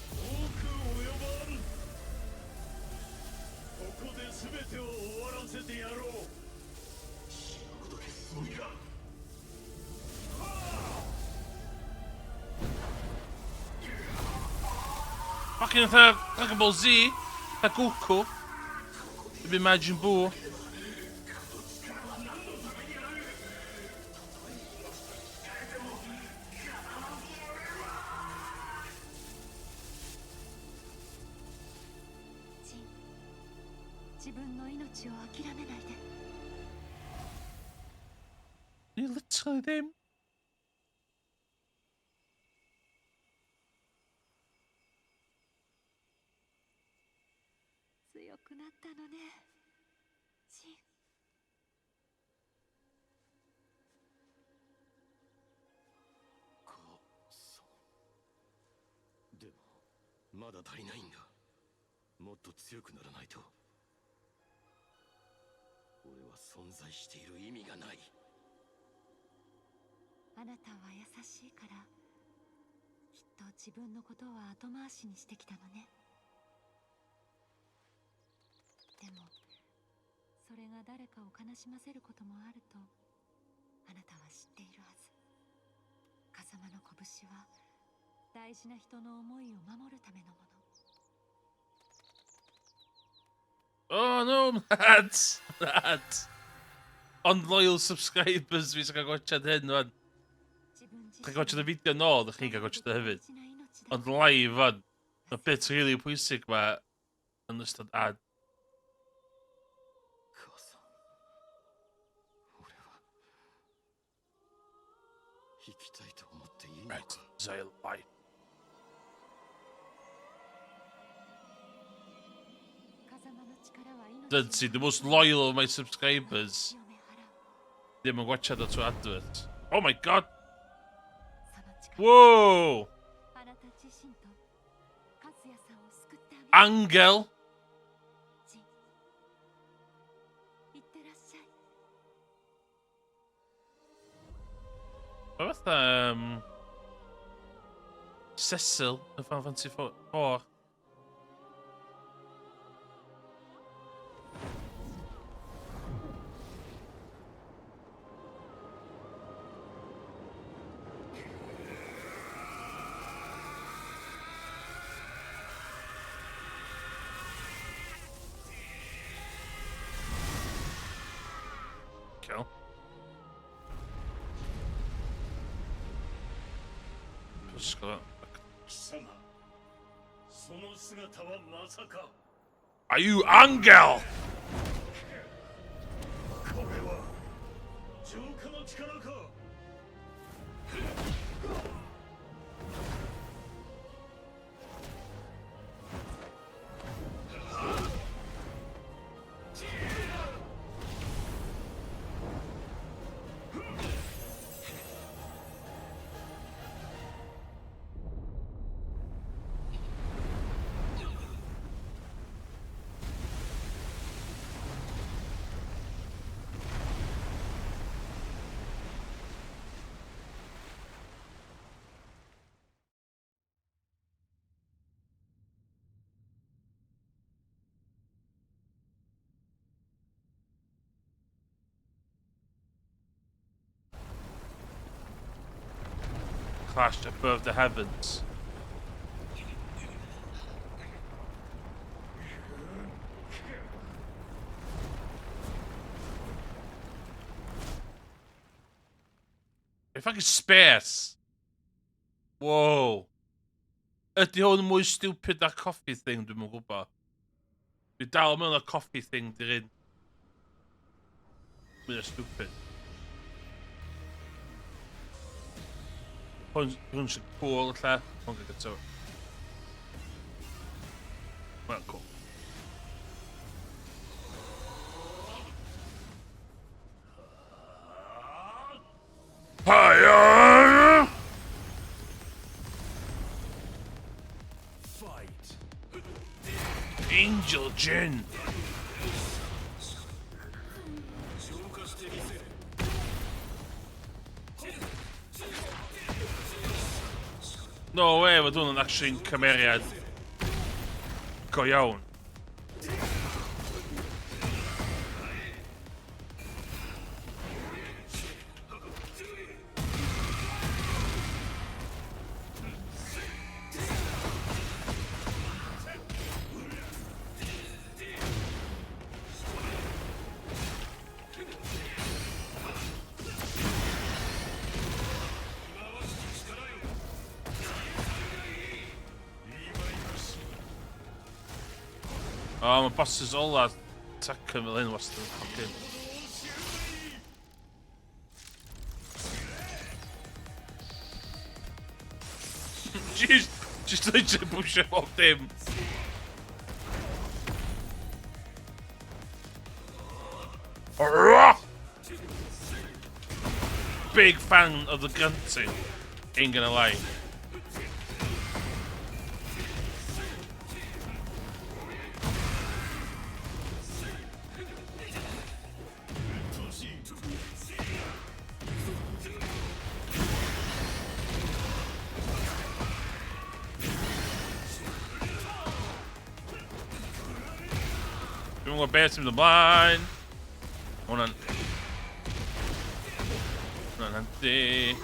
遠く及ばん。ここで全てを終わらせてやろう。死ぬことです無理だ。Fucking Dragon Ball Z, Goku, to be Majin Buu. You literally them. 強くなったのね、ジン。母さん。でもまだ足りないんだ。もっと強くならないと。俺は存在している意味がない。あなたは優しいから、きっと自分のことは後回しにしてきたのね。でもそれが誰かを悲しませることもあるとあなたは知っているはず。風間の拳は大事な人の思いを守るためのもの。 Oh no, that unloyal subscribers fi sy'n cael gwachod hyn wan. Chi'n gwachod y fideo nôl, ddech chi'n cael gwachod y hefyd. Ond live wan, y bit really pwysig ma yn ystod ad. Right, Zale life. Dynty, the most loyal of my subscribers. Ddim yn gwachod o trwy advert. Oh my god! Whoa! Angel! What about Cecil of Final Fantasy 4? just got Are you Angel? Clashed above the heavens. If I could space. Whoa. Ydy hwn mwy stupid na coffee thing dwi'n mwyn gwybod. Dwi dal mewn a coffee thing di'r un. Mwy stupid. Hwn sy'n cool lle. Hwn gyda to. Well, cool. Hiya! Fight. Angel Jin. No way, we're doing an actually cymeriad go iawn. Oh, my boss is all that tech coming in was the fucking. Jeez, just literally push him off him. Big fan of the grunting, ain't gonna lie. I'm gonna bash him in the blind. Hold on. Nanti.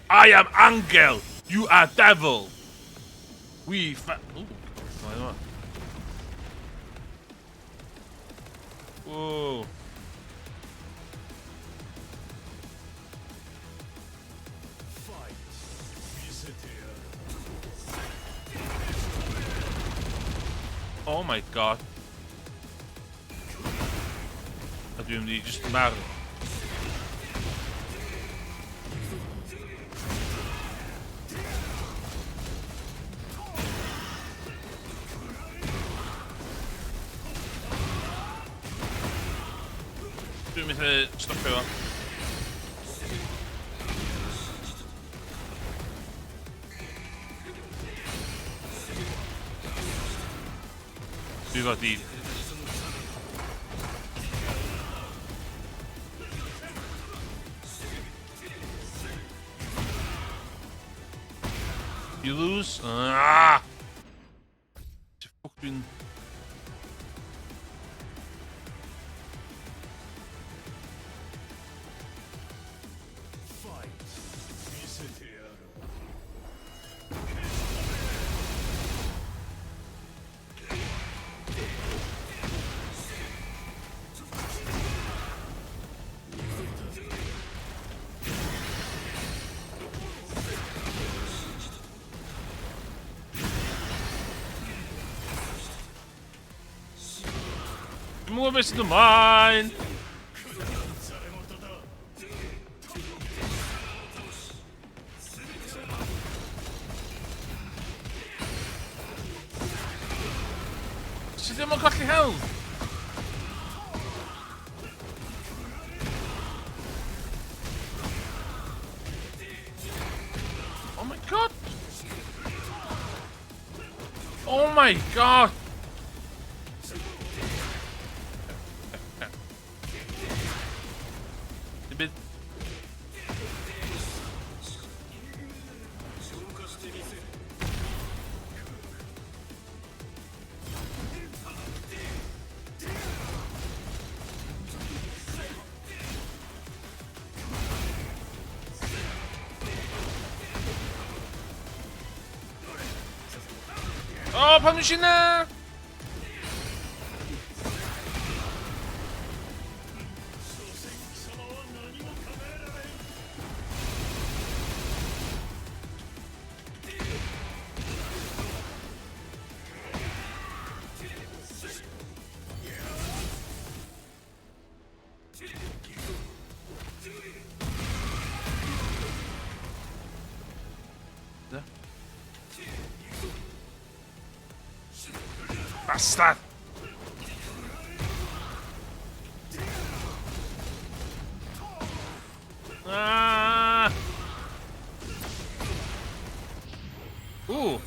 I am Angel. You are devil. We Ooh. Whoa. Oh my god. I do need just matter. Dwi'n methu stopio fo. Dwi fod i... You lose? Ah! Fuck dwi'n... More missing the mine. She didn't got the hell. Oh my god. Oh my god. Oh, punishing there! Bastard! Ah! Ooh!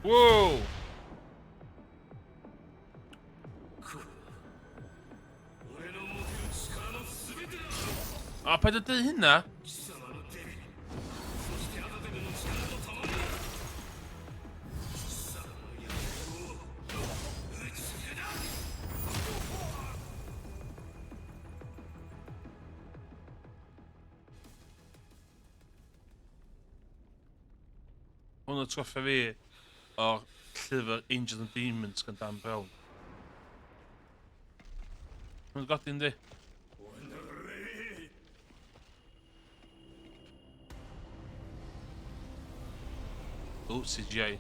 Whoa! Ah, paid â dweud hynna? Hwn yn troffa fi o'r llyfr Angels and Demons gan Dan Brown. Hwnnw'n godi yndi? O, CGI.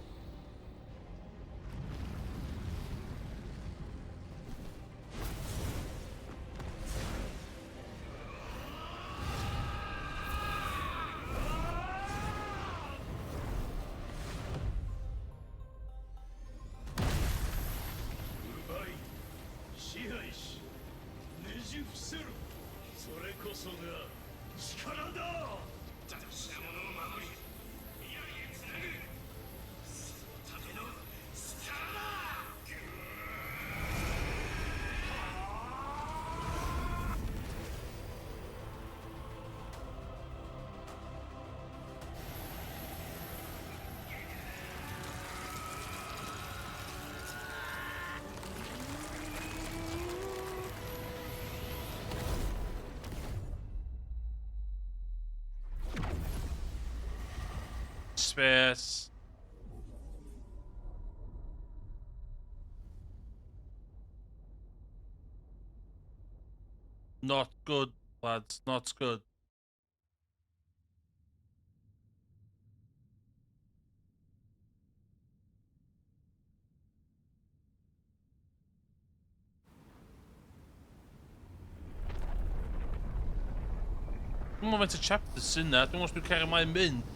Space. Not good, lads. Not good. Dwi'n meddwl faint o chapters sy'n na. Dwi'n meddwl os dwi'n cario mlaen mynd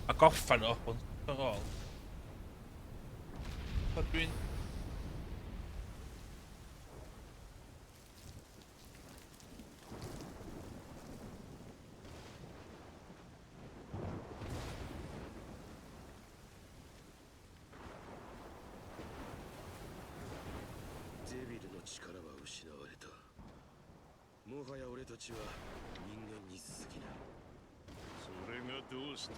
a goffan o once for all. But dwi'n... デビルの力は失われた。もはや俺たちは人間に過ぎない。それがどうした？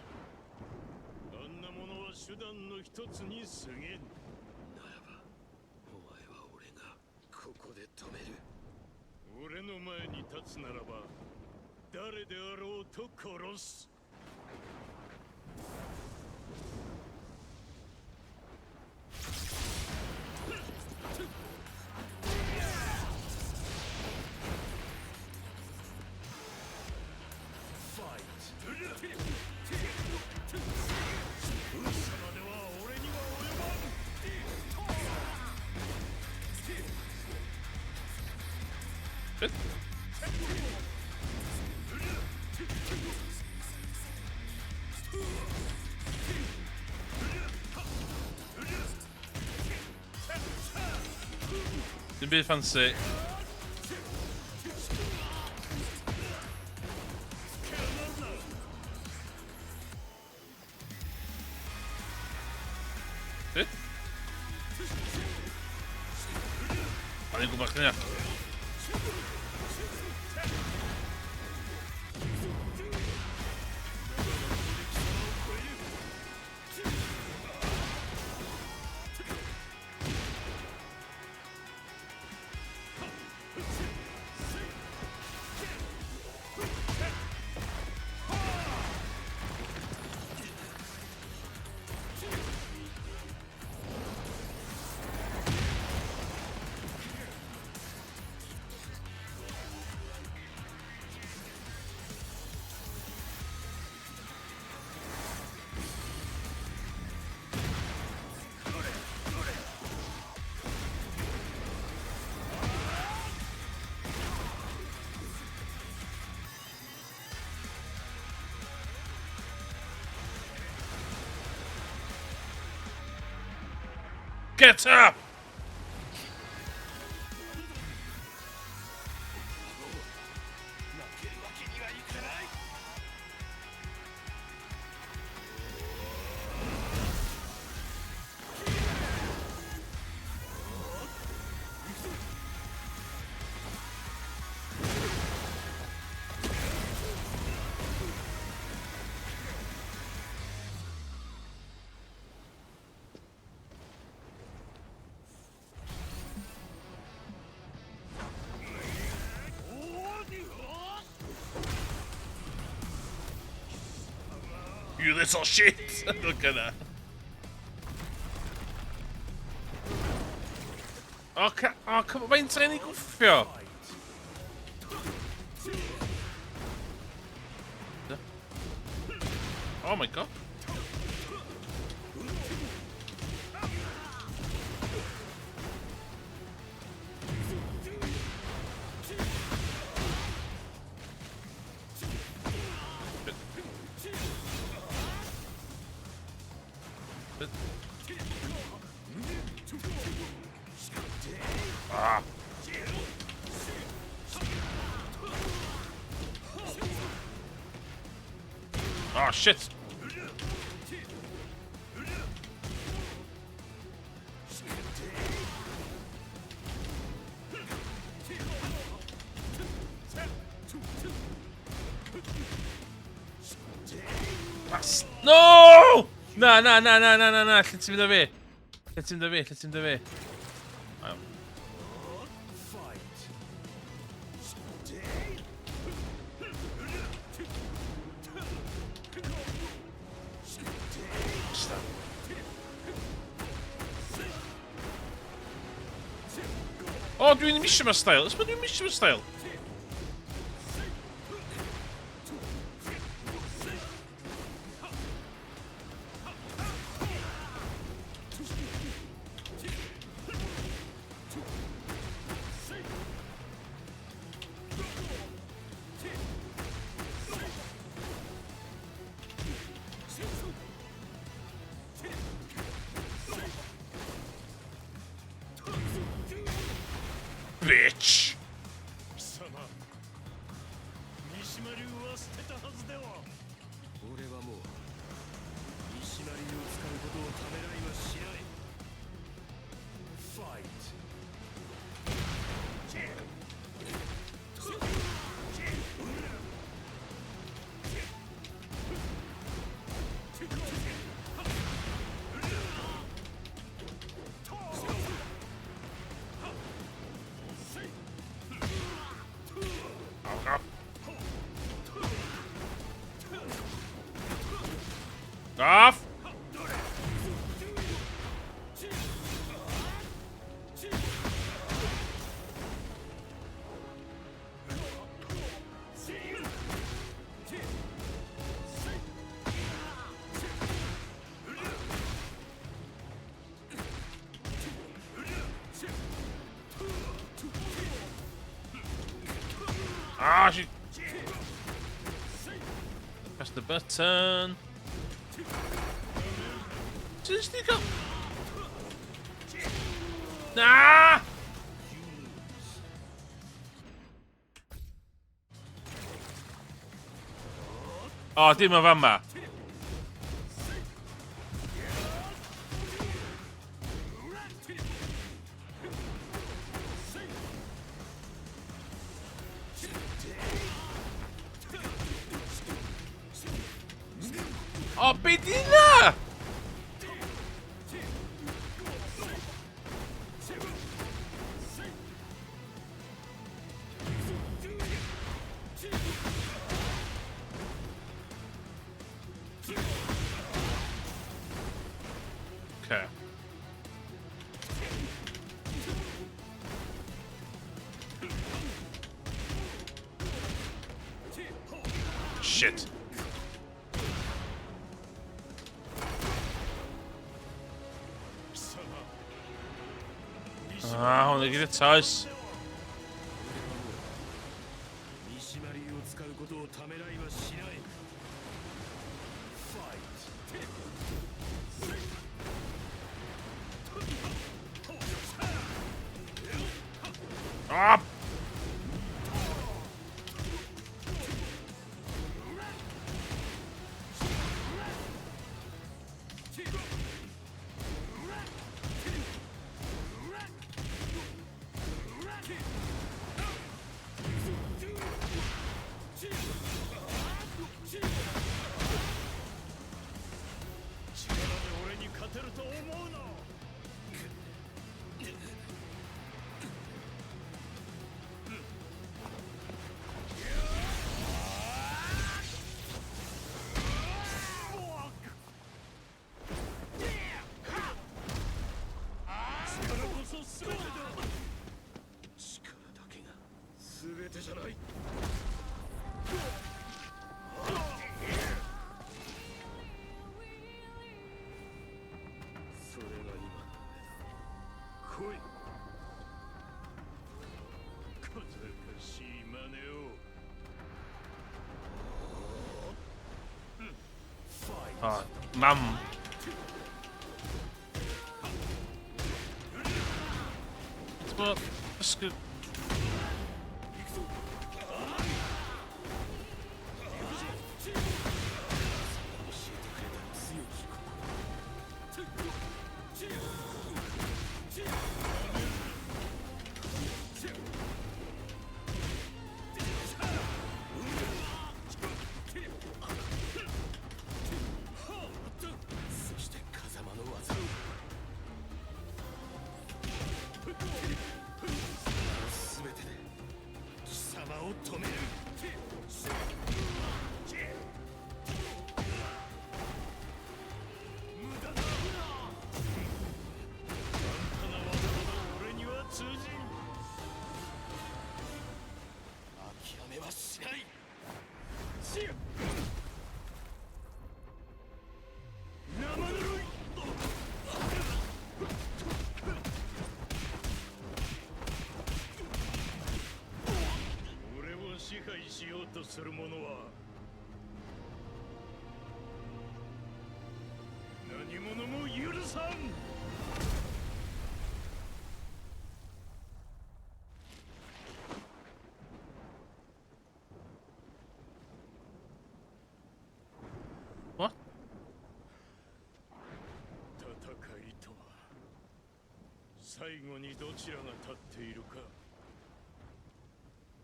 あんなものは手段の一つに過ぎん。ならばお前は俺がここで止める。俺の前に立つならば誰であろうと殺す。Dim byd fancy. Beth? Allez, go back there. Get up! You little shit! Look at that. Oh, come on, mae'n tren I gwffio. Oh my god. Ah. Oh shit. No! Na, lle ti'n mynd â fi? Lle ti'n mynd â fi? O, dwi'n misio ma style. Ys ma dwi'n misio ma style? Bitch! 貴様、三島流は捨てたはずでは。俺はもう三島流を使うことをためらいはしない。ファイト。Off! Ah, she... Press the button. Just sneak up. Nah! Oh, dim yn fan 'ma. Oh, be 'di 'na? Okay. Shit. Ah, I want to get a toast. ミシマリーを使うことをためらいはしない。Ah! Oh, mum. Well, that's good. What? 戦いとは最後にどちらが立っているか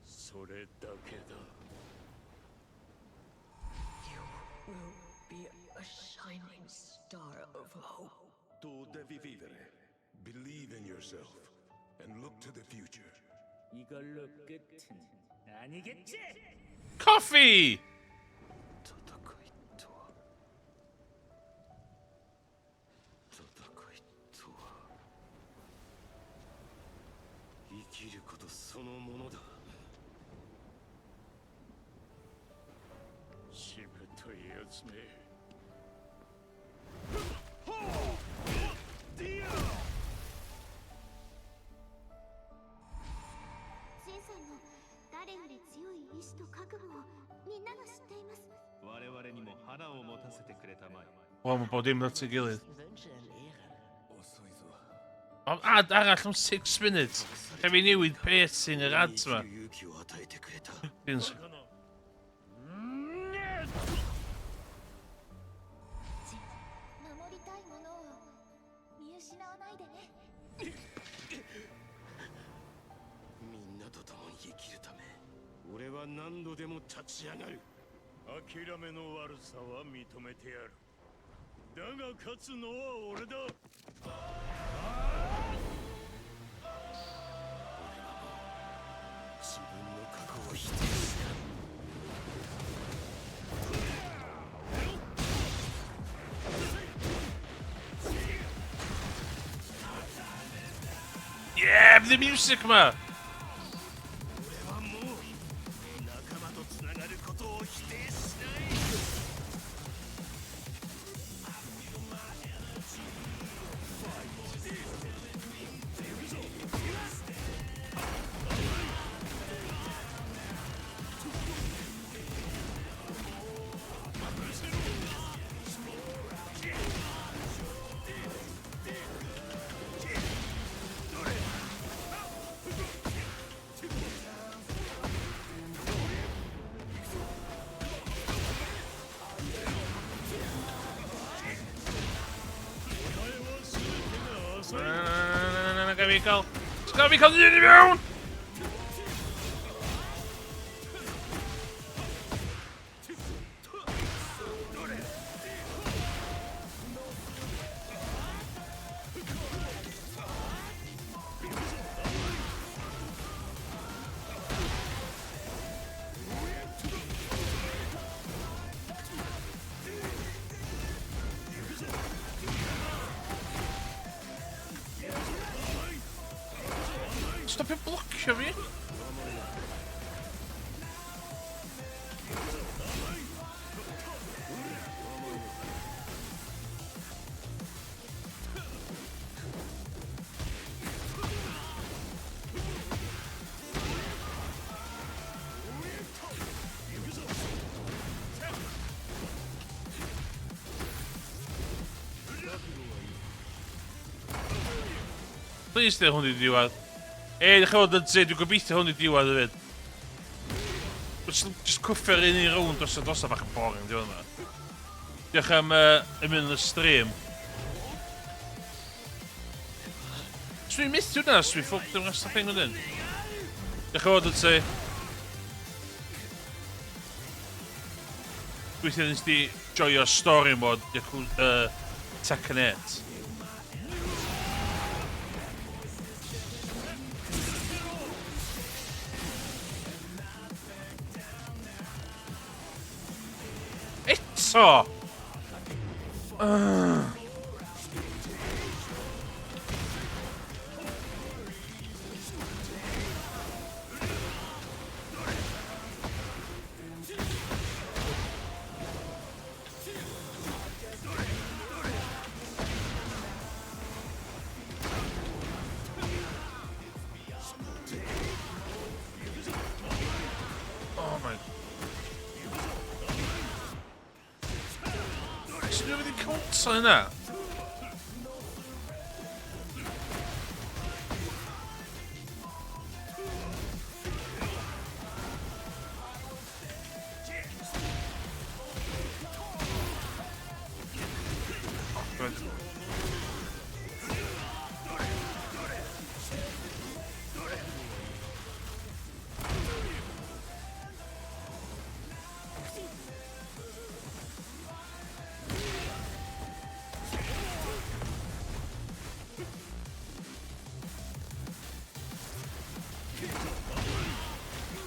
それだけだ You will be a shining star of hope. Tu devi vivere. Believe in yourself and look to the future. 이걸로 끝은 아니겠지? Coffee! きることそのものだ。しぶといやつめ。ジンさんの誰より強い意志と覚悟をみんなが知っています。我々にも花を持たせてくれたまえ。 Wel, mae bod dim at ei gilydd. Osoi zo. Ond ad arall am 6 munud. Heb i newid pacing yr ads yma. 勇気を与えてくれた。 Dins- 守りたいものを見失わないでね。みんなと共に生きるため、俺は何度でも立ち上がる。諦めの悪さは認めてやる。だが勝つのは俺だ。俺はもう自分の過去を否定した。 Yeah, the music, ma! 俺はもう仲間とつながることを否定しない。 Go. It's gotta be coming in the moon! Stop your block, shall we? Please stay 100 diwedd. Dych chi'n fod yn dweud, dwi'n gobeithio hwn i diwedd hefyd. Just cwffio'r un i rownd os y bach yn boring, diwedd yma. Diolch am mynd yn y stream. Os dwi'n myth hwnna, os dwi'n ffwrdd yn rhestr thing wedyn. Diolch chi'n fod yn dweud. Gweithio nes di joio story mode Tekken 8. Eto! Oh my... Sut dwi'n mynd i counter yna?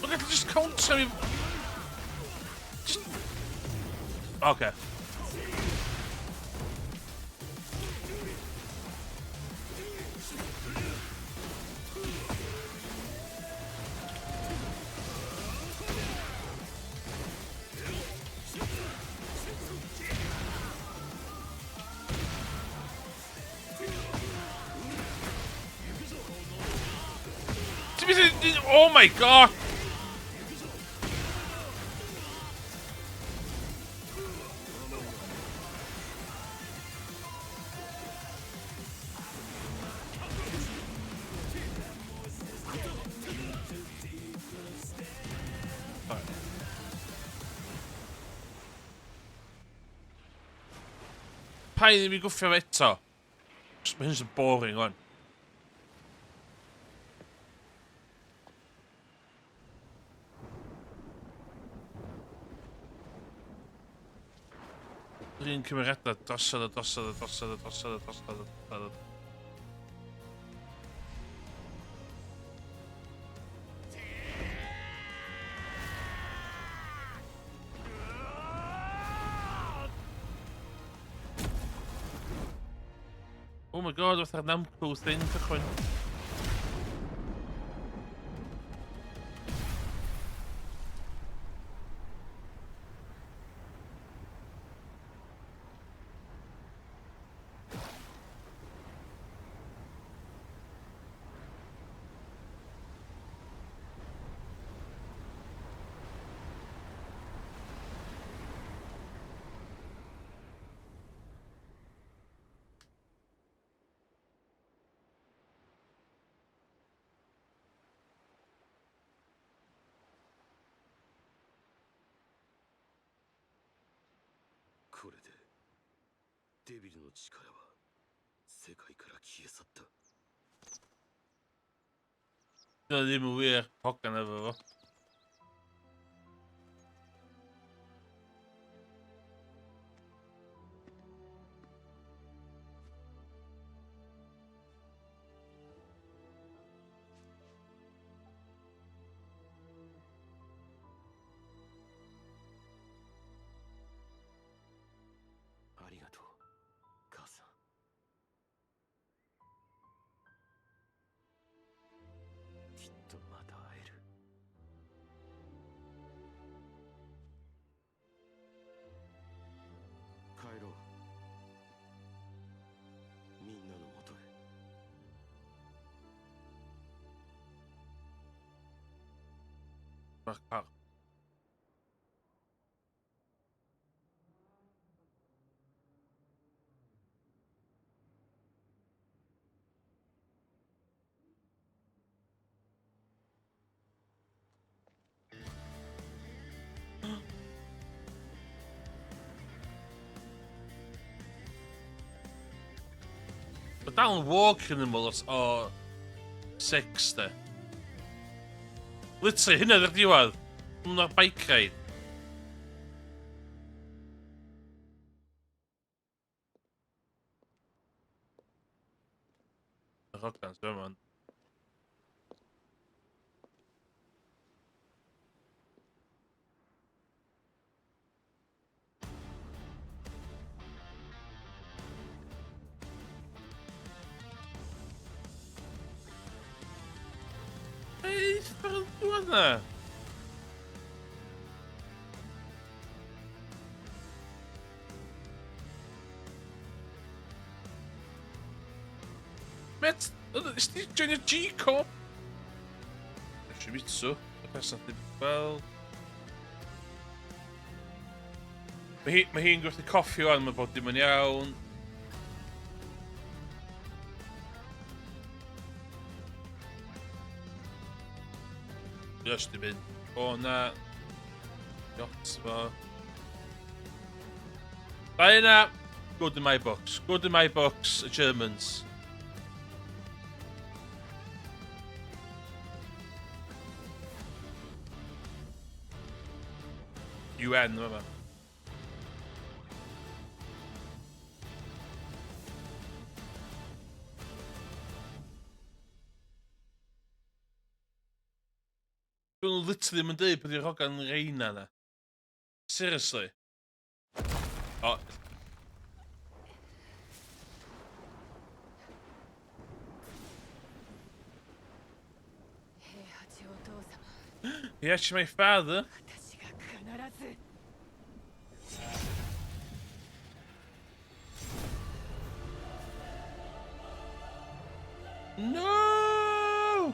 Look at just counter me. Just... Okay. Oh my god! Paid i mi gwffio eto. Just mae hyn sy'n boring on. Yr un cymeriadau dosad. Oh my god, what's that Namco thing cychwyn?これでデビルの力は世界から消え去った。 Dat is me weer hokken hebben we. But down walking animals are 60. Literally, hynna dd'r diwedd. Hwnna'r bike ride. Y hogan sy'n yma. Hey, parang diwedd na. Met, is dit Junior G-Corp? Shimitsu, that's nothing well. Mae hi'n gwrth y coffi o'n mae bod dim yn iawn. Just i mynd. O na. Yachts fo. Diana! Good in my books. Good in my books, the Germans. UN, remember? Dwi'n literally mynd dweud bod i'r hogan reina na. Seriously. Oh. He actually my father. No!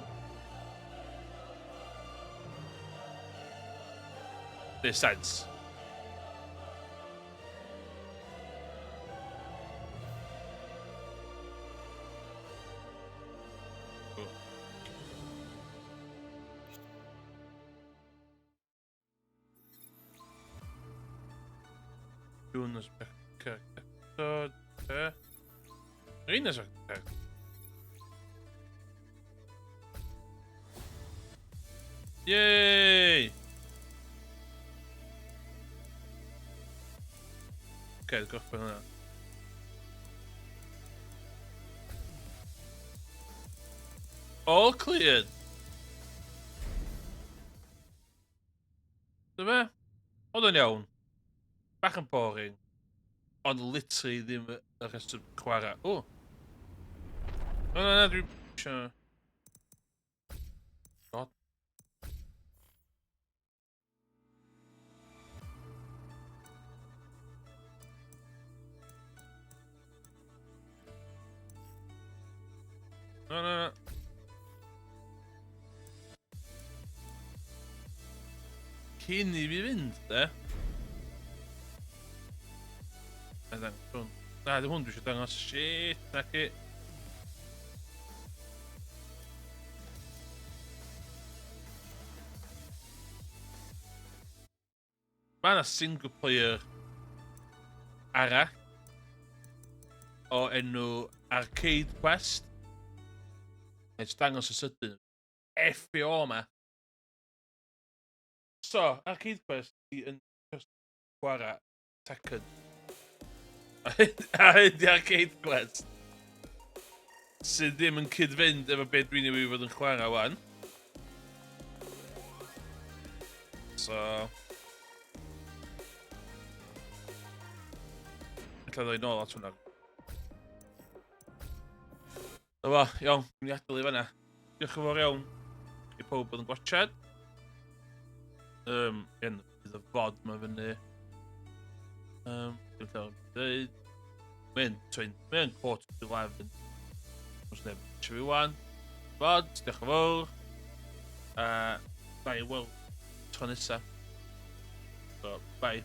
Makes sense. Cool. Jonas Becker. Rines Becker. Yay! Okej, tylko wpłynę. All cleared! Dyma? Oedd yn iawn. Bach yn boring. Ond literally ddim y rhestr chwarae. O! Na, dwi'n... God. No. Cyn I fi fynd, de? Na, di hwn dwi eisiau dangos. Shit, naci. Mae yna single player arall o enw Arcade Quest. It's dangos y sydyn. FBO ma. So, Arcade Quest yn chwarae Tekken. A hyn di Arcade Quest. Sydd ddim yn cyd-fynd efo beth dwi'n ei fod yn chwarae wan. So... Alla ddoi nôl at hwnna. Dyma, iawn, dwi'n i adael I fanna. Diolch yn fawr iawn I pob bod yn gwachod. Bydd y fod ma fyny. Dwi'n llawn dweud. Mae'n 4:11. Os neb eisiau fi wan. Fod, diolch yn fawr. Na I weld tro nesa. So, bye.